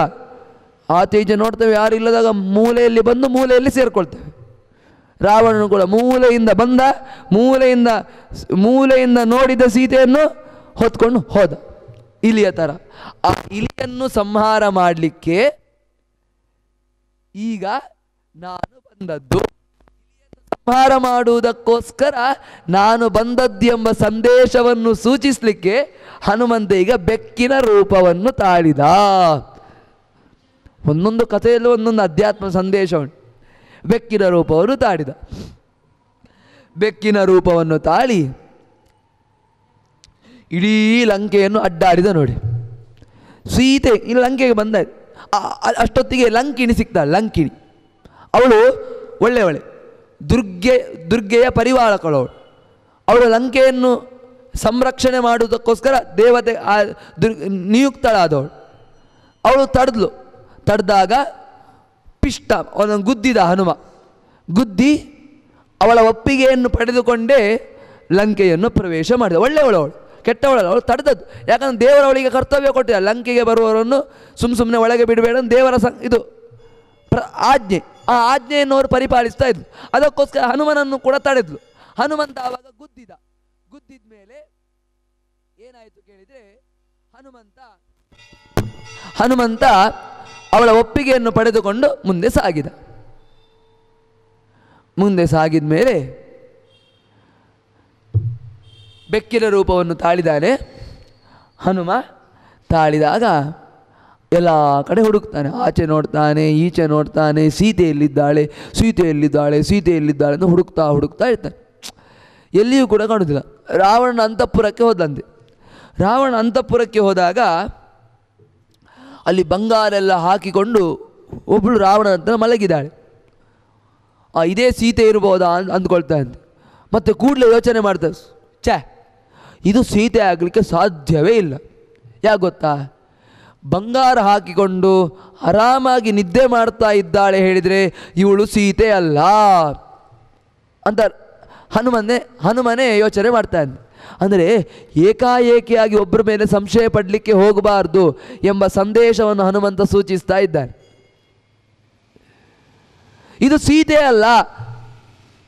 ಆಚೆ ನೋಡ್ತೇವೆ, ಯಾರು ಇಲ್ಲದಾಗ ಮೂಲೆಯಲ್ಲಿ ಬಂದು ಮೂಲೆಯಲ್ಲಿ ಸೇರ್ಕೊಳ್ತೇವೆ. ರಾವಣನು ಕೂಡ ಮೂಲೆಯಿಂದ ಬಂದ, ಮೂಲೆಯಿಂದ ನೋಡಿದ ಸೀತೆಯನ್ನು ಹೊತ್ಕೊಂಡು ಹೋದ, ಇಲಿಯ ಥರ. ಆ ಇಲಿಯನ್ನು ಸಂಹಾರ ಮಾಡಲಿಕ್ಕೆ ಈಗ ನಾನು ಬಂದದ್ದು. ಸಂಹಾರ ಮಾಡುವುದಕ್ಕೋಸ್ಕರ ನಾನು ಬಂದದ್ದೆಂಬ ಸಂದೇಶವನ್ನು ಸೂಚಿಸಲಿಕ್ಕೆ ಹನುಮಂತ ಈಗ ಬೆಕ್ಕಿನ ರೂಪವನ್ನು ತಾಳಿದ. ಒಂದೊಂದು ಕಥೆಯಲ್ಲೂ ಒಂದೊಂದು ಅಧ್ಯಾತ್ಮ ಸಂದೇಶ ಉಂಟು. ಬೆಕ್ಕಿನ ರೂಪವನ್ನು ತಾಳಿದ. ಬೆಕ್ಕಿನ ರೂಪವನ್ನು ತಾಳಿ ಇಡೀ ಲಂಕೆಯನ್ನು ಅಡ್ಡಾಡಿದ ನೋಡಿ. ಸೀತೆ ಇಲ್ಲಿ ಲಂಕೆಗೆ ಬಂದ ಅಷ್ಟೊತ್ತಿಗೆ ಲಂಕಿಣಿ ಸಿಗ್ತಾಳೆ. ಲಂಕಿಣಿ ಅವಳು ಒಳ್ಳೆಯವಳೆ, ದುರ್ಗೆಯ ಪರಿವಾರಕಳವಳು. ಅವಳು ಲಂಕೆಯನ್ನು ಸಂರಕ್ಷಣೆ ಮಾಡುವುದಕ್ಕೋಸ್ಕರ ದೇವತೆ ನಿಯುಕ್ತಳಾದವಳು. ಅವಳು ತಡೆದಾಗ ಪಿಷ್ಟ ಅವನನ್ನು ಗುದ್ದಿದ ಹನುಮ. ಗುದ್ದಿ ಅವಳ ಒಪ್ಪಿಗೆಯನ್ನು ಪಡೆದುಕೊಂಡೇ ಲಂಕೆಯನ್ನು ಪ್ರವೇಶ ಮಾಡಿದ. ಒಳ್ಳೆಯವಳು, ಕೆಟ್ಟವಳಲ್ಲ, ಅವಳು ತಡೆದದ್ದು. ಯಾಕಂದರೆ ದೇವರವಳಿಗೆ ಕರ್ತವ್ಯ ಕೊಟ್ಟಿದ್ದ, ಲಂಕೆಗೆ ಬರುವವರನ್ನು ಸುಮ್ಮನೆ ಒಳಗೆ ಬಿಡಬೇಡ, ದೇವರ ಇದು ಆಜ್ಞೆ. ಆ ಆಜ್ಞೆಯನ್ನು ಅವರು ಪರಿಪಾಲಿಸ್ತಾ ಇದ್ಲು. ಅದಕ್ಕೋಸ್ಕರ ಹನುಮನನ್ನು ಕೂಡ ತಡೆದ್ಲು. ಹನುಮಂತ ಆವಾಗ ಗುದ್ದಿದ ಮೇಲೆ ಏನಾಯಿತು ಕೇಳಿದರೆ, ಹನುಮಂತ ಅವಳ ಒಪ್ಪಿಗೆಯನ್ನು ಪಡೆದುಕೊಂಡು ಮುಂದೆ ಸಾಗಿದ ಮೇಲೆ ಬೆಕ್ಕಿನ ರೂಪವನ್ನು ತಾಳಿದಾನೆ ಹನುಮ. ತಾಳಿದಾಗ ಎಲ್ಲ ಕಡೆ ಹುಡುಕ್ತಾನೆ, ಆಚೆ ನೋಡ್ತಾನೆ, ಈಚೆ ನೋಡ್ತಾನೆ, ಸೀತೆ ಎಲ್ಲಿದ್ದಾಳೆ ಅಂತ ಹುಡುಕ್ತಾ ಇರ್ತಾನೆ. ಎಲ್ಲಿಯೂ ಕೂಡ ಕಾಣುವುದಿಲ್ಲ. ರಾವಣನ ಅಂತಃಪುರಕ್ಕೆ ಹೋದಂತೆ. ರಾವಣ ಅಂತಃಪುರಕ್ಕೆ ಹೋದಾಗ ಅಲ್ಲಿ ಬಂಗಾರೆಲ್ಲ ಹಾಕಿಕೊಂಡು ಒಬ್ಬಳು ರಾವಣನ ಹತ್ರ ಮಲಗಿದ್ದಾಳೆ. ಇದೇ ಸೀತೆ ಇರ್ಬೋದಾ ಅಂದ್ಕೊಳ್ತಾ ಇದ್ದೆ. ಮತ್ತು ಕೂಡಲೇ ಯೋಚನೆ ಮಾಡ್ತಾರೆ, ಇದು ಸೀತೆ ಆಗಲಿಕ್ಕೆ ಸಾಧ್ಯವೇ ಇಲ್ಲ. ಯಾಕೆ ಗೊತ್ತಾ, ಬಂಗಾರ ಹಾಕಿಕೊಂಡು ಆರಾಮಾಗಿ ನಿದ್ದೆ ಮಾಡ್ತಾ ಇದ್ದಾಳೆ ಹೇಳಿದರೆ ಇವಳು ಸೀತೆ ಅಲ್ಲ ಅಂತ ಹನುಮನೇ ಯೋಚನೆ ಮಾಡ್ತಾ ಇದ್ದ. ಅಂದರೆ ಏಕಾಏಕಿಯಾಗಿ ಒಬ್ಬರ ಮೇಲೆ ಸಂಶಯ ಪಡಲಿಕ್ಕೆ ಹೋಗಬಾರ್ದು ಎಂಬ ಸಂದೇಶವನ್ನು ಹನುಮಂತ ಸೂಚಿಸ್ತಾ ಇದ್ದಾನೆ. ಇದು ಸೀತೆ ಅಲ್ಲ,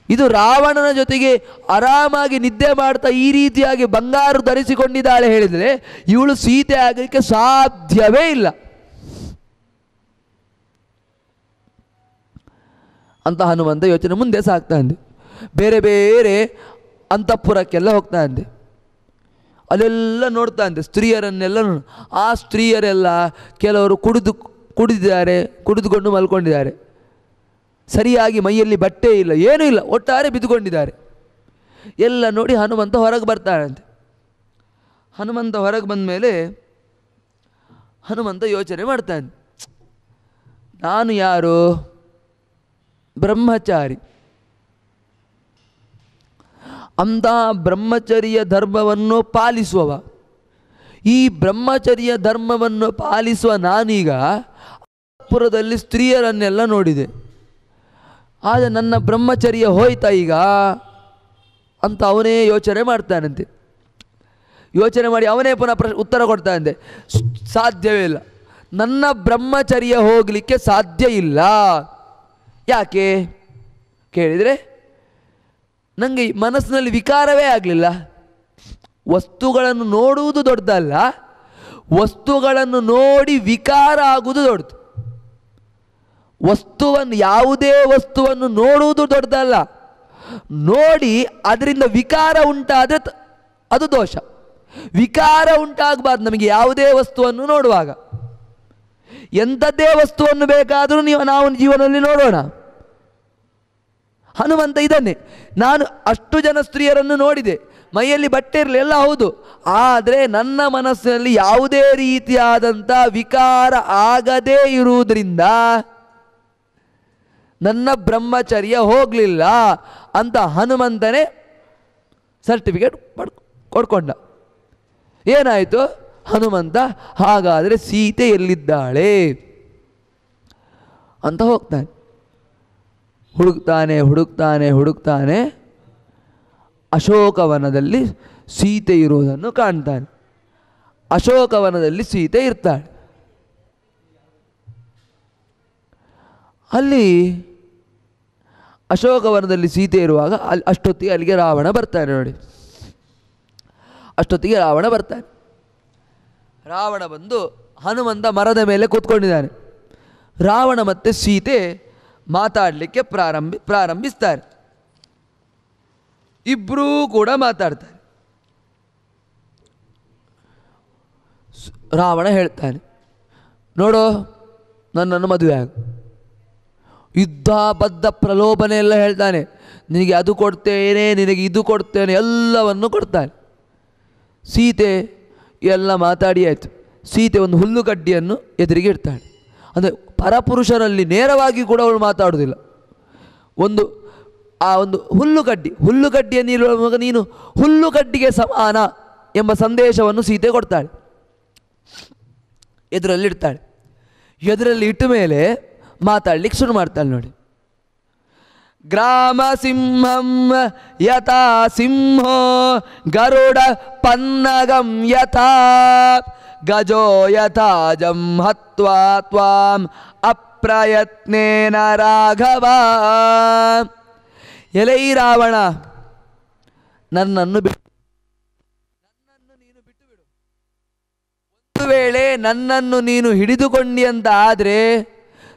ಇದು ರಾವಣನ ಜೊತೆಗೆ ಆರಾಮಾಗಿ ನಿದ್ದೆ ಮಾಡ್ತಾ ಈ ರೀತಿಯಾಗಿ ಬಂಗಾರ ಧರಿಸಿಕೊಂಡಿದ್ದಾಳೆ ಹೇಳಿದರೆ ಇವಳು ಸೀತೆ ಆಗಲಿಕ್ಕೆ ಸಾಧ್ಯವೇ ಇಲ್ಲ ಅಂತ ಹನುಮಂತ ಯೋಚನೆ ಮುಂದೆ ಸಾಗ್ತಾ ಇದ್ದೆ. ಬೇರೆ ಬೇರೆ ಅಂತಃಪುರಕ್ಕೆಲ್ಲ ಹೋಗ್ತಾ ಇದ್ದೆ. ಅಲ್ಲೆಲ್ಲ ನೋಡ್ತಾ ಇದ್ದೆ ಸ್ತ್ರೀಯರನ್ನೆಲ್ಲ. ಆ ಸ್ತ್ರೀಯರೆಲ್ಲ ಕೆಲವರು ಕುಡಿದುಕೊಂಡು ಮಲ್ಕೊಂಡಿದ್ದಾರೆ. ಸರಿಯಾಗಿ ಮೈಯಲ್ಲಿ ಬಟ್ಟೆ ಇಲ್ಲ, ಏನೂ ಇಲ್ಲ, ಒಟ್ಟಾರೆ ಬಿದ್ದುಕೊಂಡಿದ್ದಾರೆ. ಎಲ್ಲ ನೋಡಿ ಹನುಮಂತ ಹೊರಗೆ ಬರ್ತಾನಂತೆ. ಹನುಮಂತ ಹೊರಗೆ ಬಂದ ಮೇಲೆ ಹನುಮಂತ ಯೋಚನೆ ಮಾಡ್ತಾನೆ, ನಾನು ಯಾರು? ಬ್ರಹ್ಮಚಾರಿ. ಅಂಥ ಬ್ರಹ್ಮಚರ್ಯ ಧರ್ಮವನ್ನು ಪಾಲಿಸುವವ. ಈ ಬ್ರಹ್ಮಚರ್ಯ ಧರ್ಮವನ್ನು ಪಾಲಿಸುವ ನಾನೀಗ ಪುರದಲ್ಲಿ ಸ್ತ್ರೀಯರನ್ನೆಲ್ಲ ನೋಡಿದೆ. ಆದರೆ ನನ್ನ ಬ್ರಹ್ಮಚರ್ಯ ಹೋಯ್ತಾ ಈಗ ಅಂತ ಅವನೇ ಯೋಚನೆ ಮಾಡ್ತಾನಂತೆ. ಯೋಚನೆ ಮಾಡಿ ಅವನೇ ಪುನಃ ಉತ್ತರ ಕೊಡ್ತಾನಂತೆ, ಸಾಧ್ಯವೇ ಇಲ್ಲ, ನನ್ನ ಬ್ರಹ್ಮಚರ್ಯ ಹೋಗಲಿಕ್ಕೆ ಸಾಧ್ಯ ಇಲ್ಲ. ಯಾಕೆ ಕೇಳಿದರೆ ನನಗೆ ಮನಸ್ಸಿನಲ್ಲಿ ವಿಕಾರವೇ ಆಗಲಿಲ್ಲ. ವಸ್ತುಗಳನ್ನು ನೋಡುವುದು ದೊಡ್ಡದಲ್ಲ, ವಸ್ತುಗಳನ್ನು ನೋಡಿ ವಿಕಾರ ಆಗುವುದು ದೊಡ್ಡದು. ಯಾವುದೇ ವಸ್ತುವನ್ನು ನೋಡುವುದು ದೊಡ್ಡದಲ್ಲ, ನೋಡಿ ಅದರಿಂದ ವಿಕಾರ ಉಂಟಾದರೆ ಅದು ದೋಷ. ವಿಕಾರ ಉಂಟಾಗಬಾರ್ದು ನಮಗೆ ಯಾವುದೇ ವಸ್ತುವನ್ನು ನೋಡುವಾಗ. ಎಂಥದ್ದೇ ವಸ್ತುವನ್ನು ಬೇಕಾದರೂ ನಾವು ಜೀವನದಲ್ಲಿ ನೋಡೋಣ. ಹನುಮಂತ ಇದನ್ನೇ, ನಾನು ಅಷ್ಟು ಜನ ಸ್ತ್ರೀಯರನ್ನು ನೋಡಿದೆ, ಮೈಯಲ್ಲಿ ಬಟ್ಟೆ ಇರಲಿ ಎಲ್ಲ ಹೌದು, ಆದರೆ ನನ್ನ ಮನಸ್ಸಿನಲ್ಲಿ ಯಾವುದೇ ರೀತಿಯಾದಂಥ ವಿಕಾರ ಆಗದೇ ಇರುವುದರಿಂದ ನನ್ನ ಬ್ರಹ್ಮಚರ್ಯ ಹೋಗಲಿಲ್ಲ ಅಂತ ಹನುಮಂತನೇ ಸರ್ಟಿಫಿಕೇಟ್ ಕೊಡ್ಕೊಂಡ. ಏನಾಯಿತು? ಹನುಮಂತ ಹಾಗಾದರೆ ಸೀತೆ ಎಲ್ಲಿದ್ದಾಳೆ ಅಂತ ಹೋಗ್ತಾನೆ. ಹುಡುಕ್ತಾನೆ ಅಶೋಕವನದಲ್ಲಿ ಸೀತೆ ಇರುವುದನ್ನು ಕಾಣ್ತಾನೆ. ಅಶೋಕವನದಲ್ಲಿ ಸೀತೆ ಇರ್ತಾಳೆ. ಅಲ್ಲಿ ಅಶೋಕವನದಲ್ಲಿ ಸೀತೆ ಇರುವಾಗ ಅಷ್ಟೊತ್ತಿಗೆ ಅಲ್ಲಿಗೆ ರಾವಣ ಬರ್ತಾನೆ. ನೋಡಿ, ಅಷ್ಟೊತ್ತಿಗೆ ರಾವಣ ಬರ್ತಾನೆ. ರಾವಣ ಬಂದು ಹನುಮಂತ ಮರದ ಮೇಲೆ ಕೂತ್ಕೊಂಡಿದ್ದಾನೆ. ರಾವಣ ಮತ್ತು ಸೀತೆ ಮಾತಾಡಲಿಕ್ಕೆ ಪ್ರಾರಂಭಿಸ್ತಾರೆ. ಇಬ್ಬರೂ ಕೂಡ ಮಾತಾಡ್ತಾರೆ. ರಾವಣ ಹೇಳ್ತಾನೆ, ನೋಡು, ನನ್ನನ್ನು ಮದುವೆ ಆಗು. ಯುದ್ಧ ಬದ್ಧ ಪ್ರಲೋಭನೆ ಎಲ್ಲ ಹೇಳ್ತಾನೆ. ನಿನಗೆ ಅದು ಕೊಡ್ತೇನೆ, ನಿನಗೆ ಇದು ಕೊಡ್ತೇನೆ, ಎಲ್ಲವನ್ನು ಕೊಡ್ತಾನೆ. ಸೀತೆ ಎಲ್ಲ ಮಾತಾಡಿ ಆಯಿತು. ಸೀತೆ ಒಂದು ಹುಲ್ಲುಗಡ್ಡಿಯನ್ನು ಎದುರಿಗೆ ಇಡ್ತಾಳೆ. ಅಂದರೆ ಪರಪುರುಷರಲ್ಲಿ ನೇರವಾಗಿ ಕೂಡ ಅವಳು ಮಾತಾಡೋದಿಲ್ಲ. ಒಂದು ಆ ಒಂದು ಹುಲ್ಲುಗಡ್ಡಿಯನ್ನಿರುವಾಗ ನೀನು ಹುಲ್ಲುಗಡ್ಡಿಗೆ ಸಮಾನ ಎಂಬ ಸಂದೇಶವನ್ನು ಸೀತೆ ಕೊಡ್ತಾಳೆ. ಎದುರಲ್ಲಿಡ್ತಾಳೆ. ಎದುರಲ್ಲಿ ಇಟ್ಟ ಮೇಲೆ ಮಾತಾಡ್ಲಿಕ್ಕೆ ಶುರು ಮಾಡ್ತಾಳೆ ನೋಡಿ. ಗ್ರಾಮ ಸಿಂಹಂ ಯಥಾ ಸಿಂಹೋ ಗರುಡ ಪನ್ನಗಂ ಯಥಾ ಗಜೋ ಯಥಾ ಜಂ ಹತ್ವಾ ತ್ವಾಂ ಅಪ್ರಯತ್ನೇನ ರಾಘವ. ಎಲೈ ರಾವಣ, ನನ್ನನ್ನು ನೀನು ಬಿಟ್ಟು ಬಿಡು. ಒಂದು ವೇಳೆ ನನ್ನನ್ನು ನೀನು ಹಿಡಿದುಕೊಂಡಿ ಅಂತ ಆದರೆ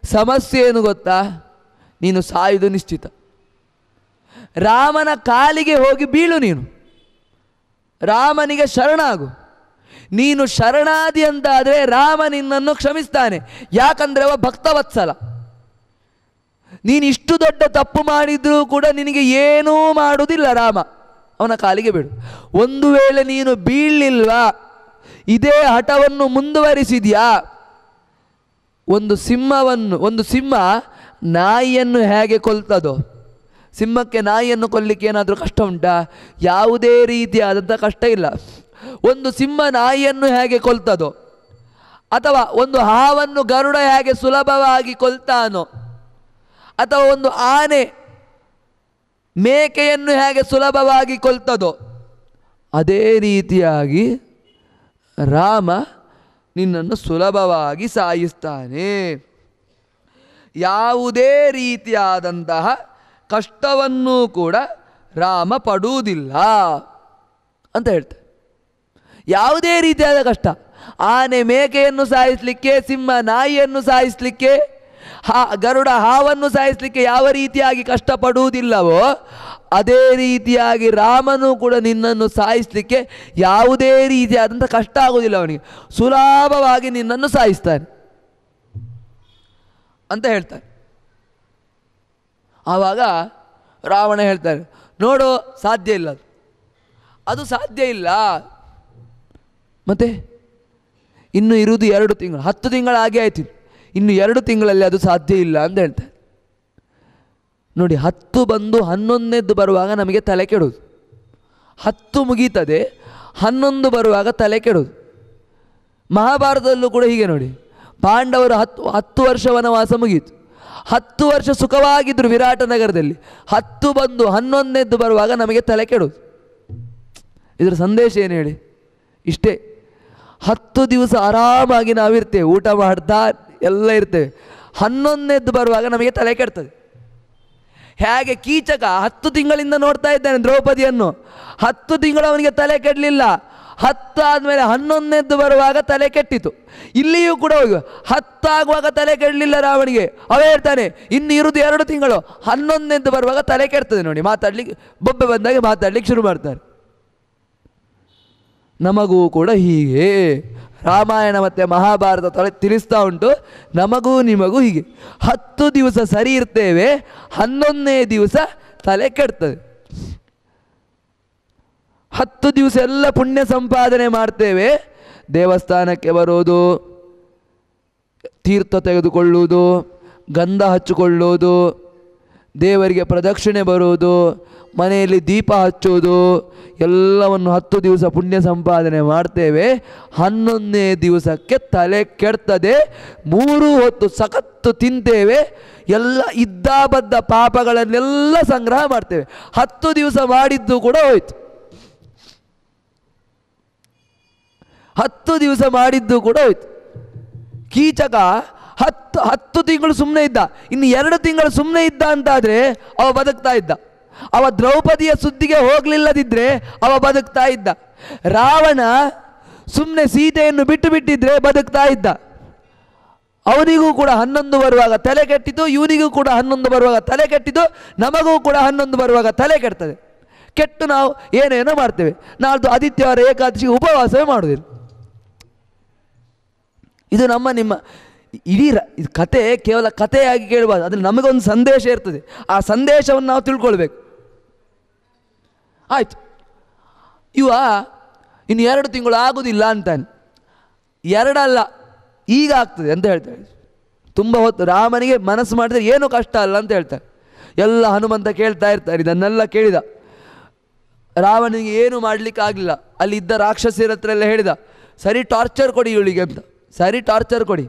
ಸಮಸ್ಯೆ ಏನು ಗೊತ್ತಾ? ನೀನು ಸಾಯುವುದು ನಿಶ್ಚಿತ. ರಾಮನ ಕಾಲಿಗೆ ಹೋಗಿ ಬೀಳು. ನೀನು ರಾಮನಿಗೆ ಶರಣಾಗು. ನೀನು ಶರಣಾದಿ ಅಂತಾದರೆ ರಾಮ ನಿನ್ನನ್ನು ಕ್ಷಮಿಸ್ತಾನೆ. ಯಾಕಂದರೆ ಅವ ಭಕ್ತವತ್ಸಲ. ನೀನು ಇಷ್ಟು ದೊಡ್ಡ ತಪ್ಪು ಮಾಡಿದ್ರೂ ಕೂಡ ನಿನಗೆ ಏನೂ ಮಾಡುವುದಿಲ್ಲ ರಾಮ. ಅವನ ಕಾಲಿಗೆ ಬಿಡು. ಒಂದು ವೇಳೆ ನೀನು ಬೀಳಲಿಲ್ವಾ, ಇದೇ ಹಠವನ್ನು ಮುಂದುವರಿಸಿದ್ಯಾ, ಒಂದು ಸಿಂಹ ನಾಯಿಯನ್ನು ಹೇಗೆ ಕೊಲ್ತದೋ, ಸಿಂಹಕ್ಕೆ ನಾಯಿಯನ್ನು ಕೊಲ್ಲಿಕ್ಕೆ ಏನಾದರೂ ಕಷ್ಟ ಉಂಟಾ? ಯಾವುದೇ ರೀತಿಯಾದಂಥ ಕಷ್ಟ ಇಲ್ಲ. ಒಂದು ಸಿಂಹ ನಾಯಿಯನ್ನು ಹೇಗೆ ಕೊಲ್ತದೋ, ಅಥವಾ ಒಂದು ಹಾವನ್ನು ಗರುಡ ಹೇಗೆ ಸುಲಭವಾಗಿ ಕೊಲ್ತಾನೋ, ಅಥವಾ ಒಂದು ಆನೆ ಮೇಕೆಯನ್ನು ಹೇಗೆ ಸುಲಭವಾಗಿ ಕೊಲ್ತದೋ, ಅದೇ ರೀತಿಯಾಗಿ ರಾಮ ನಿನ್ನನ್ನು ಸುಲಭವಾಗಿ ಸಾಯಿಸ್ತಾನೆ. ಯಾವುದೇ ರೀತಿಯಾದಂತಹ ಕಷ್ಟವನ್ನು ಕೂಡ ರಾಮ ಪಡುವುದಿಲ್ಲ ಅಂತ ಹೇಳ್ತಾರೆ. ಯಾವುದೇ ರೀತಿಯಾದ ಕಷ್ಟ, ಆನೆ ಮೇಕೆಯನ್ನು ಸಾಯಿಸಲಿಕ್ಕೆ, ಸಿಂಹ ನಾಯಿಯನ್ನು ಸಾಯಿಸಲಿಕ್ಕೆ, ಗರುಡ ಹಾವನ್ನು ಸಾಯಿಸಲಿಕ್ಕೆ ಯಾವ ರೀತಿಯಾಗಿ ಕಷ್ಟಪಡುವುದಿಲ್ಲವೋ ಅದೇ ರೀತಿಯಾಗಿ ರಾಮನು ಕೂಡ ನಿನ್ನನ್ನು ಸಾಯಿಸಲಿಕ್ಕೆ ಯಾವುದೇ ರೀತಿಯಾದಂಥ ಕಷ್ಟ ಆಗುವುದಿಲ್ಲ. ಅವನಿಗೆ ಸುಲಭವಾಗಿ ನಿನ್ನನ್ನು ಸಾಯಿಸ್ತಾನೆ ಅಂತ ಹೇಳ್ತಾರೆ. ಆವಾಗ ರಾವಣ ಹೇಳ್ತಾರೆ, ನೋಡು ಸಾಧ್ಯ ಇಲ್ಲ, ಅದು ಸಾಧ್ಯ ಇಲ್ಲ. ಮತ್ತೆ ಇನ್ನು ಇರುವುದು 2 ತಿಂಗಳು, 10 ತಿಂಗಳಾಗಿ ಆಯ್ತು, ಇನ್ನು 2 ತಿಂಗಳಲ್ಲಿ ಅದು ಸಾಧ್ಯ ಇಲ್ಲ ಅಂತ ಹೇಳ್ತಾರೆ. ನೋಡಿ, 10 ಬಂದು 11ನೇದ್ದು ಬರುವಾಗ ನಮಗೆ ತಲೆ ಕೆಡೋದು. 10 ಮುಗೀತದೆ, 11 ಬರುವಾಗ ತಲೆ ಕೆಡೋದು. ಮಹಾಭಾರತದಲ್ಲೂ ಕೂಡ ಹೀಗೆ ನೋಡಿ, ಪಾಂಡವರು 10 ವರ್ಷ ವನವಾಸ ಮುಗೀತು, 10 ವರ್ಷ ಸುಖವಾಗಿದ್ದರು ವಿರಾಟ ನಗರದಲ್ಲಿ. 10 ಬಂದು 11ನೇದ್ದು ಬರುವಾಗ ನಮಗೆ ತಲೆ ಕೆಡೋದು. ಇದರ ಸಂದೇಶ ಏನು ಹೇಳಿ? ಇಷ್ಟೇ, 10 ದಿವಸ ಆರಾಮಾಗಿ ನಾವಿರ್ತೇವೆ, ಊಟ ಮಾಡ್ತಾ ಎಲ್ಲ ಇರ್ತೇವೆ. 11ನೇದ್ದು ಬರುವಾಗ ನಮಗೆ ತಲೆ ಕೆಡ್ತದೆ. ಹೇಗೆ ಕೀಚಕ 10 ತಿಂಗಳಿಂದ ನೋಡ್ತಾ ಇದ್ದಾನೆ ದ್ರೌಪದಿಯನ್ನು, 10 ತಿಂಗಳು ಅವನಿಗೆ ತಲೆ ಕೆಡಲಿಲ್ಲ. 10 ಆದಮೇಲೆ 11ನೇದ್ದು ಬರುವಾಗ ತಲೆ ಕೆಟ್ಟಿತು. ಇಲ್ಲಿಯೂ ಕೂಡ ಹೋಗಿ 10 ಆಗುವಾಗ ತಲೆ ಕೆಡಲಿಲ್ಲ ರಾವಣಿಗೆ. ಅವ ಹೇಳ್ತಾನೆ ಇನ್ನು ಇರುವುದು 2 ತಿಂಗಳು, 11ನೇದ್ದು ಬರುವಾಗ ತಲೆ ಕೆಡ್ತದೆ. ನೋಡಿ, ಮಾತಾಡ್ಲಿಕ್ಕೆ ಬೊಬ್ಬೆ ಬಂದಾಗ ಮಾತಾಡ್ಲಿಕ್ಕೆ ಶುರು ಮಾಡ್ತಾರೆ. ನಮಗೂ ಕೂಡ ಹೀಗೆ ರಾಮಾಯಣ ಮತ್ತು ಮಹಾಭಾರತ ತಿಳಿಸ್ತಾ ಉಂಟು. ನಮಗೂ ನಿಮಗೂ ಹೀಗೆ 10 ದಿವಸ ಸರಿ ಇರ್ತೇವೆ, 11ನೇ ದಿವಸ ತಲೆ ಕೆಡ್ತದೆ. 10 ದಿವಸ ಎಲ್ಲ ಪುಣ್ಯ ಸಂಪಾದನೆ ಮಾಡ್ತೇವೆ, ದೇವಸ್ಥಾನಕ್ಕೆ ಬರೋದು, ತೀರ್ಥ ತೆಗೆದುಕೊಳ್ಳುವುದು, ಗಂಧ ಹಚ್ಚಿಕೊಳ್ಳುವುದು, ದೇವರಿಗೆ ಪ್ರದಕ್ಷಿಣೆ ಬರುವುದು, ಮನೆಯಲ್ಲಿ ದೀಪ ಹಚ್ಚುವುದು, ಎಲ್ಲವನ್ನು 10 ದಿವಸ ಪುಣ್ಯ ಸಂಪಾದನೆ ಮಾಡ್ತೇವೆ. 11ನೇ ದಿವಸಕ್ಕೆ ತಲೆ ಕೆಡ್ತದೆ. 3 ಹೊತ್ತು ಸಖತ್ತು ತಿಂತೇವೆ, ಎಲ್ಲ ಇದ್ದಾಬದ್ದ ಪಾಪಗಳನ್ನೆಲ್ಲ ಸಂಗ್ರಹ ಮಾಡ್ತೇವೆ. 10 ದಿವಸ ಮಾಡಿದ್ದು ಕೂಡ ಹೋಯ್ತು. 10 ದಿವಸ ಮಾಡಿದ್ದು ಕೂಡ ಹೋಯ್ತು. ಕೀಚಕ 10 ತಿಂಗಳು ಸುಮ್ಮನೆ ಇದ್ದ, ಇನ್ನು 2 ತಿಂಗಳು ಸುಮ್ಮನೆ ಇದ್ದ ಅಂತಾದರೆ ಅವ ಬದುಕ್ತಾ ಇದ್ದ. ಅವ ದ್ರೌಪದಿಯ ಸುದ್ದಿಗೆ ಹೋಗಲಿಲ್ಲದಿದ್ದರೆ ಅವ ಬದುಕ್ತಾ ಇದ್ದ. ರಾವಣ ಸುಮ್ಮನೆ ಸೀತೆಯನ್ನು ಬಿಟ್ಟು ಬಿಟ್ಟಿದ್ರೆ ಬದುಕ್ತಾ ಇದ್ದ. ಅವನಿಗೂ ಕೂಡ 11 ಬರುವಾಗ ತಲೆ ಕೆಟ್ಟಿತು, ಇವನಿಗೂ ಕೂಡ 11 ಬರುವಾಗ ತಲೆ ಕೆಟ್ಟಿತು, ನಮಗೂ ಕೂಡ 11 ಬರುವಾಗ ತಲೆ ಕೆಡ್ತದೆ. ಕೆಟ್ಟು ನಾವು ಏನೇನೋ ಮಾಡ್ತೇವೆ. ನಾಳ್ದು ಆದಿತ್ಯವಾರ ಏಕಾದಶಿಗೆ ಉಪವಾಸವೇ ಮಾಡುವುದಿಲ್ಲ. ಇದು ನಿಮ್ಮ ಇಡೀ ಕತೆ ಕೇವಲ ಕಥೆಯಾಗಿ ಕೇಳಬಾರ್ದು, ಅದ್ರಲ್ಲಿ ನಮಗೊಂದು ಸಂದೇಶ ಇರ್ತದೆ. ಆ ಸಂದೇಶವನ್ನು ನಾವು ತಿಳ್ಕೊಳ್ಬೇಕು. ಆಯಿತು, ಇನ್ನು 2 ತಿಂಗಳು ಆಗುವುದಿಲ್ಲ ಅಂತಾನೆ. 2 ಅಲ್ಲ, ಈಗ ಆಗ್ತದೆ ಅಂತ ಹೇಳ್ತಾರೆ. ತುಂಬ ಹೊತ್ತು ರಾಮನಿಗೆ ಮನಸ್ಸು ಮಾಡಿದರೆ ಏನೂ ಕಷ್ಟ ಅಲ್ಲ ಅಂತ ಹೇಳ್ತಾರೆ. ಎಲ್ಲ ಹನುಮಂತ ಕೇಳ್ತಾ ಇರ್ತಾರೆ. ಇದನ್ನೆಲ್ಲ ಕೇಳಿದ ರಾವಣನಿಗೆ ಏನು ಮಾಡಲಿಕ್ಕಾಗಲಿಲ್ಲ. ಅಲ್ಲಿ ಇದ್ದ ರಾಕ್ಷಸರ ಹತ್ರ ಎಲ್ಲ ಹೇಳಿದ, ಸರಿ ಟಾರ್ಚರ್ ಕೊಡಿ ಇವಳಿಗೆ ಅಂತ, ಸರಿ ಟಾರ್ಚರ್ ಕೊಡಿ,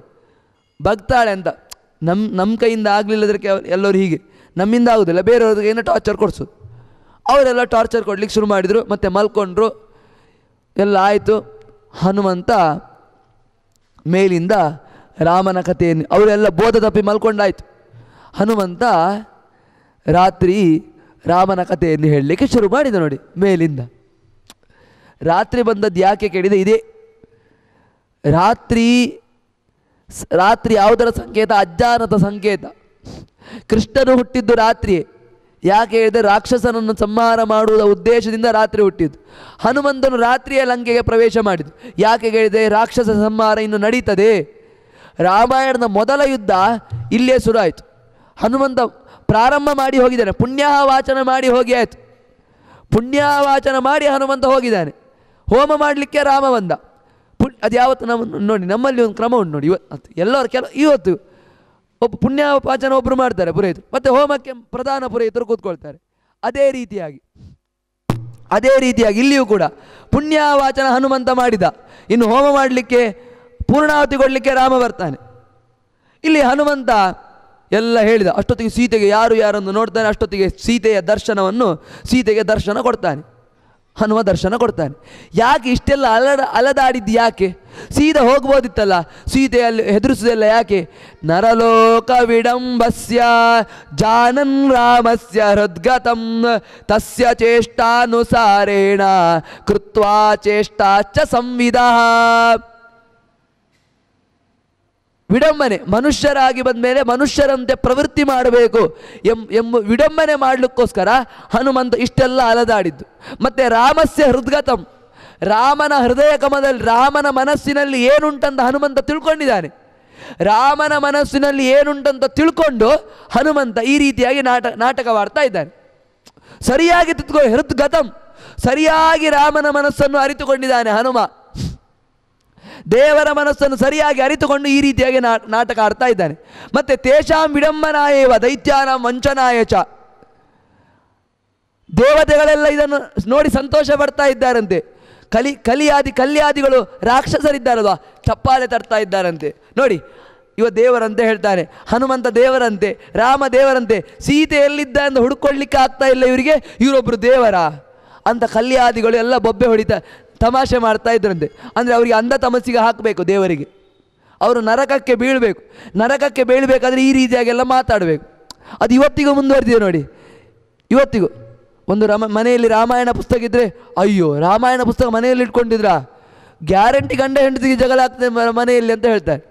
ಬಗ್ತಾಳೆ ಅಂತ. ನಮ್ಮ ಕೈಯಿಂದ ಆಗಲಿಲ್ಲದಕ್ಕೆ ಎಲ್ಲರೂ ಹೀಗೆ, ನಮ್ಮಿಂದ ಆಗೋದಿಲ್ಲ, ಬೇರೆಯವ್ರಿಗೆ ಏನೋ ಟಾರ್ಚರ್ ಕೊಡಿಸೋದು. ಅವರೆಲ್ಲ ಟಾರ್ಚರ್ ಕೊಡ್ಲಿಕ್ಕೆ ಶುರು ಮಾಡಿದರು. ಮತ್ತು ಮಲ್ಕೊಂಡ್ರು, ಎಲ್ಲ ಆಯಿತು. ಹನುಮಂತ ಮೇಲಿಂದ ರಾಮನ ಕಥೆಯನ್ನು ಅವರೆಲ್ಲ ಬೋಧ ತಪ್ಪಿ ಮಲ್ಕೊಂಡಾಯಿತು. ಹನುಮಂತ ರಾತ್ರಿ ರಾಮನ ಕಥೆಯನ್ನು ಹೇಳಲಿಕ್ಕೆ ಶುರು ಮಾಡಿದ. ನೋಡಿ ಮೇಲಿಂದ ರಾತ್ರಿ ಬಂದದ್ದು ಯಾಕೆ ಕೇಳಿದೆ, ಇದೇ ರಾತ್ರಿ ಯಾವುದರ ಸಂಕೇತ? ಅಜ್ಞಾನದ ಸಂಕೇತ. ಕೃಷ್ಣನು ಹುಟ್ಟಿದ್ದು ರಾತ್ರಿಯೇ. ಯಾಕೆ ಹೇಳಿದೆ? ರಾಕ್ಷಸನನ್ನು ಸಂಹಾರ ಮಾಡುವ ಉದ್ದೇಶದಿಂದ ರಾತ್ರಿ ಹುಟ್ಟಿದ್ದು. ಹನುಮಂತನು ರಾತ್ರಿಯ ಲಂಕೆಗೆ ಪ್ರವೇಶ ಮಾಡಿದ್ದು ಯಾಕೆ ಹೇಳಿದೆ? ರಾಕ್ಷಸ ಸಂಹಾರ ಇನ್ನು ನಡೀತದೆ. ರಾಮಾಯಣದ ಮೊದಲ ಯುದ್ಧ ಇಲ್ಲೇ ಶುರು ಆಯಿತು. ಹನುಮಂತ ಪ್ರಾರಂಭ ಮಾಡಿ ಹೋಗಿದ್ದಾನೆ, ಪುಣ್ಯವಾಚನ ಮಾಡಿ ಹೋಗಿ ಆಯಿತು. ಪುಣ್ಯವಾಚನ ಮಾಡಿ ಹನುಮಂತ ಹೋಗಿದ್ದಾನೆ. ಹೋಮ ಮಾಡಲಿಕ್ಕೆ ರಾಮ ಬಂದ. ಅದು ಯಾವತ್ತು ನೋಡಿ, ನಮ್ಮಲ್ಲಿ ಒಂದು ಕ್ರಮ ಉಂಟು ನೋಡಿ. ಎಲ್ಲರೂ ಇವತ್ತು ಒಬ್ಬ ಪುಣ್ಯವಾಚನ ಒಬ್ಬರು ಮಾಡ್ತಾರೆ ಪುರೋಹಿತರು, ಮತ್ತು ಹೋಮಕ್ಕೆ ಪ್ರಧಾನ ಪುರೋಹಿತರು ಕೂತ್ಕೊಳ್ತಾರೆ. ಅದೇ ರೀತಿಯಾಗಿ ಇಲ್ಲಿಯೂ ಕೂಡ ಪುಣ್ಯವಾಚನ ಹನುಮಂತ ಮಾಡಿದ. ಇನ್ನು ಹೋಮ ಮಾಡಲಿಕ್ಕೆ ಪೂರ್ಣಾಹುತಿ ಕೊಡಲಿಕ್ಕೆ ರಾಮ ಬರ್ತಾನೆ. ಇಲ್ಲಿ ಹನುಮಂತ ಎಲ್ಲ ಹೇಳಿದ. ಅಷ್ಟೊತ್ತಿಗೆ ಸೀತೆಗೆ ಯಾರನ್ನು ನೋಡ್ತಾನೆ, ಅಷ್ಟೊತ್ತಿಗೆ ಸೀತೆಗೆ ದರ್ಶನ ಕೊಡ್ತಾನೆ. ಹನುಮ ದರ್ಶನ ಕೊಡ್ತಾನೆ. ಯಾಕೆ ಇಷ್ಟೆಲ್ಲ ಅಲದಾಡಿದ್ದು? ಯಾಕೆ ಸೀದಾ ಹೋಗ್ಬೋದಿತ್ತಲ್ಲ, ಸೀತೆಯಲ್ಲಿ ಹೆದರಿಸುವುದೆಲ್ಲ ಯಾಕೆ? ನರಲೋಕ ವಿಡಂಬಸ್ಯ ಜಾನನ್ ರಾಮಸ್ಯ ಹೃದ್ಗತಂ ತಸ್ಯ ಚೇಷ್ಟಾನುಸಾರೇಣ ಕೃತ್ವಾ ಚೇಷ್ಟಾಚ ಸಂವಿದಃ. ವಿಡಂಬನೆ, ಮನುಷ್ಯರಾಗಿ ಬಂದ ಮೇಲೆ ಮನುಷ್ಯರಂತೆ ಪ್ರವೃತ್ತಿ ಮಾಡಬೇಕು ಎಂಬ ವಿಡಂಬನೆ ಮಾಡಲಿಕ್ಕೋಸ್ಕರ ಹನುಮಂತ ಇಷ್ಟೆಲ್ಲ ಅಲದಾಡಿದ್ದು. ಮತ್ತು ರಾಮಸ್ಯ ಹೃದ್ಗತಂ, ರಾಮನ ಹೃದಯ ಕಮದಲ್ಲಿ, ರಾಮನ ಮನಸ್ಸಿನಲ್ಲಿ ಏನುಂಟಂತ ಹನುಮಂತ ತಿಳ್ಕೊಂಡಿದ್ದಾನೆ. ರಾಮನ ಮನಸ್ಸಿನಲ್ಲಿ ಏನುಂಟಂತ ತಿಳ್ಕೊಂಡು ಹನುಮಂತ ಈ ರೀತಿಯಾಗಿ ನಾಟಕವಾಡ್ತಾ ಇದ್ದಾನೆ. ಸರಿಯಾಗಿ ಹೃದ್ಗತಂ, ಸರಿಯಾಗಿ ರಾಮನ ಮನಸ್ಸನ್ನು ಅರಿತುಕೊಂಡಿದ್ದಾನೆ ಹನುಮ. ದೇವರ ಮನಸ್ಸನ್ನು ಸರಿಯಾಗಿ ಅರಿತುಕೊಂಡು ಈ ರೀತಿಯಾಗಿ ನಾಟಕ ಆಡ್ತಾ ಇದ್ದಾನೆ. ಮತ್ತು ತೇಷಾಂ ವಿಡಂಬನಾಯೇವ ದೈತ್ಯಾನಾಂ ವಂಚನಾಯ ಚ, ದೇವತೆಗಳೆಲ್ಲ ಇದನ್ನು ನೋಡಿ ಸಂತೋಷ ಪಡ್ತಾ ಇದ್ದಾರಂತೆ. ಕಲ್ಯಾದಿಗಳು ರಾಕ್ಷಸರಿದ್ದಾರಲ್ವಾ, ಚಪ್ಪಾಳೆ ತರ್ತಾ ಇದ್ದಾರಂತೆ. ನೋಡಿ, ದೇವರಂತೆ ಹೇಳ್ತಾನೆ, ಹನುಮಂತ ದೇವರಂತೆ, ರಾಮ ದೇವರಂತೆ, ಸೀತೆ ಎಲ್ಲಿದ್ದ ಅಂತ ಹುಡ್ಕೊಳ್ಳಿಕ್ಕೆ ಆಗ್ತಾ ಇಲ್ಲ ಇವರಿಗೆ, ಇವರೊಬ್ಬರು ದೇವರ ಅಂತ ಕಲ್ಯಾದಿಗಳು ಎಲ್ಲ ಬೊಬ್ಬೆ ಹೊಡಿತಾ ತಮಾಷೆ ಮಾಡ್ತಾ ಇದ್ರಂತೆ. ಅಂದರೆ ಅವರಿಗೆ ಅಂಧ ತಮಸ್ಸಿಗೆ ಹಾಕಬೇಕು ದೇವರಿಗೆ, ಅವರು ನರಕಕ್ಕೆ ಬೀಳಬೇಕು. ನರಕಕ್ಕೆ ಬೀಳಬೇಕಾದ್ರೆ ಈ ರೀತಿಯಾಗೆಲ್ಲ ಮಾತಾಡಬೇಕು. ಅದು ಇವತ್ತಿಗೂ ಮುಂದುವರೆದಿದೆ ನೋಡಿ. ಇವತ್ತಿಗೂ ಒಂದು ಮನೆಯಲ್ಲಿ ರಾಮಾಯಣ ಪುಸ್ತಕ ಇದ್ದರೆ, ಅಯ್ಯೋ ರಾಮಾಯಣ ಪುಸ್ತಕ ಮನೆಯಲ್ಲಿ ಇಟ್ಕೊಂಡಿದ್ರ ಗ್ಯಾರಂಟಿ ಗಂಡ ಹೆಂಡತಿಗೆ ಜಗಳ ಆಗ್ತದೆ ಮನೆಯಲ್ಲಿ ಅಂತ ಹೇಳ್ತಾರೆ.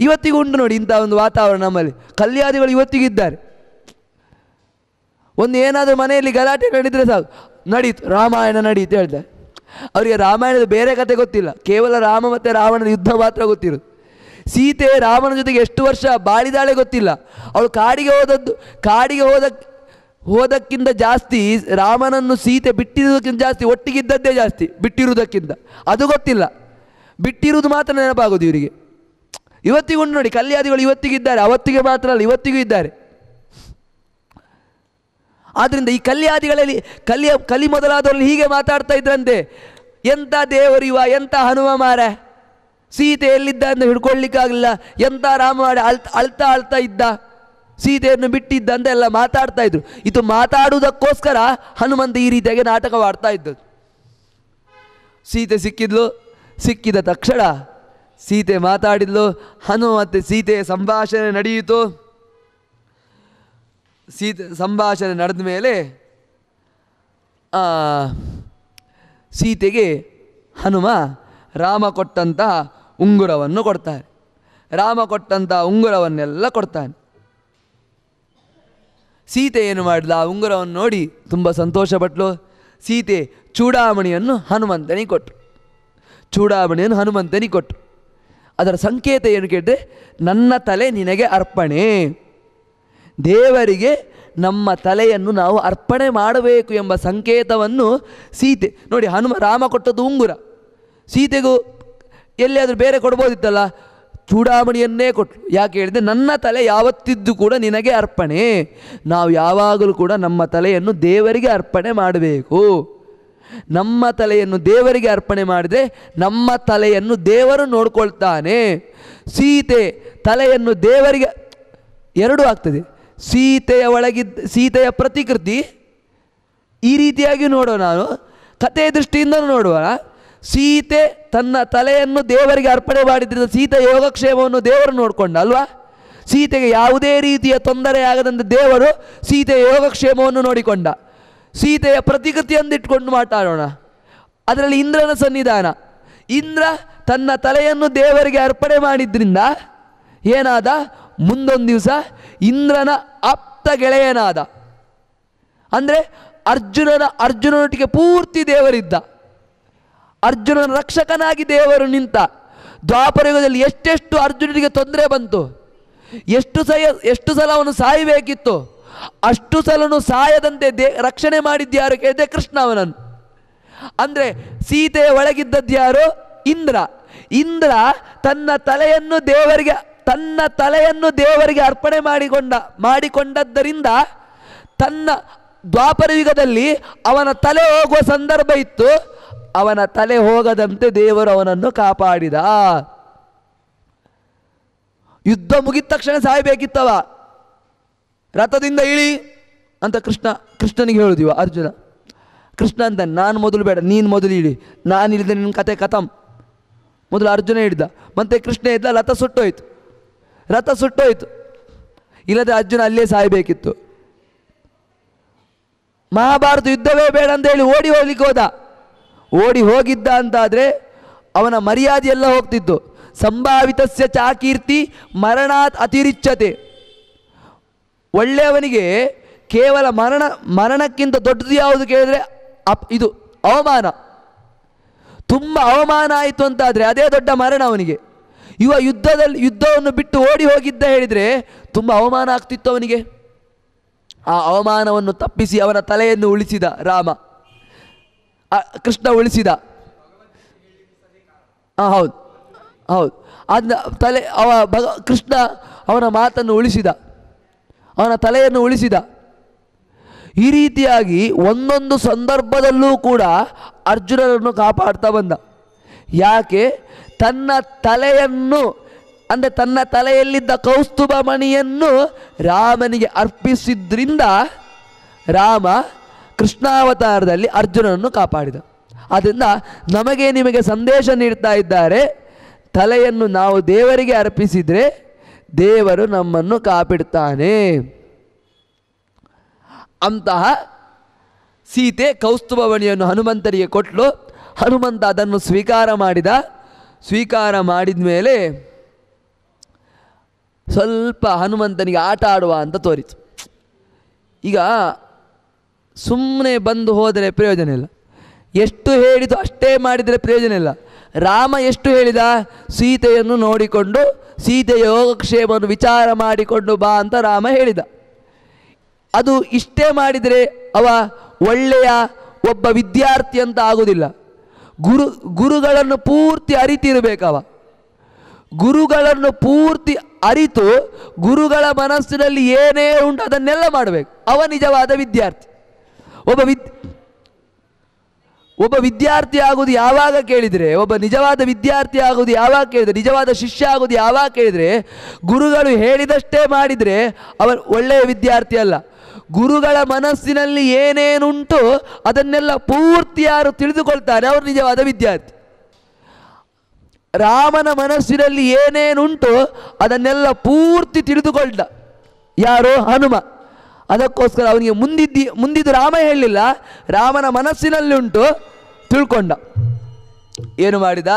ಇವತ್ತಿಗೂ ಉಂಟು ನೋಡಿ ಇಂಥ ಒಂದು ವಾತಾವರಣ ನಮ್ಮಲ್ಲಿ. ಕಲ್ಯಾದಿಗಳು ಇವತ್ತಿಗೂ ಇದ್ದಾರೆ. ಒಂದು ಏನಾದರೂ ಮನೆಯಲ್ಲಿ ಗಲಾಟೆ ನಡೆದರೆ ಸಾಕು, ನಡೀತು ರಾಮಾಯಣ ನಡೀತು ಹೇಳ್ತಾರೆ. ಅವರಿಗೆ ರಾಮಾಯಣದ ಬೇರೆ ಕತೆ ಗೊತ್ತಿಲ್ಲ, ಕೇವಲ ರಾಮ ಮತ್ತು ರಾವಣನ ಯುದ್ಧ ಮಾತ್ರ ಗೊತ್ತಿರೋದು. ಸೀತೆ ರಾಮನ ಜೊತೆಗೆ ಎಷ್ಟು ವರ್ಷ ಬಾಳಿದಾಳೆ ಗೊತ್ತಿಲ್ಲ. ಅವಳು ಕಾಡಿಗೆ ಹೋದಕ್ಕಿಂತ ಜಾಸ್ತಿ, ರಾಮನನ್ನು ಸೀತೆ ಬಿಟ್ಟಿರುವುದಕ್ಕಿಂತ ಜಾಸ್ತಿ ಒಟ್ಟಿಗಿದ್ದದ್ದೇ ಜಾಸ್ತಿ ಬಿಟ್ಟಿರುವುದಕ್ಕಿಂತ, ಅದು ಗೊತ್ತಿಲ್ಲ. ಬಿಟ್ಟಿರುವುದು ಮಾತ್ರ ನೆನಪಾಗೋದು ಇವರಿಗೆ. ಇವತ್ತಿಗೂ ನೋಡಿ ಕಲ್ಯಾದಿಗಳು ಇವತ್ತಿಗಿದ್ದಾರೆ, ಅವತ್ತಿಗೆ ಮಾತ್ರ ಅಲ್ಲ ಇವತ್ತಿಗೂ ಇದ್ದಾರೆ. ಆದ್ದರಿಂದ ಈ ಕಲ್ಯಾದಿಗಳಲ್ಲಿ ಕಲಿ ಮೊದಲಾದವರಲ್ಲಿ ಹೀಗೆ ಮಾತಾಡ್ತಾ ಇದ್ರಂತೆ, ಎಂಥ ದೇವರಿವ, ಎಂಥ ಹನುಮ ಮಾರ, ಸೀತೆ ಎಲ್ಲಿದ್ದ ಅಂತ ಹಿಡ್ಕೊಳ್ಳಿಕ್ಕಾಗಲಿಲ್ಲ, ಎಂಥ ರಾಮ ಮಾಡ ಅಳ್ತಾ ಇದ್ದ, ಸೀತೆಯನ್ನು ಬಿಟ್ಟಿದ್ದ ಅಂತ ಎಲ್ಲ ಮಾತಾಡ್ತಾ ಇದ್ರು. ಇದು ಮಾತಾಡುವುದಕ್ಕೋಸ್ಕರ ಹನುಮಂತ ಈ ರೀತಿಯಾಗಿ ನಾಟಕವಾಡ್ತಾ ಇದ್ದದ್ದು. ಸೀತೆ ಸಿಕ್ಕಿದ ತಕ್ಷಣ ಸೀತೆ ಮಾತಾಡಿದ್ಲು. ಹನುಮ ಮತ್ತು ಸೀತೆಯ ಸಂಭಾಷಣೆ ನಡೆಯಿತು. ಸಂಭಾಷಣೆ ನಡೆದ ಮೇಲೆ ಸೀತೆಗೆ ಹನುಮ ರಾಮ ಕೊಟ್ಟಂತಹ ಉಂಗುರವನ್ನು ಕೊಡ್ತಾನೆ. ರಾಮ ಕೊಟ್ಟಂತಹ ಉಂಗುರವನ್ನೆಲ್ಲ ಕೊಡ್ತಾನೆ. ಸೀತೆ ಏನು ಮಾಡಿದ? ಆ ಉಂಗುರವನ್ನು ನೋಡಿ ತುಂಬ ಸಂತೋಷಪಟ್ಲು. ಸೀತೆ ಚೂಡಾಮಣಿಯನ್ನು ಹನುಮಂತನಿಗೆ ಕೊಟ್ಟರು. ಅದರ ಸಂಕೇತ ಏನು ಕೇಳಿದ್ರೆ, ನನ್ನ ತಲೆ ನಿನಗೆ ಅರ್ಪಣೆ. ದೇವರಿಗೆ ನಮ್ಮ ತಲೆಯನ್ನು ನಾವು ಅರ್ಪಣೆ ಮಾಡಬೇಕು ಎಂಬ ಸಂಕೇತವನ್ನು ಸೀತೆ ನೋಡಿ. ರಾಮ ಕೊಟ್ಟದ್ದು ಉಂಗುರ, ಸೀತೆಗೂ ಎಲ್ಲಿಯಾದರೂ ಬೇರೆ ಕೊಡ್ಬೋದಿತ್ತಲ್ಲ, ಚೂಡಾಮಣಿಯನ್ನೇ ಕೊಟ್ಟಳು. ಯಾಕೆ ಹೇಳಿದೆ? ನನ್ನ ತಲೆ ಯಾವತ್ತಿದ್ದು ಕೂಡ ನಿನಗೆ ಅರ್ಪಣೆ. ನಾವು ಯಾವಾಗಲೂ ಕೂಡ ನಮ್ಮ ತಲೆಯನ್ನು ದೇವರಿಗೆ ಅರ್ಪಣೆ ಮಾಡಬೇಕು. ನಮ್ಮ ತಲೆಯನ್ನು ದೇವರಿಗೆ ಅರ್ಪಣೆ ಮಾಡಿದರೆ ನಮ್ಮ ತಲೆಯನ್ನು ದೇವರು ನೋಡ್ಕೊಳ್ತಾನೆ. ಸೀತೆ ತಲೆಯನ್ನು ದೇವರಿಗೆ, ಎರಡೂ ಆಗ್ತದೆ. ಸೀತೆಯ ಪ್ರತಿಕೃತಿ ಈ ರೀತಿಯಾಗಿ ನೋಡೋಣ, ನಾನು ಕಥೆಯ ದೃಷ್ಟಿಯಿಂದ ನೋಡುವ. ಸೀತೆ ತನ್ನ ತಲೆಯನ್ನು ದೇವರಿಗೆ ಅರ್ಪಣೆ ಮಾಡಿದ್ರಿಂದ ಸೀತೆಯ ಯೋಗಕ್ಷೇಮವನ್ನು ದೇವರು ನೋಡಿಕೊಂಡ ಅಲ್ವಾ? ಸೀತೆಗೆ ಯಾವುದೇ ರೀತಿಯ ತೊಂದರೆ ಆಗದಂತೆ ದೇವರು ಸೀತೆಯ ಯೋಗಕ್ಷೇಮವನ್ನು ನೋಡಿಕೊಂಡ. ಸೀತೆಯ ಪ್ರತಿಕೃತಿಯನ್ನು ಇಟ್ಕೊಂಡು ಮಾತಾಡೋಣ. ಅದರಲ್ಲಿ ಇಂದ್ರನ ಸನ್ನಿಧಾನ. ಇಂದ್ರ ತನ್ನ ತಲೆಯನ್ನು ದೇವರಿಗೆ ಅರ್ಪಣೆ ಮಾಡಿದ್ರಿಂದ ಏನಾದ? ಮುಂದೊಂದು ದಿವಸ ಇಂದ್ರನ ಆಪ್ತ ಗೆಳೆಯನಾದ. ಅಂದರೆ ಅರ್ಜುನನೊಟ್ಟಿಗೆ ಪೂರ್ತಿ ದೇವರಿದ್ದ. ಅರ್ಜುನನ ರಕ್ಷಕನಾಗಿ ದೇವರು ನಿಂತ. ದ್ವಾಪರಯುಗದಲ್ಲಿ ಎಷ್ಟೆಷ್ಟು ಅರ್ಜುನನಿಗೆ ತೊಂದರೆ ಬಂತು, ಎಷ್ಟು ಸಲ ಅವನು ಸಾಯಬೇಕಿತ್ತು, ಅಷ್ಟು ಸಲನು ಸಾಯದಂತೆ ರಕ್ಷಣೆ ಮಾಡಿದ್ಯಾರು ಕೇಳಿದೆ? ಕೃಷ್ಣ ಅವನನ್ನು. ಅಂದರೆ ಸೀತೆಯ ಒಳಗಿದ್ದದ್ಯಾರು? ಇಂದ್ರ. ಇಂದ್ರ ತನ್ನ ತಲೆಯನ್ನು ದೇವರಿಗೆ ಅರ್ಪಣೆ ಮಾಡಿಕೊಂಡದ್ದರಿಂದ ತನ್ನ ದ್ವಾಪರ ಯುಗದಲ್ಲಿ ಅವನ ತಲೆ ಹೋಗುವ ಸಂದರ್ಭ ಇತ್ತು. ಅವನ ತಲೆ ಹೋಗದಂತೆ ದೇವರು ಅವನನ್ನು ಕಾಪಾಡಿದ. ಯುದ್ಧ ಮುಗಿದ ತಕ್ಷಣ ಸಾಯಬೇಕಿತ್ತವ. ರಥದಿಂದ ಇಳಿ ಅಂತ ಕೃಷ್ಣನಿಗೆ ಹೇಳುದಿವ ಅರ್ಜುನ. ಕೃಷ್ಣ ಅಂತ, ನಾನು ಮೊದಲು ಬೇಡ, ನೀನು ಮೊದಲು ಇಳಿ, ನಾನು ಇಳಿದ ನಿನ್ನ ಕತೆ ಖತಮ್. ಮೊದಲು ಅರ್ಜುನ ಹಿಡ್ದ, ಮತ್ತೆ ಕೃಷ್ಣ ಇದ್ದ, ರಥ ಸುಟ್ಟೋಯ್ತು. ಇಲ್ಲದೆ ಅರ್ಜುನ ಅಲ್ಲೇ ಸಾಯಬೇಕಿತ್ತು. ಮಹಾಭಾರತ ಯುದ್ಧವೇ ಬೇಡ ಅಂತ ಹೇಳಿ ಓಡಿ ಹೋಗಿದ್ದ ಅಂತಾದರೆ ಅವನ ಮರ್ಯಾದೆ ಎಲ್ಲ ಹೋಗ್ತಿತ್ತು. ಸಂಭಾವಿತಸ್ಯ ಚಾಕೀರ್ತಿ ಮರಣಾತ್ ಅತಿರಿಚ್ಯತೆ. ಒಳ್ಳೆಯವನಿಗೆ ಕೇವಲ ಮರಣಕ್ಕಿಂತ ದೊಡ್ಡದು ಯಾವುದು ಕೇಳಿದ್ರೆ ಇದು ಅವಮಾನ. ತುಂಬ ಅವಮಾನ ಆಯಿತು ಅಂತಾದರೆ ಅದೇ ದೊಡ್ಡ ಮರಣ ಅವನಿಗೆ. ಯುದ್ಧವನ್ನು ಬಿಟ್ಟು ಓಡಿ ಹೋಗಿದ್ದ ಹೇಳಿದರೆ ತುಂಬ ಅವಮಾನ ಆಗ್ತಿತ್ತು ಅವನಿಗೆ. ಆ ಅವಮಾನವನ್ನು ತಪ್ಪಿಸಿ ಅವನ ತಲೆಯನ್ನು ಉಳಿಸಿದ ರಾಮ, ಕೃಷ್ಣ ಉಳಿಸಿದ. ಹೌದು. ಕೃಷ್ಣ ಅವನ ಮಾತನ್ನು ಉಳಿಸಿದ, ಅವನ ತಲೆಯನ್ನು ಉಳಿಸಿದ. ಈ ರೀತಿಯಾಗಿ ಒಂದೊಂದು ಸಂದರ್ಭದಲ್ಲೂ ಕೂಡ ಅರ್ಜುನನನ್ನು ಕಾಪಾಡ್ತಾ ಬಂದ. ಯಾಕೆ? ತನ್ನ ತಲೆಯಲ್ಲಿದ್ದ ಕೌಸ್ತುಭ ಮಣಿಯನ್ನು ರಾಮನಿಗೆ ಅರ್ಪಿಸಿದ್ರಿಂದ ರಾಮ ಕೃಷ್ಣಾವತಾರದಲ್ಲಿ ಅರ್ಜುನನನ್ನು ಕಾಪಾಡಿದ. ಆದ್ದರಿಂದ ನಿಮಗೆ ಸಂದೇಶ ನೀಡ್ತಾ ಇದ್ದಾರೆ, ತಲೆಯನ್ನು ನಾವು ದೇವರಿಗೆ ಅರ್ಪಿಸಿದರೆ ದೇವರು ನಮ್ಮನ್ನು ಕಾಪಿಡ್ತಾನೆ. ಅಂತಹ ಸೀತೆ ಕೌಸ್ತುಭ ಮಣಿಯನ್ನು ಹನುಮಂತನಿಗೆ ಕೊಟ್ಟಳು. ಹನುಮಂತ ಅದನ್ನು ಸ್ವೀಕಾರ ಮಾಡಿದ ಮೇಲೆ ಸ್ವಲ್ಪ ಹನುಮಂತನಿಗೆ ಆಟ ಆಡುವ ಅಂತ ತೋರಿತು. ಈಗ ಸುಮ್ಮನೆ ಬಂದು ಹೋದರೆ ಪ್ರಯೋಜನ ಇಲ್ಲ, ಎಷ್ಟು ಹೇಳಿತು ಅಷ್ಟೇ ಮಾಡಿದರೆ ಪ್ರಯೋಜನ ಇಲ್ಲ. ರಾಮ ಎಷ್ಟು ಹೇಳಿದ? ಸೀತೆಯನ್ನು ನೋಡಿಕೊಂಡು ಸೀತೆಯ ಯೋಗಕ್ಷೇಮವನ್ನು ವಿಚಾರ ಮಾಡಿಕೊಂಡು ಬಾ ಅಂತ ರಾಮ ಹೇಳಿದ. ಅದು ಇಷ್ಟೇ ಮಾಡಿದರೆ ಅವ ಒಳ್ಳೆಯ ಒಬ್ಬ ವಿದ್ಯಾರ್ಥಿ ಅಂತ ಆಗೋದಿಲ್ಲ. ಗುರುಗಳನ್ನು ಪೂರ್ತಿ ಅರಿತಿರಬೇಕವ. ಗುರುಗಳನ್ನು ಪೂರ್ತಿ ಅರಿತು ಗುರುಗಳ ಮನಸ್ಸಿನಲ್ಲಿ ಏನೇ ಉಂಟು ಅದನ್ನೆಲ್ಲ ಮಾಡಬೇಕು. ಅವ ನಿಜವಾದ ವಿದ್ಯಾರ್ಥಿ. ಒಬ್ಬ ವಿದ್ಯಾರ್ಥಿ ಆಗೋದು ಯಾವಾಗ ಕೇಳಿದರೆ, ಒಬ್ಬ ನಿಜವಾದ ವಿದ್ಯಾರ್ಥಿ ಆಗೋದು ಯಾವಾಗ ಕೇಳಿದರೆ, ನಿಜವಾದ ಶಿಷ್ಯ ಆಗೋದು ಯಾವಾಗ ಕೇಳಿದರೆ, ಗುರುಗಳು ಹೇಳಿದಷ್ಟೇ ಮಾಡಿದರೆ ಅವನು ಒಳ್ಳೆಯ ವಿದ್ಯಾರ್ಥಿ ಅಲ್ಲ. ಗುರುಗಳ ಮನಸ್ಸಿನಲ್ಲಿ ಏನೇನುಂಟು ಅದನ್ನೆಲ್ಲ ಪೂರ್ತಿ ಯಾರು ತಿಳಿದುಕೊಳ್ತಾರೆ ಅವರು ನಿಜವಾದ ವಿದ್ಯಾರ್ಥಿ. ರಾಮನ ಮನಸ್ಸಿನಲ್ಲಿ ಏನೇನುಂಟು ಅದನ್ನೆಲ್ಲ ಪೂರ್ತಿ ತಿಳಿದುಕೊಂಡ ಯಾರು? ಹನುಮ. ಅದಕ್ಕೋಸ್ಕರ ಅವನಿಗೆ ಮುಂದಿದ್ದು ರಾಮ ಹೇಳಲಿಲ್ಲ, ರಾಮನ ಮನಸ್ಸಿನಲ್ಲಿ ಉಂಟು ತಿಳ್ಕೊಂಡ. ಏನು ಮಾಡಿದ?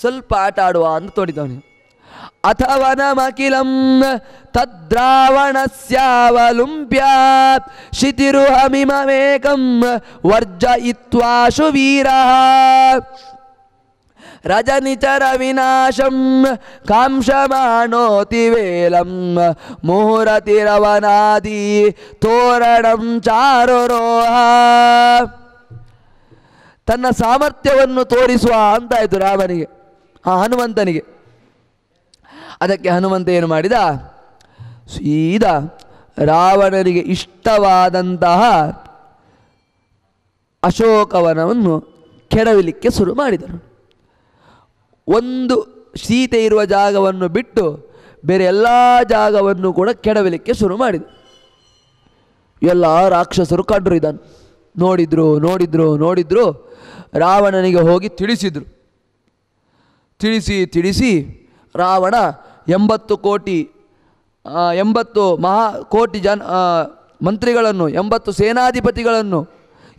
ಸ್ವಲ್ಪ ಆಟ ಆಡುವ ಅಂತ ತೋಡಿದವನಿಗೆ. ಅಥವನಮಖಿಲಂ ತದ್ರಾವಣಸ್ಯಾವಲುಂಪ್ಯ ಶಿತಿರುಹಮಿಮಮೇಕಂ ವರ್ಜಯಿತ್ವಾಶು ವೀರಃ ರಜನಿಚರ ವಿನಾಶಂ ಕಾಂಕ್ಷಮಾಣೋತಿ ವೇಲಂ ಮುಹುರತಿರವನಾದಿ ತೋರಣಂ ಚಾರುರೋಹ. ತನ್ನ ಸಾಮರ್ಥ್ಯವನ್ನು ತೋರಿಸುವ ಅಂತಾಯಿತು ರಾಮನಿಗೆ, ಹನುಮಂತನಿಗೆ. ಅದಕ್ಕೆ ಹನುಮಂತ ಏನು ಮಾಡಿದ, ಸೀದಾ ರಾವಣನಿಗೆ ಇಷ್ಟವಾದಂತಹ ಅಶೋಕವನವನ್ನು ಕೆಡವಲಿಕ್ಕೆ ಶುರು ಮಾಡಿದರು. ಒಂದು ಸೀತೆ ಇರುವ ಜಾಗವನ್ನು ಬಿಟ್ಟು ಬೇರೆ ಎಲ್ಲ ಜಾಗವನ್ನು ಕೂಡ ಕೆಡವಲಿಕ್ಕೆ ಶುರು ಮಾಡಿದರು. ಎಲ್ಲ ರಾಕ್ಷಸರು ಕಂಡ್ರು, ಇದನ್ನು ನೋಡಿದ್ರು. ರಾವಣನಿಗೆ ಹೋಗಿ ತಿಳಿಸಿದರು. ತಿಳಿಸಿ ರಾವಣ 80 ಮಹಾಕೋಟಿ ಮಂತ್ರಿಗಳನ್ನು, 80 ಸೇನಾಧಿಪತಿಗಳನ್ನು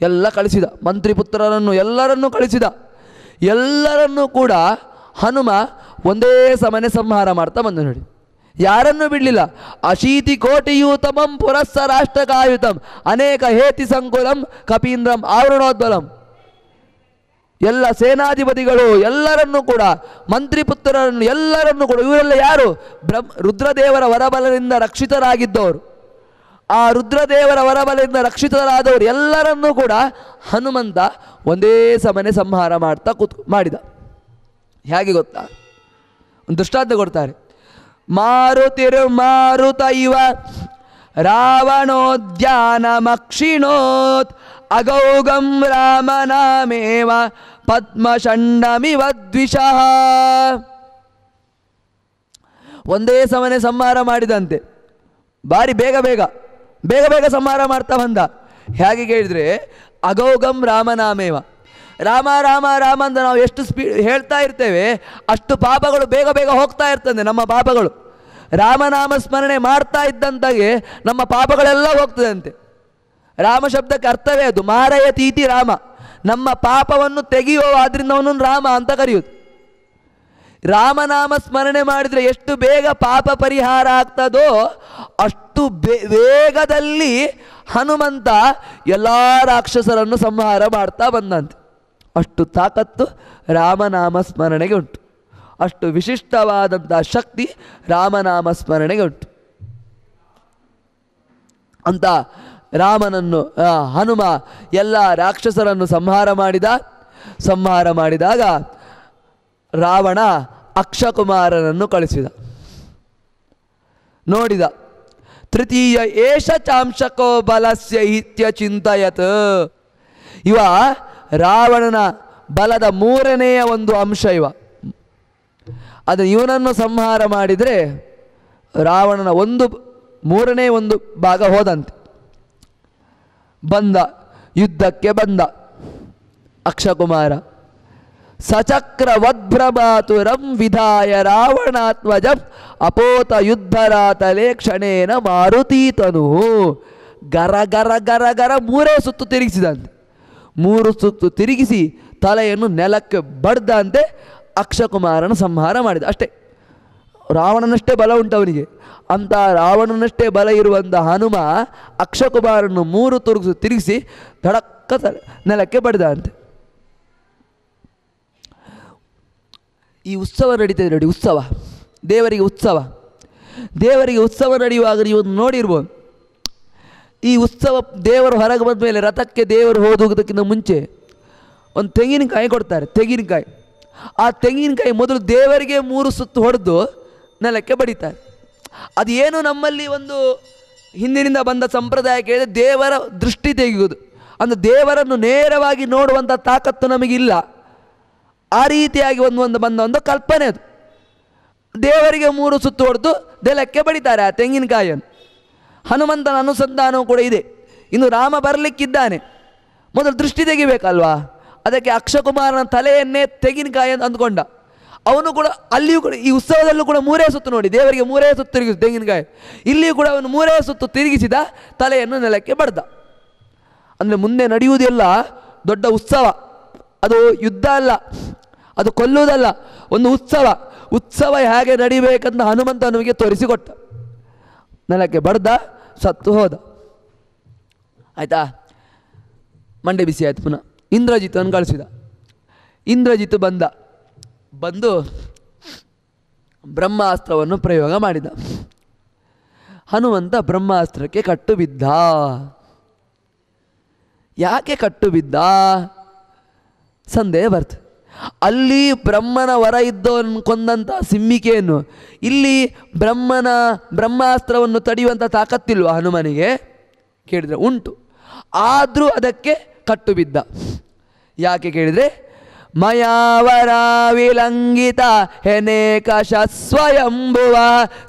ಎಲ್ಲ ಕಳಿಸಿದ. ಮಂತ್ರಿಪುತ್ರರನ್ನು ಎಲ್ಲರನ್ನೂ ಕಳಿಸಿದ. ಎಲ್ಲರನ್ನೂ ಕೂಡ ಹನುಮ ಒಂದೇ ಸಮನೆ ಸಂಹಾರ ಮಾಡ್ತಾ ಬಂದ. ನೋಡಿ, ಯಾರನ್ನೂ ಬಿಡಲಿಲ್ಲ. 80 ಕೋಟಿಯೂತಮಂ ಪುರಸ್ಸ ರಾಷ್ಟ್ರಕಾಯುತಂ ಅನೇಕ ಹೇತಿ ಸಂಕುಲಂ ಕಪೀಂದ್ರಂ ಆವರಣೋದ್ಬಲಂ. ಎಲ್ಲ ಸೇನಾಧಿಪತಿಗಳು ಎಲ್ಲರನ್ನೂ ಕೂಡ, ಮಂತ್ರಿಪುತ್ರರನ್ನು ಎಲ್ಲರನ್ನೂ ಕೂಡ, ಇವರೆಲ್ಲ ಯಾರು? ರುದ್ರದೇವರ ವರಬಲದಿಂದ ರಕ್ಷಿತರಾಗಿದ್ದವರು. ಆ ರುದ್ರದೇವರ ವರಬಲದಿಂದ ರಕ್ಷಿತರಾದವರು ಎಲ್ಲರನ್ನೂ ಕೂಡ ಹನುಮಂತ ಒಂದೇ ಸಮನೆ ಸಂಹಾರ ಮಾಡಿದ. ಹೇಗೆ ಗೊತ್ತಾ? ಒಂದು ದೃಷ್ಟಾಂತ ಕೊಡ್ತಾರೆ. ಮಾರುತ ಇವ ರಾವಣೋದ್ಯಾನಮಕ್ಷಿಣೋತ್ ಅಗೌಗಂ ರಾಮನಾಮೇವ ಪದ್ಮಷಂಡಮಿವ ದ್ವಿಷಃ. ಒಂದೇ ಸಮನೆ ಸಂಹಾರ ಮಾಡಿದಂತೆ, ಬಾರಿ ಬೇಗ ಸಂಹಾರ ಮಾಡ್ತಾ ಬಂದ. ಹೇಗೆ ಕೇಳಿದರೆ, ಅಗೌಗಂ ರಾಮನಾಮೇವ, ರಾಮ ಅಂತ ನಾವು ಎಷ್ಟು ಹೇಳ್ತಾ ಇರ್ತೇವೆ ಅಷ್ಟು ಪಾಪಗಳು ಬೇಗ ಹೋಗ್ತಾ ಇರ್ತದೆ. ನಮ್ಮ ಪಾಪಗಳು ರಾಮನಾಮ ಸ್ಮರಣೆ ಮಾಡ್ತಾ ಇದ್ದಂತಾಗೆ ನಮ್ಮ ಪಾಪಗಳೆಲ್ಲ ಹೋಗ್ತದೆ ಅಂತೆ. ರಾಮ ಶಬ್ದಕ್ಕೆ ಅರ್ಥವೇ ಅದು, ಮಾರಯತೀತಿ ರಾಮ, ನಮ್ಮ ಪಾಪವನ್ನು ತೆಗೆಯುವ, ಆದ್ರಿಂದ ಅವನನ್ನು ರಾಮ ಅಂತ ಕರೆಯುವುದು. ರಾಮನಾಮ ಸ್ಮರಣೆ ಮಾಡಿದರೆ ಎಷ್ಟು ಬೇಗ ಪಾಪ ಪರಿಹಾರ ಆಗ್ತದೋ ಅಷ್ಟು ವೇಗದಲ್ಲಿ ಹನುಮಂತ ಎಲ್ಲ ರಾಕ್ಷಸರನ್ನು ಸಂಹಾರ ಮಾಡ್ತಾ ಬಂದಂತೆ. ಅಷ್ಟು ತಾಕತ್ತು ರಾಮನಾಮ ಸ್ಮರಣೆಗೆ ಉಂಟು. ಅಷ್ಟು ವಿಶಿಷ್ಟವಾದಂಥ ಶಕ್ತಿ ರಾಮನಾಮ ಸ್ಮರಣೆಗೆ ಉಂಟು. ಅಂತ ರಾಮನನ್ನು ಹನುಮ ಎಲ್ಲ ರಾಕ್ಷಸರನ್ನು ಸಂಹಾರ ಮಾಡಿದಾಗ ರಾವಣ ಅಕ್ಷಕುಮಾರನನ್ನು ಕಳಿಸಿದ. ನೋಡಿದ, ತೃತೀಯ ಏಷ ಚಾಂಶಕೋ ಬಲಸ್ಯ ಇತ್ಯ ಚಿಂತಯತ್. ಇವ ರಾವಣನ ಬಲದ 3ನೆಯ ಒಂದು ಅಂಶ ಇವ. ಅದು ಇವನನ್ನು ಸಂಹಾರ ಮಾಡಿದರೆ ರಾವಣನ 3ನೇ ಒಂದು ಭಾಗ ಹೋದಂತೆ. ಯುದ್ಧಕ್ಕೆ ಬಂದ ಅಕ್ಷಕುಮಾರ. ಸಚಕ್ರವದ್ಭ್ರಮಾತುರಂ ವಿಧಾಯ ರಾವಣಾತ್ಮಜಂ ಅಪೋತ ಯುದ್ಧರಾತಲೆ ಕ್ಷಣೇನ ಮಾರುತೀತನು. ಗರ 3 ಸುತ್ತು ತಿರುಗಿಸಿದಂತೆ. 3 ಸುತ್ತು ತಿರುಗಿಸಿ ತಲೆಯನ್ನು ನೆಲಕ್ಕೆ ಬಡ್ದಂತೆ ಅಕ್ಷಕುಮಾರನ ಸಂಹಾರ ಮಾಡಿದ. ಅಷ್ಟೇ, ರಾವಣನಷ್ಟೇ ಬಲ ಉಂಟವನಿಗೆ. ಅಂತ ರಾವಣನಷ್ಟೇ ಬಲ ಇರುವಂಥ ಹನುಮ ಅಕ್ಷಕುಮಾರನ್ನು 3 ತುರುಗಿಸಿ ತಿರುಗಿಸಿ ಧಡಕ್ಕ ನೆಲಕ್ಕೆ ಬಡ್ದಂತೆ. ಈ ಉತ್ಸವ ನಡೀತದೆ ನೋಡಿ, ದೇವರಿಗೆ ಉತ್ಸವ ನಡೆಯುವಾಗ ನೀವು ನೋಡಿರ್ಬೋದು. ಈ ಉತ್ಸವ ದೇವರು ಹೊರಗೆ ಬಂದ ಮೇಲೆ ರಥಕ್ಕೆ ದೇವರು ಹೋಗುವುದಕ್ಕಿಂತ ಮುಂಚೆ ಒಂದು ತೆಂಗಿನಕಾಯಿ ಕೊಡ್ತಾರೆ. ಆ ತೆಂಗಿನಕಾಯಿ ಮೊದಲು ದೇವರಿಗೆ 3 ಸುತ್ತು ಹೊಡೆದು ನೆಲಕ್ಕೆ ಬಡಿತಾರೆ. ಅದು ಏನು ನಮ್ಮಲ್ಲಿ ಒಂದು ಹಿಂದಿನಿಂದ ಬಂದ ಸಂಪ್ರದಾಯ ಕೇಳಿದರೆ ದೇವರ ದೃಷ್ಟಿ ತೆಗೆಯುವುದು. ಅಂದರೆ ದೇವರನ್ನು ನೇರವಾಗಿ ನೋಡುವಂಥ ತಾಕತ್ತು ನಮಗಿಲ್ಲ. ಆ ರೀತಿಯಾಗಿ ಒಂದು ಬಂದ ಒಂದು ಕಲ್ಪನೆ ಅದು. ದೇವರಿಗೆ 3 ಸುತ್ತು ಹೊಡೆದು ನೆಲಕ್ಕೆ ಬಡಿತಾರೆ ಆ ತೆಂಗಿನಕಾಯಿಯನ್ನು. ಹನುಮಂತನ ಅನುಸಂಧಾನವೂ ಕೂಡ ಇದೆ. ಇನ್ನು ರಾಮ ಬರಲಿಕ್ಕಿದ್ದಾನೆ, ಮೊದಲು ದೃಷ್ಟಿ ತೆಗಿಬೇಕಲ್ವಾ. ಅದಕ್ಕೆ ಅಕ್ಷಕುಮಾರನ ತಲೆಯನ್ನೇ ತೆಂಗಿನಕಾಯಿ ಅಂತ ಅಂದ್ಕೊಂಡ. ಅವನು ಕೂಡ ಅಲ್ಲಿಯೂ ಕೂಡ ಈ ಉತ್ಸವದಲ್ಲೂ ಕೂಡ 3 ಸುತ್ತು ನೋಡಿ, ದೇವರಿಗೆ 3 ಸುತ್ತು ತಿರುಗಿಸಿ ತೆಂಗಿನಕಾಯಿ. ಇಲ್ಲಿಯೂ ಕೂಡ ಅವನು 3 ಸುತ್ತು ತಿರುಗಿಸಿದ, ತಲೆಯನ್ನು ನೆಲಕ್ಕೆ ಬಡ್ದ. ಅಂದರೆ ಮುಂದೆ ನಡೆಯುವುದೆಲ್ಲ ದೊಡ್ಡ ಉತ್ಸವ. ಅದು ಯುದ್ಧ ಅಲ್ಲ, ಅದು ಕೊಲ್ಲುವುದಲ್ಲ, ಒಂದು ಉತ್ಸವ ಹೇಗೆ ನಡಿಬೇಕಂತ ಹನುಮಂತ ನಮಗೆ ತೋರಿಸಿಕೊಟ್ಟ. ನೆಲಕ್ಕೆ ಬಡ್ದ, ಸತ್ತು ಹೋದ. ಆಯಿತಾ? ಮಂಡೆ ಬಿಸಿ ಆಯಿತು. ಪುನಃ ಇಂದ್ರಜಿತನ್ನು ಕಳಿಸಿದ. ಇಂದ್ರಜಿತ್ ಬಂದು ಬ್ರಹ್ಮಾಸ್ತ್ರವನ್ನು ಪ್ರಯೋಗ ಮಾಡಿದ. ಹನುಮಂತ ಬ್ರಹ್ಮಾಸ್ತ್ರಕ್ಕೆ ಕಟ್ಟು ಬಿದ್ದ. ಯಾಕೆ ಕಟ್ಟು ಬಿದ್ದ? ಸಂದೇಹ ಬರ್ತದೆ. ಅಲ್ಲಿ ಬ್ರಹ್ಮನ ವರ ಇದ್ದವನು ಕೊಂದಂಥ ಸಿಂಹಿಕೆಯನ್ನು ಇಲ್ಲಿ ಬ್ರಹ್ಮಾಸ್ತ್ರವನ್ನು ತಡೆಯುವಂಥ ತಾಕತ್ತಿಲ್ವ ಹನುಮನಿಗೆ ಕೇಳಿದರೆ ಉಂಟು. ಆದರೂ ಅದಕ್ಕೆ ಕಟ್ಟು ಬಿದ್ದ. ಯಾಕೆ ಕೇಳಿದರೆ ಮಯಾವರ ವಿಲಂಘಿತ ಹೆನೇಕ ಸ್ವಯಂಭುವ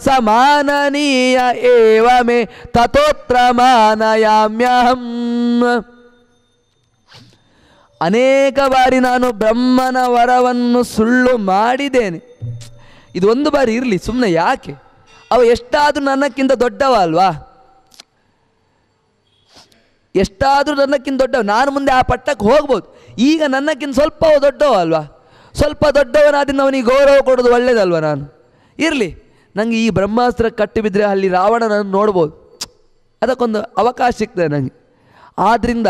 ಸಮಾನನೀಯ ಏವಮೇ ತಥೋತ್ರ ಮಾನಯಾಮ್ಯಹಂ. ಅನೇಕ ಬಾರಿ ನಾನು ಬ್ರಹ್ಮನ ವರವನ್ನು ಸುಳ್ಳು ಮಾಡಿದ್ದೇನೆ. ಇದು ಒಂದು ಬಾರಿ ಇರಲಿ, ಸುಮ್ಮನೆ ಯಾಕೆ? ಅವ ಎಷ್ಟಾದರೂ ನನ್ನಕ್ಕಿಂತ ದೊಡ್ಡವ ಅಲ್ವಾ, ಎಷ್ಟಾದರೂ ನನ್ನಕ್ಕಿಂತ ದೊಡ್ಡವ, ನಾನು ಮುಂದೆ ಆ ಪಟ್ಟಕ್ಕೆ ಹೋಗ್ಬೋದು. ಈಗ ನನ್ನಕ್ಕಿಂತ ಸ್ವಲ್ಪ ದೊಡ್ಡವ ಅಲ್ವಾ, ಸ್ವಲ್ಪ ದೊಡ್ಡವನಾದಿಂದ ಅವನಿಗೆ ಗೌರವ ಕೊಡೋದು ಒಳ್ಳೇದಲ್ವ. ನಾನು ಇರಲಿ, ನನಗೆ ಈ ಬ್ರಹ್ಮಾಸ್ತ್ರ ಕಟ್ಟಿ ಬಿದ್ದರೆ ಅಲ್ಲಿ ರಾವಣನನ್ನು ನೋಡ್ಬೋದು, ಅದಕ್ಕೊಂದು ಅವಕಾಶ ಸಿಗ್ತದೆ ನನಗೆ. ಆದ್ದರಿಂದ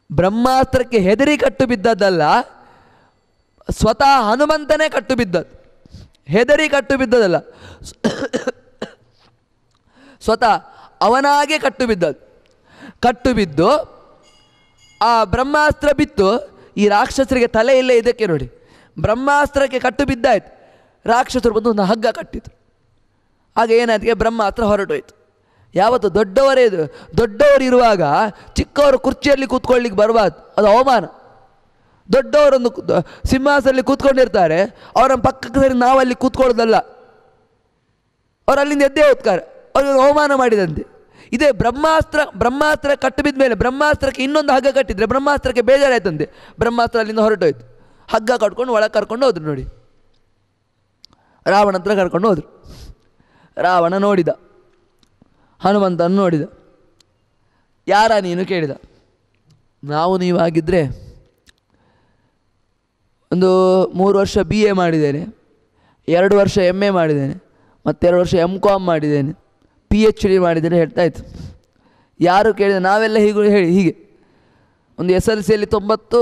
ಬ್ರಹ್ಮಾಸ್ತ್ರಕ್ಕೆ ಹೆದರಿ ಕಟ್ಟು ಬಿದ್ದದ್ದಲ್ಲ, ಸ್ವತಃ ಹನುಮಂತನೇ ಕಟ್ಟು ಬಿದ್ದದ್ದು, ಹೆದರಿ ಕಟ್ಟು ಬಿದ್ದದಲ್ಲ, ಸ್ವತಃ ಅವನಾಗೆ ಕಟ್ಟು ಬಿದ್ದದ್ದು. ಕಟ್ಟು ಬಿದ್ದು ಆ ಬ್ರಹ್ಮಾಸ್ತ್ರ ಬಿತ್ತು. ಈ ರಾಕ್ಷಸರಿಗೆ ತಲೆ ಇಲ್ಲ ಇದಕ್ಕೆ ನೋಡಿ, ಬ್ರಹ್ಮಾಸ್ತ್ರಕ್ಕೆ ಕಟ್ಟು ಬಿದ್ದಾಯ್ತು, ರಾಕ್ಷಸರು ಬಂದು ಒಂದು ಹಗ್ಗ ಕಟ್ಟಿತು. ಆಗ ಏನಾಯ್ತು, ಬ್ರಹ್ಮಾಸ್ತ್ರ ಹೊರಟೋಯ್ತು. ಯಾವತ್ತು ದೊಡ್ಡವರೇ ಇದು, ದೊಡ್ಡವರು ಇರುವಾಗ ಚಿಕ್ಕವರು ಕುರ್ಚಿಯಲ್ಲಿ ಕೂತ್ಕೊಳ್ಳಿಕ್ಕೆ ಬರಬಾರ್ದು, ಅದು ಅವಮಾನ. ದೊಡ್ಡವರೊಂದು ಸಿಂಹಾಸನದಲ್ಲಿ ಕೂತ್ಕೊಂಡಿರ್ತಾರೆ, ಅವರ ಪಕ್ಕಕ್ಕೆ ಸರಿ ನಾವಲ್ಲಿ ಕೂತ್ಕೊಳ್ಳೋದಲ್ಲ, ಅವ್ರು ಅಲ್ಲಿಂದ ಎದ್ದೇ ಹೋಗ್ತಾರೆ, ಅವ್ರಿಗೆ ಅವಮಾನ ಮಾಡಿದಂತೆ. ಇದೇ ಬ್ರಹ್ಮಾಸ್ತ್ರ ಕಟ್ಟು ಬಿದ್ದ ಮೇಲೆ ಬ್ರಹ್ಮಾಸ್ತ್ರಕ್ಕೆ ಇನ್ನೊಂದು ಹಗ್ಗ ಕಟ್ಟಿದ್ರೆ ಬ್ರಹ್ಮಾಸ್ತ್ರಕ್ಕೆ ಬೇಜಾರಾಯ್ತಂತೆ, ಬ್ರಹ್ಮಾಸ್ತ್ರ ಅಲ್ಲಿಂದ ಹೊರಟೋಯ್ತು. ಹಗ್ಗ ಕಟ್ಕೊಂಡು ಒಳಗೆ ಕರ್ಕೊಂಡು ಹೋದ್ರು ನೋಡಿ, ರಾವಣ ಹತ್ರ ಕರ್ಕೊಂಡು ಹೋದ್ರು. ರಾವಣ ನೋಡಿದ, ಹನುಮಂತನ ನೋಡಿದ. ಯಾರ ನೀನು ಕೇಳಿದ. ನಾವು ನೀವಾಗಿದ್ದರೆ ಒಂದು 3 ವರ್ಷ BA ಮಾಡಿದ್ದೇನೆ, 2 ವರ್ಷ MA ಮಾಡಿದ್ದೇನೆ, ಮತ್ತು 2 ವರ್ಷ MCOM ಮಾಡಿದ್ದೇನೆ, PhD ಮಾಡಿದ್ದೇನೆ ಹೇಳ್ತಾಯಿತ್ತು. ಯಾರು ಕೇಳಿದ, ನಾವೆಲ್ಲ ಹೀಗೆ ಒಂದು SLCಯಲ್ಲಿ 90,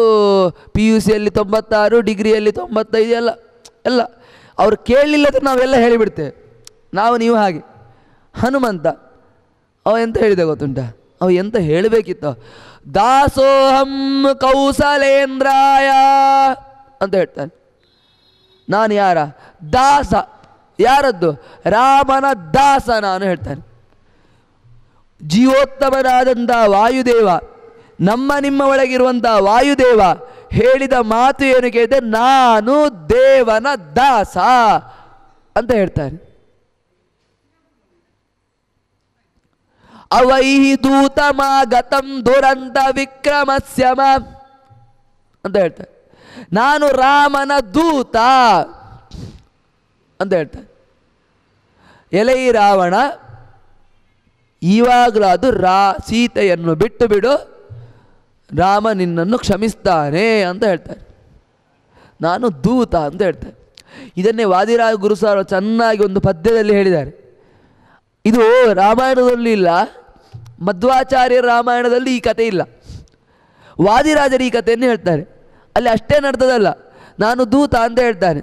PUCಯಲ್ಲಿ 96, ಡಿಗ್ರಿಯಲ್ಲಿ 95 ಎಲ್ಲ ಅವ್ರು ಕೇಳಲಿಲ್ಲದ್ರೆ ನಾವೆಲ್ಲ ಹೇಳಿಬಿಡ್ತೇವೆ. ನೀವು ಹಾಗೆ. ಹನುಮಂತ ಅವ ಎಂತ ಹೇಳಿದ ಗೊತ್ತುಂಟ, ಅವ ಎಂತ ಹೇಳಬೇಕಿತ್ತು, ದಾಸೋಹಂ ಕೌಸಲೇಂದ್ರಾಯ ಅಂತ ಹೇಳ್ತಾನೆ. ನಾನು ಯಾರ ದಾಸ, ಯಾರದ್ದು? ರಾಮನ ದಾಸ ನಾನು ಹೇಳ್ತಾನೆ. ಜೀವೋತ್ತಮನಾದಂಥ ವಾಯುದೇವ, ನಿಮ್ಮ ಒಳಗಿರುವಂಥ ವಾಯುದೇವ ಹೇಳಿದ ಮಾತು ಏನು ಕೇಳಿದೆ, ನಾನು ದೇವನ ದಾಸ ಅಂತ ಹೇಳ್ತಾನೆ. ಅವೈಹಿ ದೂತಮಾಗತಂ ದುರಂತ ವಿಕ್ರಮಸ್ಯಮ ಅಂತ ಹೇಳ್ತಾರೆ. ನಾನು ರಾಮನ ದೂತ ಅಂತ ಹೇಳ್ತಾರೆ. ಎಲೈ ರಾವಣ, ಇವಾಗಲೂ ಅದು ಸೀತೆಯನ್ನು ಬಿಟ್ಟು ಬಿಡು, ರಾಮ ನಿನ್ನನ್ನು ಕ್ಷಮಿಸ್ತಾನೆ ಅಂತ ಹೇಳ್ತಾರೆ. ನಾನು ದೂತ ಅಂತ ಹೇಳ್ತಾರೆ. ಇದನ್ನೇ ವಾದಿರಾಜ ಗುರುಸಾರ ಚೆನ್ನಾಗಿ ಒಂದು ಪದ್ಯದಲ್ಲಿ ಹೇಳಿದ್ದಾರೆ. ಇದು ರಾಮಾಯಣದಲ್ಲಿ ಇಲ್ಲ, ಮಧ್ವಾಚಾರ್ಯರ ರಾಮಾಯಣದಲ್ಲಿ ಈ ಕಥೆ ಇಲ್ಲ, ವಾದಿರಾಜರು ಈ ಕಥೆಯನ್ನು ಹೇಳ್ತಾರೆ. ಅಲ್ಲಿ ಅಷ್ಟೇ ನಡ್ತದಲ್ಲ, ನಾನು ದೂತ ಅಂತ ಹೇಳ್ತಾನೆ.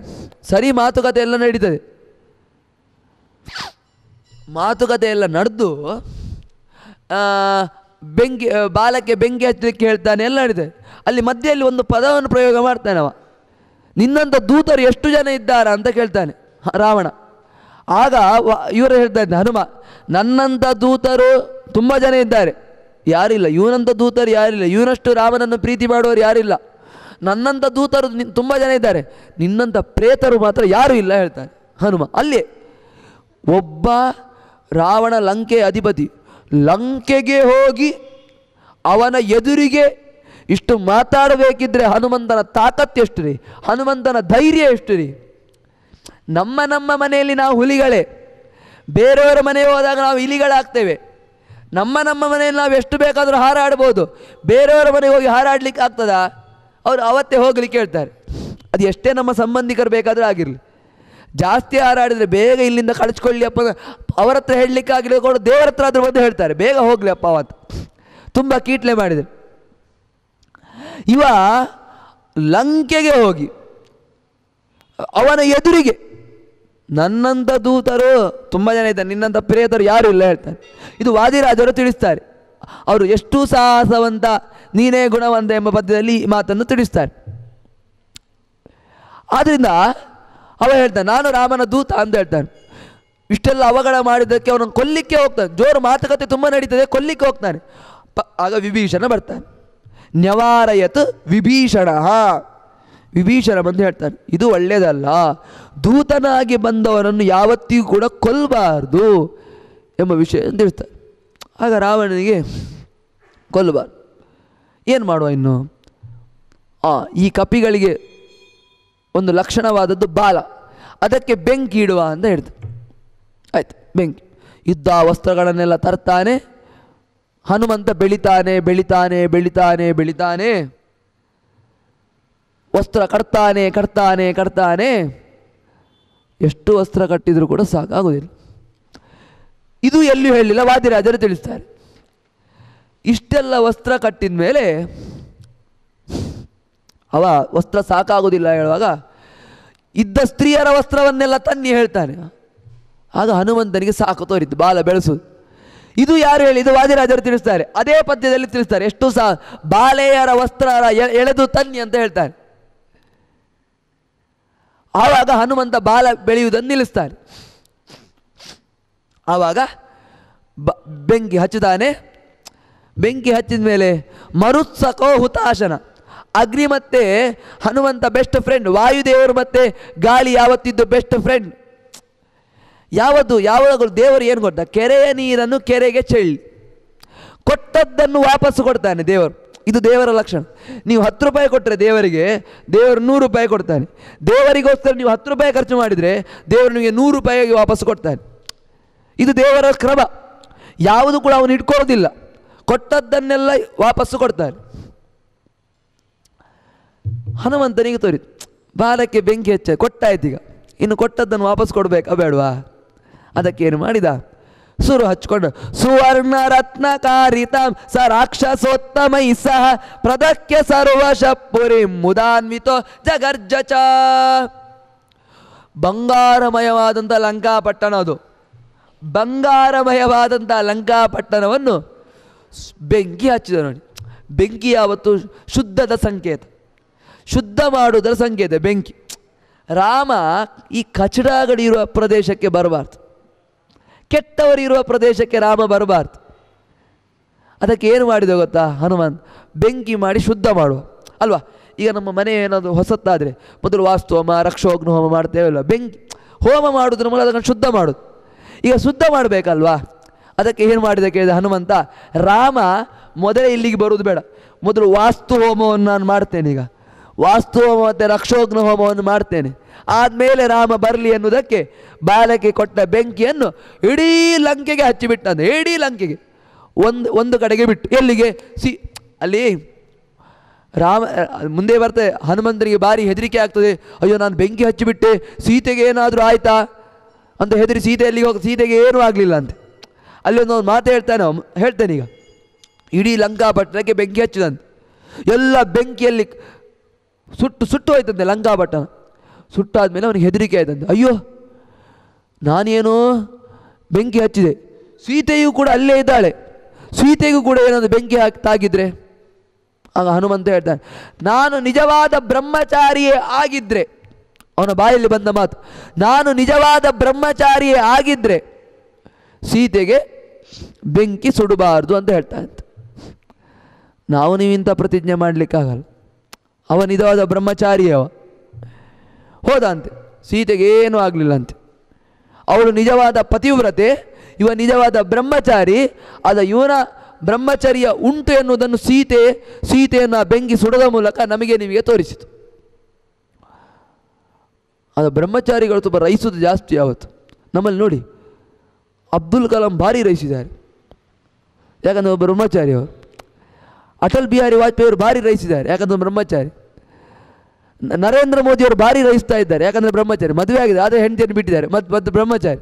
ಸರಿ, ಮಾತುಕತೆ ಎಲ್ಲ ನಡೀತದೆ, ಮಾತುಕತೆ ಎಲ್ಲ ನಡೆದು ಬಾಲಕ್ಕೆ ಬೆಂಕಿ ಹಚ್ಚಲಿಕ್ಕೆ ಹೇಳ್ತಾನೆ, ಎಲ್ಲ ನಡೀತದೆ. ಅಲ್ಲಿ ಮಧ್ಯೆಯಲ್ಲಿ ಒಂದು ಪದವನ್ನು ಪ್ರಯೋಗ ಮಾಡ್ತಾನೆ ಅವ, ನಿನ್ನಂಥ ದೂತರು ಎಷ್ಟು ಜನ ಇದ್ದಾರಾ ಅಂತ ಕೇಳ್ತಾನೆ ರಾವಣ. ಆಗ ಇವರು ಹೇಳ್ತಾ ಹನುಮ, ನನ್ನಂಥ ದೂತರು ತುಂಬ ಜನ ಇದ್ದಾರೆ, ಯಾರಿಲ್ಲ, ಇವನಂಥ ದೂತರು ಯಾರಿಲ್ಲ, ಇವನಷ್ಟು ರಾಮನನ್ನು ಪ್ರೀತಿ ಮಾಡುವವರು ಯಾರಿಲ್ಲ, ನನ್ನಂಥ ದೂತರು ತುಂಬ ಜನ ಇದ್ದಾರೆ, ನಿನ್ನಂಥ ಪ್ರೇತರು ಮಾತ್ರ ಯಾರೂ ಇಲ್ಲ ಹೇಳ್ತಾನೆ ಹನುಮ. ಅಲ್ಲಿ ಒಬ್ಬ ರಾವಣ ಲಂಕೆ ಅಧಿಪತಿ, ಲಂಕೆಗೆ ಹೋಗಿ ಅವನ ಎದುರಿಗೆ ಇಷ್ಟು ಮಾತಾಡಬೇಕಿದ್ರೆ ಹನುಮಂತನ ತಾಕತ್ತು ಎಷ್ಟು ರೀ, ಹನುಮಂತನ ಧೈರ್ಯ ಎಷ್ಟು ರೀ. ನಮ್ಮ ಮನೆಯಲ್ಲಿ ನಾವು ಹುಲಿಗಳೇ, ಬೇರೆಯವರ ಮನೆಗೆ ಹೋದಾಗ ನಾವು ಇಲಿಗಳಾಗ್ತೇವೆ. ನಮ್ಮ ಮನೆಯಲ್ಲಿ ನಾವು ಎಷ್ಟು ಬೇಕಾದರೂ ಹಾರಾಡ್ಬೋದು, ಬೇರೆಯವರ ಮನೆಗೆ ಹೋಗಿ ಹಾರಾಡ್ಲಿಕ್ಕೆ ಆಗ್ತದಾ? ಅವರು ಅವತ್ತೇ ಹೋಗ್ಲಿಕ್ಕೆ ಹೇಳ್ತಾರೆ. ಅದು ಎಷ್ಟೇ ನಮ್ಮ ಸಂಬಂಧಿಕರು ಬೇಕಾದರೂ ಆಗಿರಲಿ, ಜಾಸ್ತಿ ಹಾರಾಡಿದರೆ ಬೇಗ ಇಲ್ಲಿಂದ ಕಳಿಸ್ಕೊಳ್ಳಿ ಅಪ್ಪ, ಅವರ ಹತ್ರ ಹೇಳಲಿಕ್ಕೆ ಆಗಿಲ್ಲ ಕೂಡ ದೇವರ ಹತ್ರ ಆದರೂ ಬಂದು ಹೇಳ್ತಾರೆ, ಬೇಗ ಹೋಗಲಿ ಅಪ್ಪ ಅವತ್ತು, ತುಂಬ ಕೀಟ್ಲೆ ಮಾಡಿದರು. ಇವ ಲಂಕೆಗೆ ಹೋಗಿ ಅವನ ಎದುರಿಗೆ ನನ್ನಂಥ ದೂತರು ತುಂಬ ಜನ ಇದ್ದಾರೆ, ನಿನ್ನಂಥ ಪ್ರೇತರು ಯಾರೂ ಇಲ್ಲ ಹೇಳ್ತಾರೆ. ಇದು ವಾದಿರಾಜರು ತಿಳಿಸ್ತಾರೆ. ಅವರು ಎಷ್ಟು ಸಾಹಸವಂತ, ನೀನೇ ಗುಣವಂತ ಎಂಬ ಪದ್ಯದಲ್ಲಿ ಈ ಮಾತನ್ನು ತಿಳಿಸ್ತಾರೆ. ಆದ್ದರಿಂದ ಅವ ಹೇಳ್ತಾನೆ ನಾನು ರಾಮನ ದೂತ ಅಂತ ಹೇಳ್ತಾನೆ. ಇಷ್ಟೆಲ್ಲ ಅವಘಡ ಮಾಡಿದ್ದಕ್ಕೆ ಅವನನ್ನು ಕೊಲ್ಲಿಕ್ಕೆ ಹೋಗ್ತಾನೆ. ಜೋರು ಮಾತುಕತೆ ತುಂಬ ನಡೀತದೆ, ಕೊಲ್ಲಿಕ್ಕೆ ಹೋಗ್ತಾನೆ. ಆಗ ವಿಭೀಷಣ ಬರ್ತಾನೆ. ನ್ಯವಾರಯತ್ ವಿಭೀಷಣ. ವಿಭೀಷಣ ಬಂದು ಹೇಳ್ತಾನೆ ಇದು ಒಳ್ಳೆಯದಲ್ಲ, ದೂತನಾಗಿ ಬಂದವನನ್ನು ಯಾವತ್ತಿಗೂ ಕೂಡ ಕೊಲ್ಲಬಾರ್ದು ಎಂಬ ವಿಷಯ ತಿಳಿಸ್ತಾನೆ. ಆಗ ರಾವಣನಿಗೆ ಕೊಲ್ಲಬಾರ್ದು, ಏನು ಮಾಡುವ ಇನ್ನು? ಈ ಕಪಿಗಳಿಗೆ ಒಂದು ಲಕ್ಷಣವಾದದ್ದು ಬಾಲ, ಅದಕ್ಕೆ ಬೆಂಕಿ ಇಡುವ ಅಂತ ಹೇಳ್ತಾನೆ. ಆಯ್ತು, ಬೆಂಕಿ. ಯುದ್ಧ ವಸ್ತ್ರಗಳನ್ನೆಲ್ಲ ತರ್ತಾನೆ. ಹನುಮಂತ ಬೆಳಿತಾನೆ ಬೆಳಿತಾನೆ ಬೆಳಿತಾನೆ ಬೆಳಿತಾನೆ, ವಸ್ತ್ರ ಕಟ್ತಾನೆ ಕಟ್ತಾನೆ ಕಟ್ತಾನೆ. ಎಷ್ಟು ವಸ್ತ್ರ ಕಟ್ಟಿದರೂ ಕೂಡ ಸಾಕಾಗೋದಿಲ್ಲ. ಇದು ಎಲ್ಲಿಯೂ ಹೇಳಲಿಲ್ಲ, ವಾದಿರಾಜರು ತಿಳಿಸ್ತಾರೆ. ಇಷ್ಟೆಲ್ಲ ವಸ್ತ್ರ ಕಟ್ಟಿದ ಮೇಲೆ ಅವ ವಸ್ತ್ರ ಸಾಕಾಗೋದಿಲ್ಲ ಹೇಳುವಾಗ ಇದ್ದ ಸ್ತ್ರೀಯರ ವಸ್ತ್ರವನ್ನೆಲ್ಲ ತನ್ನಿ ಹೇಳ್ತಾನೆ. ಆಗ ಹನುಮಂತನಿಗೆ ಸಾಕು ತೋರಿತು ಬಾಲ ಬೆಳೆಸೋದು. ಇದು ಯಾರು ಹೇಳಿ? ಇದು ವಾದಿರಾಜರು ತಿಳಿಸ್ತಾರೆ. ಅದೇ ಪದ್ಯದಲ್ಲಿ ತಿಳಿಸ್ತಾರೆ. ಎಷ್ಟು ಬಾಲೆಯರ ವಸ್ತ್ರ ಎಳೆದು ತನ್ನಿ ಅಂತ ಹೇಳ್ತಾರೆ. ಆವಾಗ ಹನುಮಂತ ಬಾಲ ಬೆಳೆಯುವುದನ್ನು ನಿಲ್ಲಿಸ್ತಾರೆ. ಆವಾಗ ಬೆಂಕಿ ಹಚ್ಚಿದಾನೆ. ಬೆಂಕಿ ಹಚ್ಚಿದ ಮೇಲೆ ಮರುತ್ಸಕೋ ಹುತಾಶನ. ಅಗ್ನಿ ಮತ್ತೆ ಹನುಮಂತ ಬೆಸ್ಟ್ ಫ್ರೆಂಡ್. ವಾಯುದೇವರು ಮತ್ತೆ ಗಾಳಿ ಯಾವತ್ತಿದ್ದು ಬೆಸ್ಟ್ ಫ್ರೆಂಡ್. ಯಾವಾಗಲೂ ದೇವರು ಏನು ಕೊಟ್ಟ? ಕೆರೆಯ ನೀರನ್ನು ಕೆರೆಗೆ ಚೆಲ್ಲಿ ಕೊಟ್ಟದ್ದನ್ನು ವಾಪಸ್ಸು ಕೊಡ್ತಾನೆ ದೇವರು. ಇದು ದೇವರ ಲಕ್ಷಣ. ನೀವು 10 ರೂಪಾಯಿ ಕೊಟ್ಟರೆ ದೇವರಿಗೆ, ದೇವರು 100 ರೂಪಾಯಿ ಕೊಡ್ತಾನೆ. ದೇವರಿಗೋಸ್ಕರ ನೀವು 10 ರೂಪಾಯಿ ಖರ್ಚು ಮಾಡಿದರೆ ದೇವರು ನಿಮಗೆ 100 ರೂಪಾಯಿಗೆ ವಾಪಸ್ಸು ಕೊಡ್ತಾನೆ. ಇದು ದೇವರ ಕ್ರಮ. ಯಾವುದು ಕೂಡ ಅವನು ಇಟ್ಕೊಳ್ಳೋದಿಲ್ಲ, ಕೊಟ್ಟದ್ದನ್ನೆಲ್ಲ ವಾಪಸ್ಸು ಕೊಡ್ತಾನೆ. ಹನುಮಂತನಿಗೆ ತೋರಿತು ಬಾಲಕ್ಕೆ ಬೆಂಕಿ ಹಚ್ಚ ಕೊಟ್ಟಾಯ್ತೀಗ, ಇನ್ನು ಕೊಟ್ಟದ್ದನ್ನು ವಾಪಸ್ ಕೊಡಬೇಕಾ ಬೇಡವಾ? ಅದಕ್ಕೇನು ಮಾಡಿದ? ಸುರು ಹಚ್ಕೊಂಡು ಸುವರ್ಣ ರತ್ನಕಾರಿತಾಂ ಸ ರಾಕ್ಷಸೋತ್ತಮೈ ಸಹ ಪ್ರದಕ್ಯ ಸರ್ವಶಪುರಿ ಮುದಾನ್ವಿತೋ ಜಗರ್ಜಚ. ಬಂಗಾರಮಯವಾದಂಥ ಲಂಕಾಪಟ್ಟಣ ಅದು. ಬಂಗಾರಮಯವಾದಂಥ ಲಂಕಾಪಟ್ಟಣವನ್ನು ಬೆಂಕಿ ಹಚ್ಚಿದ ನೋಡಿ. ಬೆಂಕಿ ಯಾವತ್ತು ಶುದ್ಧದ ಸಂಕೇತ, ಶುದ್ಧ ಮಾಡುವುದರ ಸಂಕೇತ ಬೆಂಕಿ. ರಾಮ ಈ ಕಚಡಗಳಿರುವ ಪ್ರದೇಶಕ್ಕೆ ಬರಬಾರ್ದು, ಕೆಟ್ಟವರಿರುವ ಪ್ರದೇಶಕ್ಕೆ ರಾಮ ಬರಬಾರ್ದು. ಅದಕ್ಕೆ ಏನು ಮಾಡಿದ ಗೊತ್ತಾ? ಹನುಮಾನ್ ಬೆಂಕಿ ಮಾಡಿ ಶುದ್ಧ ಮಾಡುವ ಅಲ್ವಾ. ಈಗ ನಮ್ಮ ಮನೆ ಏನಾದರೂ ಹೊಸತ್ತಾದರೆ ಮೊದಲು ವಾಸ್ತು ಹೋಮ, ರಕ್ಷೋಗ್ನ ಹೋಮ ಮಾಡ್ತೇವಲ್ಲ. ಬೆಂಕಿ ಹೋಮ ಮಾಡೋದ್ರ ಮೂಲಕ ಅದನ್ನು ಶುದ್ಧ ಮಾಡೋದು. ಈಗ ಶುದ್ಧ ಮಾಡಬೇಕಲ್ವಾ? ಅದಕ್ಕೆ ಏನು ಮಾಡಿದ ಕೇಳಿದ ಹನುಮಂತ, ರಾಮ ಮೊದಲೇ ಇಲ್ಲಿಗೆ ಬರುವುದು ಬೇಡ, ಮೊದಲು ವಾಸ್ತು ಹೋಮವನ್ನು ನಾನು ಮಾಡ್ತೇನೆ. ಈಗ ವಾಸ್ತು ಹೋಮ ಮತ್ತು ರಕ್ಷೋಗ್ನ ಹೋಮವನ್ನು ಮಾಡ್ತೇನೆ, ಆದಮೇಲೆ ರಾಮ ಬರಲಿ ಎನ್ನುವುದಕ್ಕೆ ಬಾಲಕ್ಕೆ ಕೊಟ್ಟ ಬೆಂಕಿಯನ್ನು ಇಡೀ ಲಂಕೆಗೆ ಹಚ್ಚಿಬಿಟ್ಟಂತೆ. ಇಡೀ ಲಂಕೆಗೆ ಒಂದು ಕಡೆಗೆ ಬಿಟ್ಟು. ಎಲ್ಲಿಗೆ? ಅಲ್ಲಿ ರಾಮ ಮುಂದೆ ಬರ್ತದೆ. ಹನುಮಂತನಿಗೆ ಭಾರಿ ಹೆದರಿಕೆ ಆಗ್ತದೆ. ಅಯ್ಯೋ ನಾನು ಬೆಂಕಿ ಹಚ್ಚಿಬಿಟ್ಟೆ, ಸೀತೆಗೆ ಏನಾದರೂ ಆಯಿತಾ ಅಂತ ಹೆದರಿ ಸೀತೆ ಎಲ್ಲಿಗೆ ಹೋಗಿ, ಸೀತೆಗೆ ಏನೂ ಆಗಲಿಲ್ಲ ಅಂತೆ. ಅಲ್ಲಿ ಒಂದು ಮಾತು ಹೇಳ್ತೇನೆ ಈಗ. ಇಡೀ ಲಂಕಾಪಟ್ಟಣಕ್ಕೆ ಬೆಂಕಿ ಹಚ್ಚಿದಂತೆ. ಎಲ್ಲ ಬೆಂಕಿಯಲ್ಲಿ ಸುಟ್ಟು ಹೋಯ್ತಂತೆ ಲಂಕಾಪಟ್ಟಣ. ಸುಟ್ಟಾದ್ಮೇಲೆ ಅವನಿಗೆ ಹೆದರಿಕೆ ಆಯ್ತಂತೆ. ಅಯ್ಯೋ ನಾನೇನೋ ಬೆಂಕಿ ಹಚ್ಚಿದೆ, ಸೀತೆಯೂ ಕೂಡ ಅಲ್ಲೇ ಇದ್ದಾಳೆ, ಸೀತೆಗೂ ಕೂಡ ಏನಾದರೂ ಬೆಂಕಿ ತಾಗಿದ್ರೆ? ಆಗ ಹನುಮಂತ ಹೇಳ್ತಾನೆ, ನಾನು ನಿಜವಾದ ಬ್ರಹ್ಮಚಾರಿಯೇ ಆಗಿದ್ದರೆ, ಅವನ ಬಾಯಲ್ಲಿ ಬಂದ ಮಾತು, ನಾನು ನಿಜವಾದ ಬ್ರಹ್ಮಚಾರಿಯೇ ಆಗಿದ್ದರೆ ಸೀತೆಗೆ ಬೆಂಕಿ ಸುಡಬಾರ್ದು ಅಂತ ಹೇಳ್ತಾನೆ. ನಾವು ನೀವಿಂಥ ಪ್ರತಿಜ್ಞೆ ಮಾಡಲಿಕ್ಕಾಗಲ್ಲ. ಅವ ನಿಜವಾದ ಬ್ರಹ್ಮಚಾರಿಯವ ಹೋದ ಅಂತೆ, ಸೀತೆಗೆ ಏನೂ ಆಗಲಿಲ್ಲ ಅಂತೆ. ಅವಳು ನಿಜವಾದ ಪತಿವ್ರತೆ, ಇವ ನಿಜವಾದ ಬ್ರಹ್ಮಚಾರಿ. ಅದ ಇವನ ಬ್ರಹ್ಮಚರ್ಯ ಉಂಟು ಎನ್ನುವುದನ್ನು ಸೀತೆಯನ್ನು ಬೆಂಕಿ ಸುಡದ ಮೂಲಕ ನಿಮಗೆ ತೋರಿಸಿತು. ಅದು ಬ್ರಹ್ಮಚಾರಿಗಳು ತುಂಬ ರೈಸೋದು ಜಾಸ್ತಿ ಯಾವತ್ತು. ನಮ್ಮಲ್ಲಿ ನೋಡಿ, ಅಬ್ದುಲ್ ಕಲಾಂ ಭಾರಿ ರೈಸಿದ್ದಾರೆ, ಯಾಕಂದರೆ ಒಬ್ಬ ಬ್ರಹ್ಮಚಾರಿ ಅವರು. ಅಟಲ್ ಬಿಹಾರಿ ವಾಜಪೇಯಿ ಅವರು ಭಾರಿ ರೈಸಿದ್ದಾರೆ, ಯಾಕಂದರೆ ಬ್ರಹ್ಮಚಾರಿ. ನರೇಂದ್ರ ಮೋದಿಯವರು ಭಾರಿ ರೈಸ್ತಾ ಇದ್ದಾರೆ, ಯಾಕಂದರೆ ಬ್ರಹ್ಮಚಾರಿ. ಮದುವೆ ಆಗಿದೆ ಆದರೆ ಹೆಂಡತಿಯನ್ನು ಬಿಟ್ಟಿದ್ದಾರೆ, ಮತ್ತು ಬ್ರಹ್ಮಚಾರಿ.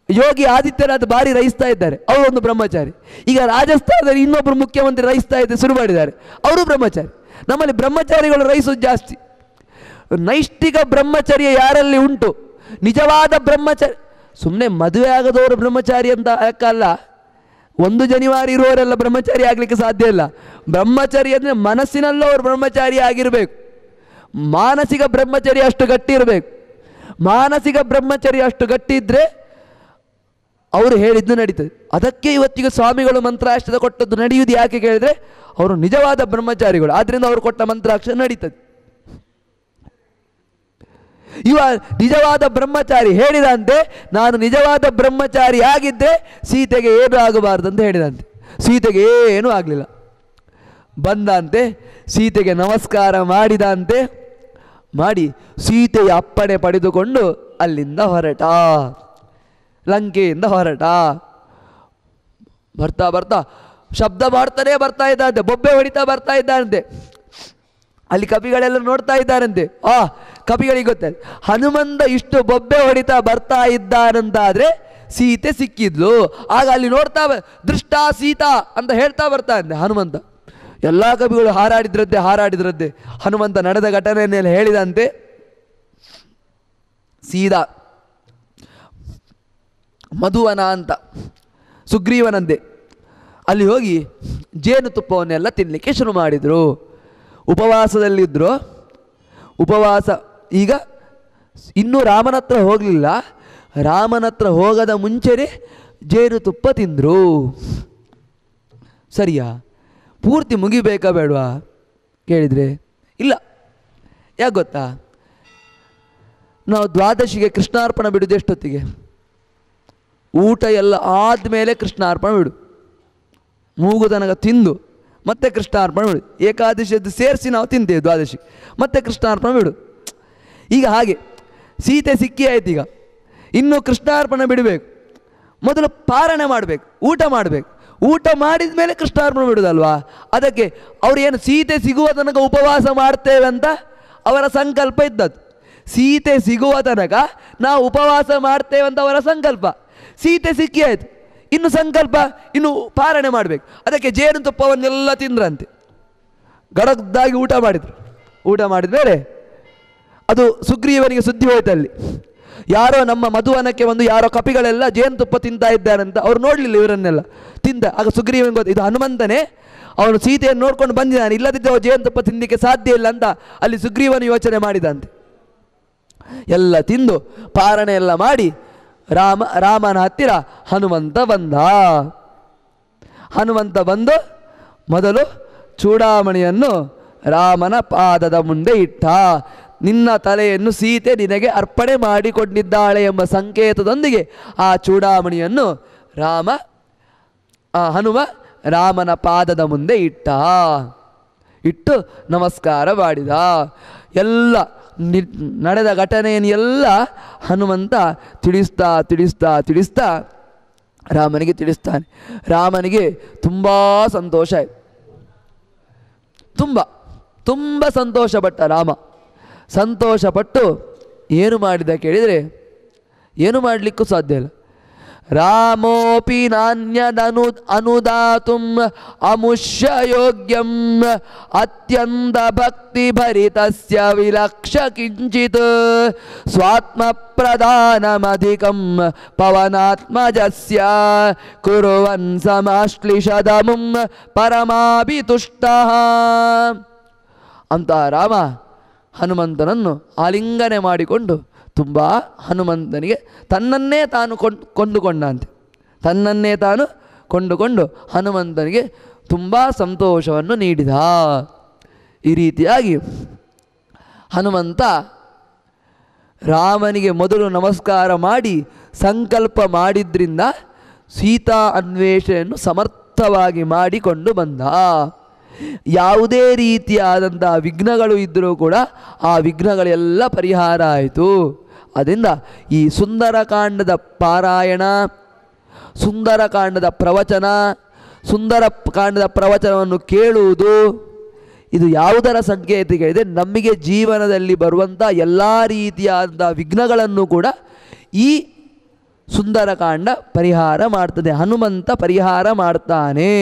ಯೋಗಿ ಆದಿತ್ಯನಾಥ್ ಭಾರಿ ರೈಸ್ತಾ ಇದ್ದಾರೆ, ಅವರೊಂದು ಬ್ರಹ್ಮಚಾರಿ. ಈಗ ರಾಜಸ್ಥಾನದಲ್ಲಿ ಇನ್ನೊಬ್ಬರು ಮುಖ್ಯಮಂತ್ರಿ ರೈಸ್ತಾ ಇದ್ದಾರೆ, ಶುರು ಮಾಡಿದ್ದಾರೆ, ಅವರು ಬ್ರಹ್ಮಚಾರಿ. ನಮ್ಮಲ್ಲಿ ಬ್ರಹ್ಮಚಾರಿಗಳು ರೈಸೋದು ಜಾಸ್ತಿ. ನೈಷ್ಠಿಕ ಬ್ರಹ್ಮಚರ್ಯ ಯಾರಲ್ಲಿ ಉಂಟು, ನಿಜವಾದ ಬ್ರಹ್ಮಚಾರಿ. ಸುಮ್ಮನೆ ಮದುವೆ ಆಗದವರು ಬ್ರಹ್ಮಚಾರಿ ಅಂತ ಯಾಕಲ್ಲ, 1 ಜನವರಿ ಇರುವವರೆಲ್ಲ ಬ್ರಹ್ಮಚಾರಿ ಆಗಲಿಕ್ಕೆ ಸಾಧ್ಯ ಇಲ್ಲ. ಬ್ರಹ್ಮಚಾರಿ ಅಂದರೆ ಮನಸ್ಸಿನಲ್ಲೂ ಅವರು ಬ್ರಹ್ಮಚಾರಿ ಆಗಿರಬೇಕು. ಮಾನಸಿಕ ಬ್ರಹ್ಮಚರ್ಯ ಅಷ್ಟು ಗಟ್ಟಿ ಇರಬೇಕು. ಮಾನಸಿಕ ಬ್ರಹ್ಮಚರ್ಯ ಅಷ್ಟು ಗಟ್ಟಿ ಇದ್ದರೆ ಅವರು ಹೇಳಿದ್ದು ನಡೀತದೆ. ಅದಕ್ಕೆ ಇವತ್ತಿಗೆ ಸ್ವಾಮಿಗಳು ಮಂತ್ರಾಕ್ಷರ ಕೊಟ್ಟದ್ದು ನಡೆಯುವುದು ಯಾಕೆ ಕೇಳಿದರೆ ಅವರು ನಿಜವಾದ ಬ್ರಹ್ಮಚಾರಿಗಳು, ಆದ್ದರಿಂದ ಅವರು ಕೊಟ್ಟ ಮಂತ್ರಾಕ್ಷರ ನಡೀತದೆ. ಇವ ನಿಜವಾದ ಬ್ರಹ್ಮಚಾರಿ ಹೇಳಿದಂತೆ, ನಾನು ನಿಜವಾದ ಬ್ರಹ್ಮಚಾರಿ ಆಗಿದ್ದರೆ ಸೀತೆಗೆ ಏನೂ ಆಗಬಾರ್ದು ಅಂತ ಹೇಳಿದಂತೆ. ಸೀತೆಗೆ ಏನೂ ಆಗಲಿಲ್ಲ. ಬಂದಂತೆ ಸೀತೆಗೆ ನಮಸ್ಕಾರ ಮಾಡಿದಂತೆ, ಮಾಡಿ ಸೀತೆಯ ಅಪ್ಪಣೆ ಪಡೆದುಕೊಂಡು ಅಲ್ಲಿಂದ ಹೊರಟ, ಲಂಕೆಯಿಂದ ಹೊರಟ. ಬರ್ತಾ ಬರ್ತಾ ಶಬ್ದ ಮಾಡ್ತಾನೆ ಬರ್ತಾ ಇದ್ದಂತೆ, ಬೊಬ್ಬೆ ಹೊಡಿತಾ ಬರ್ತಾ ಇದ್ದಾನಂತೆ. ಅಲ್ಲಿ ಕಪಿಗಳೆಲ್ಲ ನೋಡ್ತಾ ಇದ್ದಾರಂತೆ. ಕಪಿಗಳಿಗೆ ಗೊತ್ತಾಯ್ತು, ಹನುಮಂತ ಇಷ್ಟು ಬೊಬ್ಬೆ ಹೊಡಿತಾ ಬರ್ತಾ ಇದ್ದಾನಂತಾದರೆ ಸೀತೆ ಸಿಕ್ಕಿದ್ಲು. ಆಗ ಅಲ್ಲಿ ನೋಡ್ತಾ ದೃಷ್ಟ ಸೀತಾ ಅಂತ ಹೇಳ್ತಾ ಬರ್ತಾ ಇದ್ದೆ ಹನುಮಂತ. ಎಲ್ಲ ಕವಿಗಳು ಹಾರಾಡಿದ್ರದ್ದೇ ಹನುಮಂತ ನಡೆದ ಘಟನೆಯನ್ನೆಲ್ಲ ಹೇಳಿದಂತೆ. ಸೀದಾ ಮಧುವನ ಅಂತ ಸುಗ್ರೀವನಂತೆ ಅಲ್ಲಿ ಹೋಗಿ ಜೇನುತುಪ್ಪವನ್ನೆಲ್ಲ ತಿನ್ನಲಿಕ್ಕೆ ಶುರು ಮಾಡಿದರು. ಉಪವಾಸದಲ್ಲಿದ್ದರು. ಉಪವಾಸ ಈಗ ಇನ್ನೂ ರಾಮನ ಹತ್ರ ಹೋಗಲಿಲ್ಲ. ರಾಮನ ಹತ್ರ ಹೋಗದ ಮುಂಚೆನೇ ಜೇನುತುಪ್ಪ ತಿಂದರು. ಸರಿಯಾ? ಪೂರ್ತಿ ಮುಗಿಬೇಕಾ ಬೇಡವಾ ಕೇಳಿದರೆ ಇಲ್ಲ. ಯಾಕೆ ಗೊತ್ತಾ, ನಾವು ದ್ವಾದಶಿಗೆ ಕೃಷ್ಣಾರ್ಪಣ ಬಿಡೋದು ಎಷ್ಟೊತ್ತಿಗೆ? ಊಟ ಎಲ್ಲ ಆದಮೇಲೆ ಕೃಷ್ಣಾರ್ಪಣ ಬಿಡು. ಮೂಗುದನಗ ತಿಂದು ಮತ್ತೆ ಕೃಷ್ಣಾರ್ಪಣ ಬಿಡು. ಏಕಾದಶಿಯದ್ದು ಸೇರಿಸಿ ನಾವು ತಿಂತೇವೆ ದ್ವಾದಶಿ, ಮತ್ತೆ ಕೃಷ್ಣಾರ್ಪಣ ಬಿಡು. ಈಗ ಹಾಗೆ ಸೀತೆ ಸಿಕ್ಕಿ ಆಯ್ತು. ಈಗ ಇನ್ನು ಕೃಷ್ಣಾರ್ಪಣ ಬಿಡಬೇಕು. ಮೊದಲು ಪಾರಣೆ ಮಾಡಬೇಕು, ಊಟ ಮಾಡಬೇಕು. ಊಟ ಮಾಡಿದ ಮೇಲೆ ಕೃಷ್ಣಾರ್ಪಣ ಬಿಡೋದಲ್ವಾ? ಅದಕ್ಕೆ ಅವರು ಏನು ಸೀತೆ ಸಿಗುವ ತನಕ ಉಪವಾಸ ಮಾಡ್ತೇವೆ ಅಂತ ಅವರ ಸಂಕಲ್ಪ ಇದ್ದದ್ದು. ಸೀತೆ ಸಿಗುವ ತನಕ ನಾವು ಉಪವಾಸ ಮಾಡ್ತೇವೆ ಅಂತ ಅವರ ಸಂಕಲ್ಪ. ಸೀತೆ ಸಿಕ್ಕಿ ಆಯಿತು, ಇನ್ನು ಸಂಕಲ್ಪ ಇನ್ನು ಪಾರಣೆ ಮಾಡಬೇಕು. ಅದಕ್ಕೆ ಜೇನುತುಪ್ಪವನ್ನೆಲ್ಲ ತಿಂದ್ರಂತೆ, ಗಡಗ್ದಾಗಿ ಊಟ ಮಾಡಿದರು. ಊಟ ಮಾಡಿದ ಮೇಲೆ ಅದು ಸುಗ್ರೀವನಿಗೆ ಸುದ್ದಿ ಹೋಯ್ತಲ್ಲಿ. ಯಾರೋ ನಮ್ಮ ಮಧುವನಕ್ಕೆ ಒಂದು ಯಾರೋ ಕಪಿಗಳೆಲ್ಲ ಜೇನುತುಪ್ಪ ತಿಂತಾ ಇದ್ದಾರಂತ ಅವ್ರು ನೋಡಲಿಲ್ಲ ಇವರನ್ನೆಲ್ಲ ತಿಂದ. ಆಗ ಸುಗ್ರೀವನಿಗೆ ಗೊತ್ತು, ಇದು ಹನುಮಂತನೇ, ಅವನು ಸೀತೆಯನ್ನು ನೋಡ್ಕೊಂಡು ಬಂದಿದ್ದಾನೆ, ಇಲ್ಲದಿದ್ದರೆ ಜೇನುತುಪ್ಪ ತಿನ್ನಲಿಕ್ಕೆ ಸಾಧ್ಯ ಇಲ್ಲ ಅಂತ ಅಲ್ಲಿ ಸುಗ್ರೀವನು ಯೋಚನೆ ಮಾಡಿದಂತೆ. ಎಲ್ಲ ತಿಂದು ಪಾರಣೆ ಎಲ್ಲ ಮಾಡಿ ರಾಮನ ಹತ್ತಿರ ಹನುಮಂತ ಬಂದ. ಹನುಮಂತ ಬಂದು ಮೊದಲು ಚೂಡಾಮಣಿಯನ್ನು ರಾಮನ ಪಾದದ ಮುಂದೆ ಇಟ್ಟ. ನಿನ್ನ ತಲೆಯನ್ನು ಸೀತೆ ನಿನಗೆ ಅರ್ಪಣೆ ಮಾಡಿಕೊಂಡಿದ್ದಾಳೆ ಎಂಬ ಸಂಕೇತದೊಂದಿಗೆ ಆ ಚೂಡಾಮಣಿಯನ್ನು ಹನುಮ ರಾಮನ ಪಾದದ ಮುಂದೆ ಇಟ್ಟು ನಮಸ್ಕಾರ ಮಾಡಿದ. ಎಲ್ಲ ನಡೆದ ಘಟನೆಯನ್ನೆಲ್ಲ ಹನುಮಂತ ತಿಳಿಸ್ತಾ ರಾಮನಿಗೆ ತಿಳಿಸ್ತಾನೆ. ರಾಮನಿಗೆ ತುಂಬ ಸಂತೋಷ ಆಯಿತು. ತುಂಬ ಸಂತೋಷಪಟ್ಟ ರಾಮ. ಸಂತೋಷಪಟ್ಟು ಏನು ಮಾಡಿದ ಕೇಳಿದರೆ ಏನು ಮಾಡಲಿಕ್ಕೂ ಸಾಧ್ಯ ಇಲ್ಲ. ರಾಮೋಪಿ ನಾಣ್ಯದನು ಅನುದಾತುಂ ಅಮುಷ್ಯ ಯೋಗ್ಯಂ ಅತ್ಯಂತ ಭಕ್ತಿ ಭರಿತಸ್ಯ ವಿಲಕ್ಷ ಕಿಂಚಿತ್ ಸ್ವಾತ್ಮ ಪ್ರಧಾನಮಧಿಕಂ ಪವನಾತ್ಮಜಸ್ಯ ಕುರುವನ್ ಸಮಾಶ್ಲಿಷದಮುಂ ಪರಮಾಭಿತುಷ್ಟಃ ಅಂತ ರಾಮ ಹನುಮಂತನನ್ನು ಆಲಿಂಗನೆ ಮಾಡಿಕೊಂಡು ತುಂಬ ಹನುಮಂತನಿಗೆ ತನ್ನನ್ನೇ ತಾನು ಕೊಂಡುಕೊಂಡಂತೆ. ತನ್ನನ್ನೇ ತಾನು ಕೊಂಡುಕೊಂಡು ಹನುಮಂತನಿಗೆ ತುಂಬ ಸಂತೋಷವನ್ನು ನೀಡಿದ. ಈ ರೀತಿಯಾಗಿ ಹನುಮಂತ ರಾಮನಿಗೆ ಮೊದಲು ನಮಸ್ಕಾರ ಮಾಡಿ ಸಂಕಲ್ಪ ಮಾಡಿದ್ರಿಂದ ಸೀತಾ ಅನ್ವೇಷಣೆಯನ್ನು ಸಮರ್ಥವಾಗಿ ಮಾಡಿಕೊಂಡು ಬಂದ. ಯಾವುದೇ ರೀತಿಯಾದಂಥ ವಿಘ್ನಗಳು ಇದ್ದರೂ ಕೂಡ ಆ ವಿಘ್ನಗಳೆಲ್ಲ ಪರಿಹಾರ ಆಯಿತು. ಅದರಿಂದ ಈ ಸುಂದರಕಾಂಡದ ಪಾರಾಯಣ, ಸುಂದರಕಾಂಡದ ಪ್ರವಚನ, ಸುಂದರಕಾಂಡದ ಪ್ರವಚನವನ್ನು ಕೇಳುವುದು ಇದು ಯಾವುದರ ಸಂಕೇತ ಇದೆ? ನಮಗೆ ಜೀವನದಲ್ಲಿ ಬರುವಂಥ ಎಲ್ಲ ರೀತಿಯಾದಂಥ ವಿಘ್ನಗಳನ್ನು ಕೂಡ ಈ ಸುಂದರಕಾಂಡ ಪರಿಹಾರ ಮಾಡ್ತದೆ, ಹನುಮಂತ ಪರಿಹಾರ ಮಾಡ್ತಾನೆ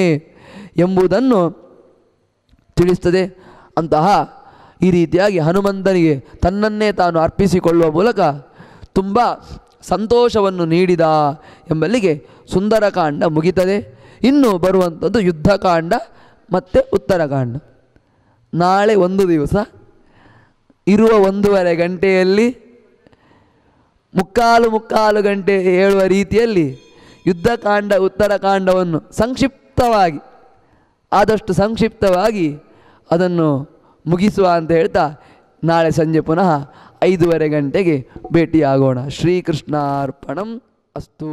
ಎಂಬುದನ್ನು ತಿಳಿಸ್ತದೆ. ಅಂತಹ ಈ ರೀತಿಯಾಗಿ ಹನುಮಂತನಿಗೆ ತನ್ನನ್ನೇ ತಾನು ಅರ್ಪಿಸಿಕೊಳ್ಳುವ ಮೂಲಕ ತುಂಬ ಸಂತೋಷವನ್ನು ನೀಡಿದ ಎಂಬಲ್ಲಿಗೆ ಸುಂದರಕಾಂಡ ಮುಗಿತದೆ. ಇನ್ನು ಬರುವಂಥದ್ದು ಯುದ್ಧಕಾಂಡ ಮತ್ತು ಉತ್ತರಕಾಂಡ. ನಾಳೆ ಒಂದು ದಿವಸ ಇರುವ 1.5 ಗಂಟೆಯಲ್ಲಿ ಮುಕ್ಕಾಲು ಗಂಟೆ ಹೇಳುವ ರೀತಿಯಲ್ಲಿ ಯುದ್ಧಕಾಂಡ ಉತ್ತರಕಾಂಡವನ್ನು ಸಂಕ್ಷಿಪ್ತವಾಗಿ, ಆದಷ್ಟು ಸಂಕ್ಷಿಪ್ತವಾಗಿ ಅದನ್ನು ಮುಗಿಸುವ ಅಂತ ಹೇಳ್ತಾ ನಾಳೆ ಸಂಜೆ ಪುನಃ 5:30 ಗಂಟೆಗೆ ಭೇಟಿಯಾಗೋಣ. ಶ್ರೀಕೃಷ್ಣಾರ್ಪಣಂ ಅಸ್ತು.